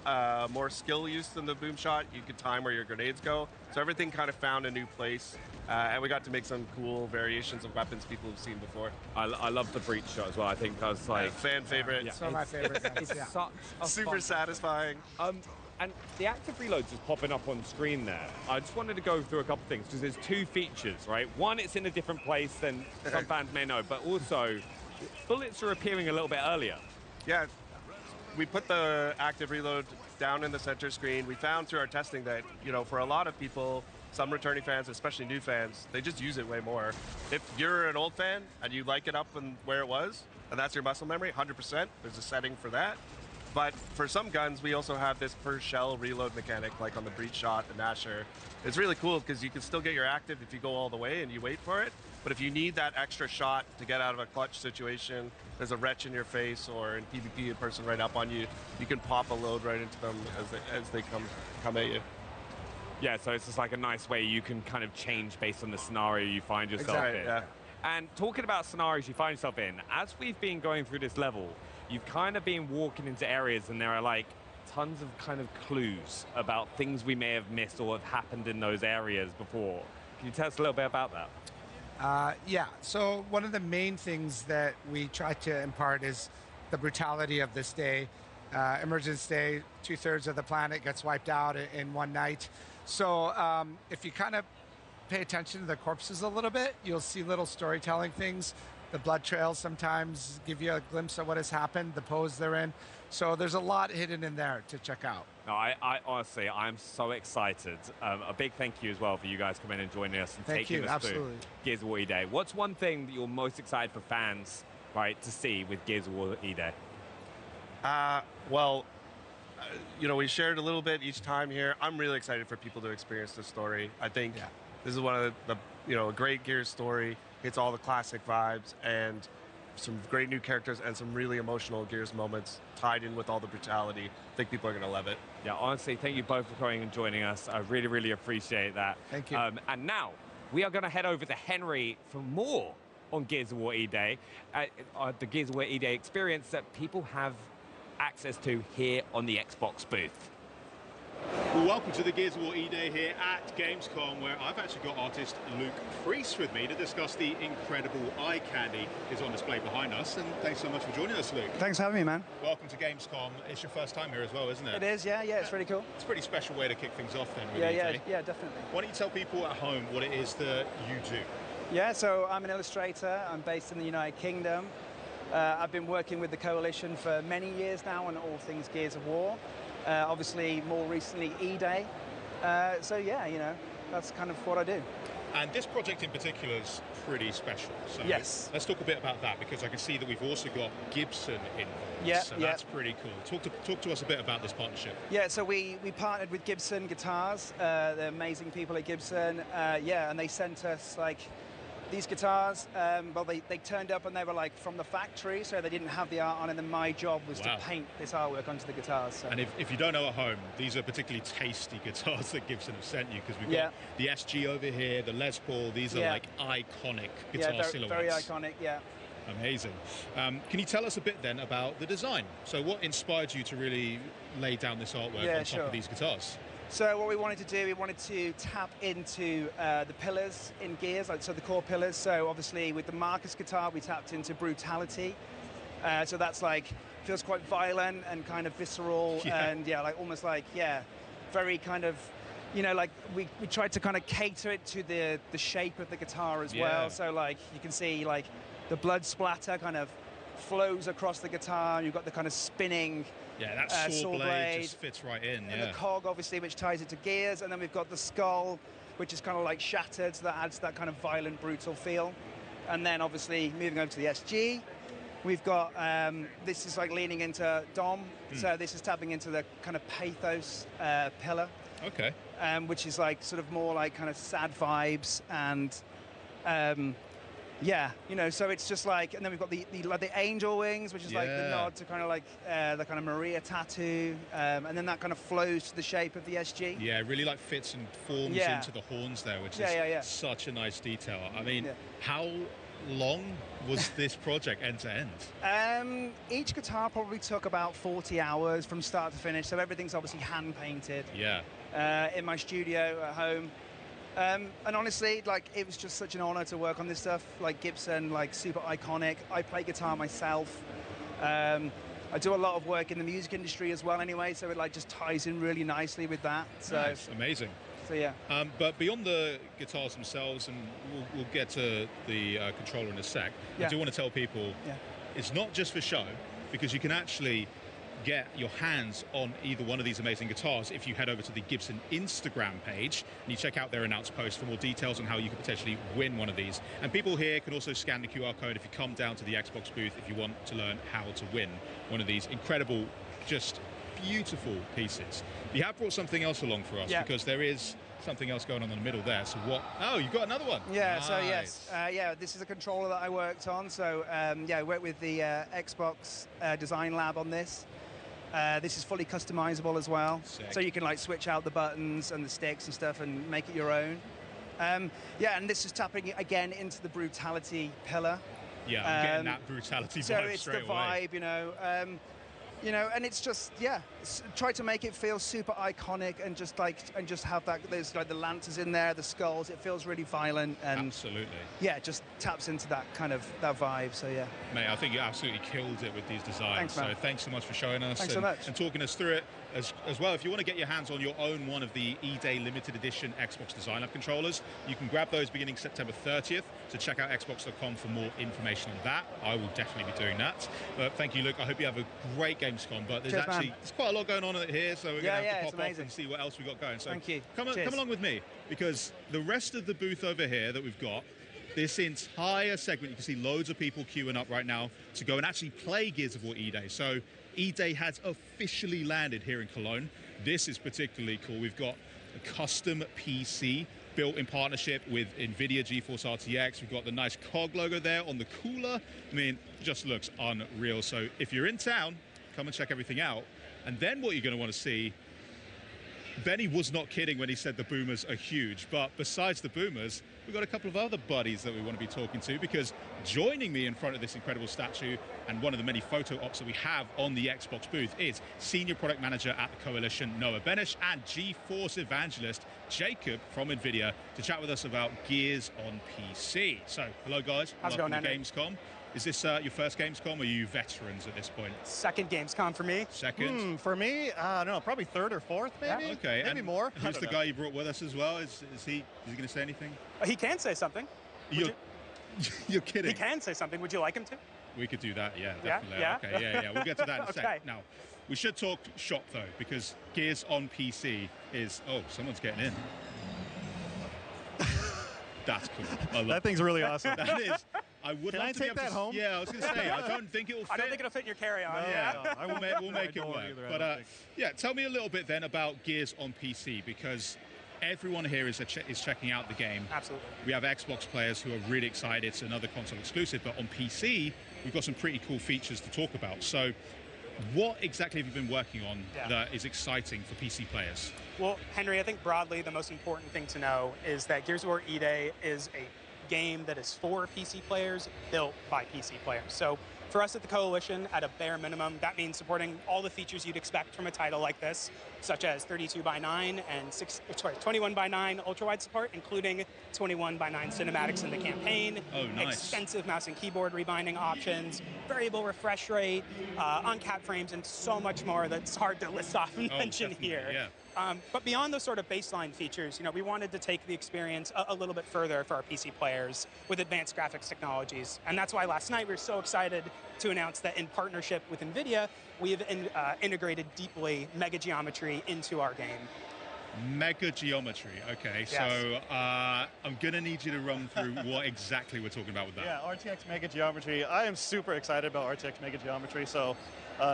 more skill use than the boom shot. You could time where your grenades go. So everything kind of found a new place. And we got to make some cool variations of weapons people have seen before. I love the breach shot as well. I think that's like fan favorite. It's one of my favorite guns. It's such a super fun satisfying. And the active reload's just popping up on screen there. I just wanted to go through a couple things because there's 2 features, right? One, it's in a different place than some fans may know, but also bullets are appearing a little bit earlier. Yeah, we put the active reload down in the center screen. We found through our testing that, for a lot of people, some returning fans, especially new fans, they just use it way more. If you're an old fan and you like it up and where it was, and that's your muscle memory, 100%, there's a setting for that. But for some guns, we also have this per shell reload mechanic, like on the breach shot, the Gnasher. It's really cool because you can still get your active if you go all the way and you wait for it. But if you need that extra shot to get out of a clutch situation, there's a wretch in your face, or in PvP, a person right up on you, you can pop a load right into them as they come at you. Yeah, so it's just like a nice way you can kind of change based on the scenario you find yourself in. Yeah. And talking about scenarios you find yourself in, as we've been going through this level, you've kind of been walking into areas and there are like tons of kind of clues about things we may have missed or have happened in those areas before. Can you tell us a little bit about that? Yeah, so one of the main things that we try to impart is the brutality of this day. Emergence Day, 2/3 of the planet gets wiped out in one night. So if you kind of pay attention to the corpses a little bit, you'll see little storytelling things. The blood trails sometimes give you a glimpse of what has happened, the pose they're in. So there's a lot hidden in there to check out. No, I honestly, I'm so excited. A big thank you as well for you guys coming and joining us and taking us through Gears of War E-Day. What's one thing that you're most excited for fans, right, to see with Gears of War E-Day? We shared a little bit each time here. I'm really excited for people to experience this story. I think this is one of a great Gears story. It's all the classic vibes and some great new characters and some really emotional Gears moments tied in with all the brutality. I think people are going to love it. Yeah, honestly, thank you both for coming and joining us. I really, really appreciate that. Thank you. And now we are going to head over to Henry for more on Gears of War E-Day, the Gears of War E-Day experience that people have access to here on the Xbox booth. Well, welcome to the Gears of War E-Day here at Gamescom, where I've actually got artist Luke Freese with me to discuss the incredible eye candy is on display behind us. And thanks so much for joining us, Luke. Thanks for having me, man. Welcome to Gamescom. It's your first time here as well, isn't it? It is, yeah, it's really cool. It's a pretty special way to kick things off then, Yeah, really. yeah, definitely. Why don't you tell people at home what it is that you do? Yeah, so I'm an illustrator. I'm based in the United Kingdom. I've been working with the Coalition for many years now on all things Gears of War. Obviously, more recently, E-Day. So yeah, that's kind of what I do. And this project in particular is pretty special. So Yes. let's talk a bit about that, because I can see that we've also got Gibson involved. Yeah, so yeah. that's pretty cool. Talk to us a bit about this partnership. Yeah, so we partnered with Gibson Guitars. They're amazing people at Gibson. Yeah, and they sent us like these guitars. Well, they turned up and they were like from the factory, so they didn't have the art on, and then my job was Wow. to paint this artwork onto the guitars. So. And if you don't know at home, these are particularly tasty guitars that Gibson have sent you, because we've Yeah. got the SG over here, the Les Paul. These are Yeah. like iconic guitar yeah, silhouettes. very iconic. Yeah. Amazing. Can you tell us a bit then about the design? So what inspired you to really lay down this artwork Yeah, on top sure. of these guitars? So what we wanted to do, we wanted to tap into the pillars in Gears, like so the core pillars. So obviously with the Marcus guitar, we tapped into brutality. So that's like feels quite violent and kind of visceral, Yeah. and yeah, like almost like very kind of, like we tried to kind of cater it to the shape of the guitar as Yeah. well. So like you can see like the blood splatter kind of flows across the guitar. And you've got the kind of spinning. Yeah, that saw blade just fits right in. And Yeah. the cog, obviously, which ties it to Gears, and then we've got the skull, which is kind of like shattered, so that adds that kind of violent, brutal feel. And then, obviously, moving over to the SG, we've got this is like leaning into Dom, so this is tapping into the kind of pathos pillar, Okay. which is like sort of more like kind of sad vibes and. Yeah, so it's just like, and then we've got the angel wings, which is like the Yeah. nod to kind of like the kind of Maria tattoo, and then that kind of flows to the shape of the SG. Yeah, it really like fits and forms Yeah. into the horns there, which Yeah, is yeah, yeah. such a nice detail. I mean, Yeah. how long was this project end to end? Each guitar probably took about 40 hours from start to finish, so everything's obviously hand painted Yeah. in my studio at home. And honestly, like, it was just such an honor to work on this stuff. Like Gibson, like super iconic. I play guitar myself. I do a lot of work in the music industry as well anyway, so it like just ties in really nicely with that. So, Nice. Amazing. so yeah. But beyond the guitars themselves, and we'll get to the controller in a sec, I Yeah. do want to tell people it's not just for show, because you can actually get your hands on either one of these amazing guitars if you head over to the Gibson Instagram page and you check out their announced post for more details on how you could potentially win one of these. And people here can also scan the QR code if you come down to the Xbox booth if you want to learn how to win one of these incredible, just beautiful pieces. You have brought something else along for us, Yeah. because there is something else going on in the middle there. So what? Oh, you've got another one. Yeah, so Nice. yes, this is a controller that I worked on. So I worked with the Xbox Design Lab on this. This is fully customizable as well, Sick. so you can like switch out the buttons and the sticks and stuff and make it your own. And this is tapping again into the brutality pillar. Yeah, I'm getting that brutality So vibe it's straight the away. vibe, and it's just try to make it feel super iconic and just have that. There's like the lanterns in there, the skulls. It feels really violent and Absolutely. yeah, just taps into that kind of that vibe. So yeah. Mate, I think you absolutely killed it with these designs. Thanks, man. So thanks so much for showing us Thanks so much. and talking us through it as well. If you want to get your hands on your own one of the E-Day limited edition Xbox Design Lab controllers, you can grab those beginning September 30th. So check out xbox.com for more information on that. I will definitely be doing that. But thank you, Luke. I hope you have a great Gamescom. But there's Cheers, man. there's quite a lot going on here, so we're Yeah, going to have it's to pop off amazing. and see what else we got going. So Thank you. Come Cheers. along with me, because the rest of the booth over here that we've got, this entire segment, you can see loads of people queuing up right now to go and actually play Gears of War E-Day. So E-Day has officially landed here in Cologne. This is particularly cool. We've got a custom PC built in partnership with NVIDIA GeForce RTX. We've got the nice COG logo there on the cooler. I mean, just looks unreal. So if you're in town, come and check everything out. And then what you're going to want to see, Benny was not kidding when he said the boomers are huge, but besides the boomers, we've got a couple of other buddies that we want to be talking to, because joining me in front of this incredible statue and one of the many photo ops that we have on the Xbox booth is Senior Product Manager at the Coalition, Noah Benish, and GeForce Evangelist, Jacob from NVIDIA, to chat with us about Gears on PC. So, hello guys, How's it welcome going, to Andy? Gamescom. Is this your first Gamescom, or are you veterans at this point? Second Gamescom for me. Second? For me, I don't know, probably third or fourth, maybe. Okay, maybe and more. I Who's don't the know. guy you brought with us as well? Is he going to say anything? He can say something. You're kidding. He can say something. Would you like him to? We could do that, yeah, Yeah? definitely. Yeah? Okay, yeah. We'll get to that in a Okay. sec. Now, we should talk shop though, because Gears on PC is. Oh, someone's getting in. That's cool. I love That thing's really awesome. That is. I would Can love I to be take able that to, home? Yeah, I was going to say, I don't think it will fit. I don't think it'll fit in your carry-on. No, Yeah. we'll make it work. Either, But yeah, tell me a little bit then about Gears on PC, because everyone here is checking out the game. Absolutely. We have Xbox players who are really excited. It's another console exclusive, but on PC, we've got some pretty cool features to talk about. So what exactly have you been working on that is exciting for PC players? Well, Henry, I think broadly the most important thing to know is that Gears of War E-Day is a game that is for PC players, built by PC players. So for us at the Coalition, at a bare minimum, that means supporting all the features you'd expect from a title like this, such as 32:9 and 21:9 ultra-wide support, including 21:9 cinematics in the campaign. Oh, nice. Extensive mouse and keyboard rebinding options, variable refresh rate, uncapped frames, and so much more that's hard to list off and mention here. Yeah. But beyond those sort of baseline features, we wanted to take the experience a little bit further for our PC players with advanced graphics technologies. And that's why last night we were so excited to announce that in partnership with NVIDIA, we have integrated deeply Mega Geometry into our game. Mega Geometry. Okay, Yes. so I'm going to need you to run through what exactly we're talking about with that. Yeah, RTX Mega Geometry. I am super excited about RTX Mega Geometry. So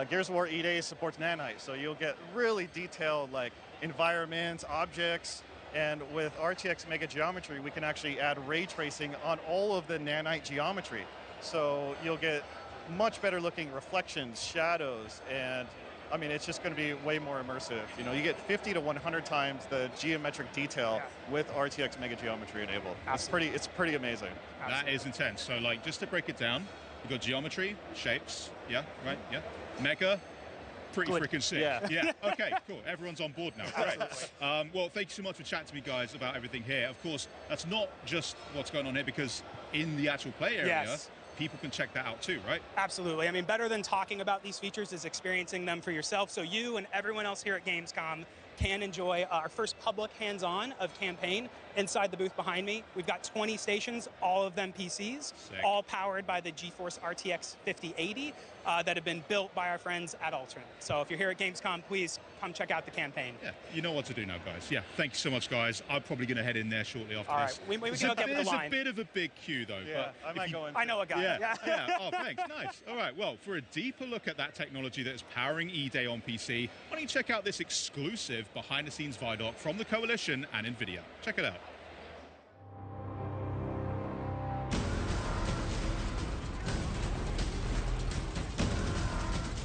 Gears of War E-Day supports nanite, so you'll get really detailed like environments, objects, and with RTX Mega Geometry, we can actually add ray tracing on all of the nanite geometry. So you'll get much better looking reflections, shadows, and I mean, it's just going to be way more immersive. You get 50 to 100 times the geometric detail with RTX Mega Geometry enabled. It's pretty amazing. That is intense. So, like, just to break it down, you've got geometry, shapes, yeah, right, yeah. Mega, pretty freaking sick. Yeah. Okay, cool. Everyone's on board now. Great. Well, thank you so much for chatting to me, guys, about everything here. Of course, that's not just what's going on here, because in the actual play area, people can check that out too, right? Absolutely. I mean, better than talking about these features is experiencing them for yourself. So you and everyone else here at Gamescom can enjoy our first public hands-on of Campaign inside the booth behind me. We've got 20 stations, all of them PCs, all powered by the GeForce RTX 5080 that have been built by our friends at Alternate. So if you're here at Gamescom, please come check out the Campaign. Yeah, you know what to do now, guys. Yeah, thank you so much, guys. I'm probably going to head in there shortly after All this. right, we can hook up with the line. There's a bit of a big queue, though. Yeah, but I might go in. I know a guy. Yeah. Oh, thanks. Nice. All right. Well, for a deeper look at that technology that is powering E-Day on PC, why don't you check out this exclusive behind-the-scenes Vidoc from the Coalition and NVIDIA. Check it out.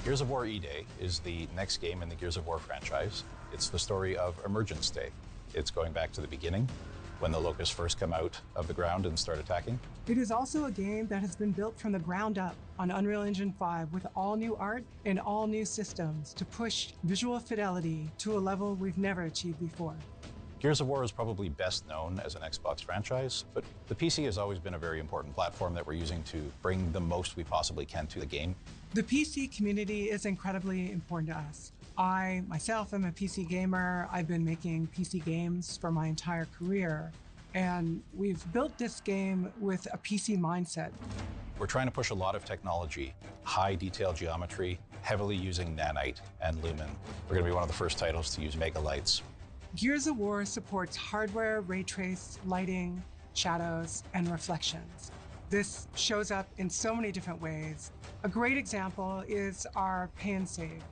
Gears of War E-Day is the next game in the Gears of War franchise. It's the story of Emergence Day. It's going back to the beginning, when the Locusts first come out of the ground and start attacking. It is also a game that has been built from the ground up on Unreal Engine 5 with all new art and all new systems to push visual fidelity to a level we've never achieved before. Gears of War is probably best known as an Xbox franchise, but the PC has always been a very important platform that we're using to bring the most we possibly can to the game. The PC community is incredibly important to us. I, myself, am a PC gamer. I've been making PC games for my entire career, and we've built this game with a PC mindset. We're trying to push a lot of technology, high detail geometry, heavily using nanite and lumen. We're going to be one of the first titles to use mega lights. Gears of War supports hardware, ray trace, lighting, shadows, and reflections. This shows up in so many different ways. A great example is our Pay and Save.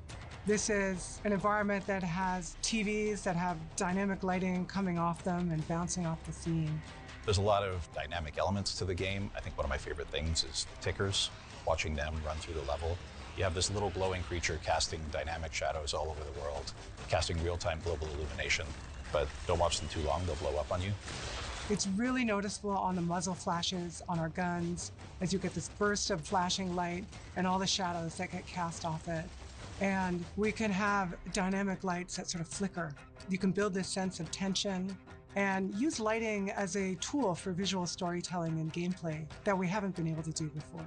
This is an environment that has TVs that have dynamic lighting coming off them and bouncing off the scene. There's a lot of dynamic elements to the game. I think one of my favorite things is tickers, watching them run through the level. You have this little glowing creature casting dynamic shadows all over the world, casting real-time global illumination. But don't watch them too long, they'll blow up on you. It's really noticeable on the muzzle flashes on our guns as you get this burst of flashing light and all the shadows that get cast off it. And we can have dynamic lights that sort of flicker. You can build this sense of tension and use lighting as a tool for visual storytelling and gameplay that we haven't been able to do before.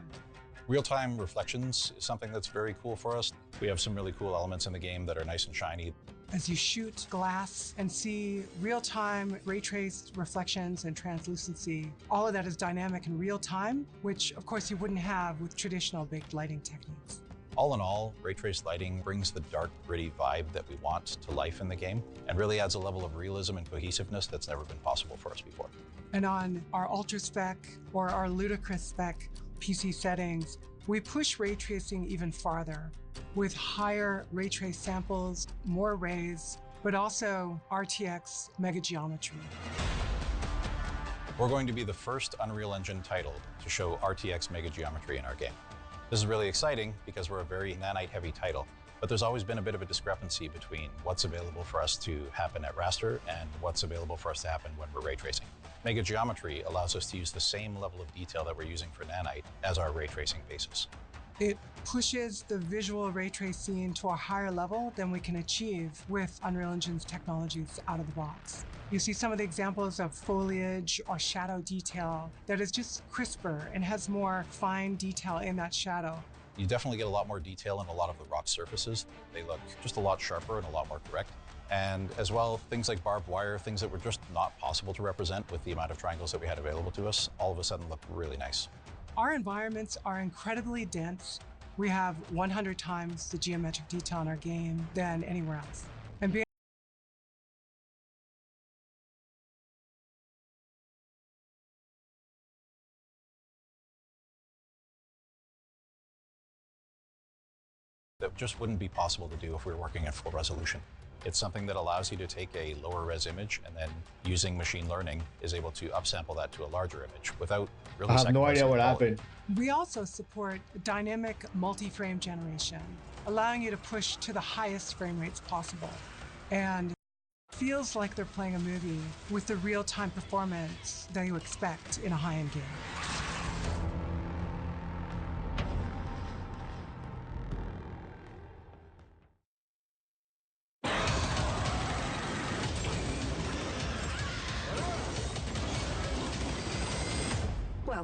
Real-time reflections is something that's very cool for us. We have some really cool elements in the game that are nice and shiny. As you shoot glass and see real-time ray-traced reflections and translucency, all of that is dynamic in real time, which of course you wouldn't have with traditional baked lighting techniques. All in all, ray trace lighting brings the dark, gritty vibe that we want to life in the game and really adds a level of realism and cohesiveness that's never been possible for us before. And on our ultra spec or our ludicrous spec PC settings, we push ray tracing even farther with higher ray trace samples, more rays, but also RTX mega geometry. We're going to be the first Unreal Engine title to show RTX mega geometry in our game. This is really exciting because we're a very nanite-heavy title, but there's always been a bit of a discrepancy between what's available for us to happen at raster and what's available for us to happen when we're ray tracing. Mega geometry allows us to use the same level of detail that we're using for nanite as our ray tracing basis. It pushes the visual ray tracing to a higher level than we can achieve with Unreal Engine's technologies out of the box. You see some of the examples of foliage or shadow detail that is just crisper and has more fine detail in that shadow. You definitely get a lot more detail in a lot of the rock surfaces. They look just a lot sharper and a lot more correct. And as well, things like barbed wire, things that were just not possible to represent with the amount of triangles that we had available to us, all of a sudden look really nice. Our environments are incredibly dense. We have 100 times the geometric detail in our game than anywhere else. And being that just wouldn't be possible to do if we were working at full resolution. It's something that allows you to take a lower res image and then using machine learning is able to upsample that to a larger image without really I have no idea what quality. happened. We also support dynamic multi-frame generation, allowing you to push to the highest frame rates possible. And it feels like they're playing a movie with the real-time performance that you expect in a high-end game.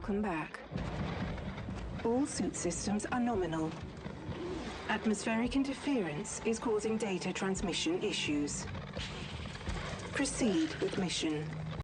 Welcome back. All suit systems are nominal. Atmospheric interference is causing data transmission issues. Proceed with mission.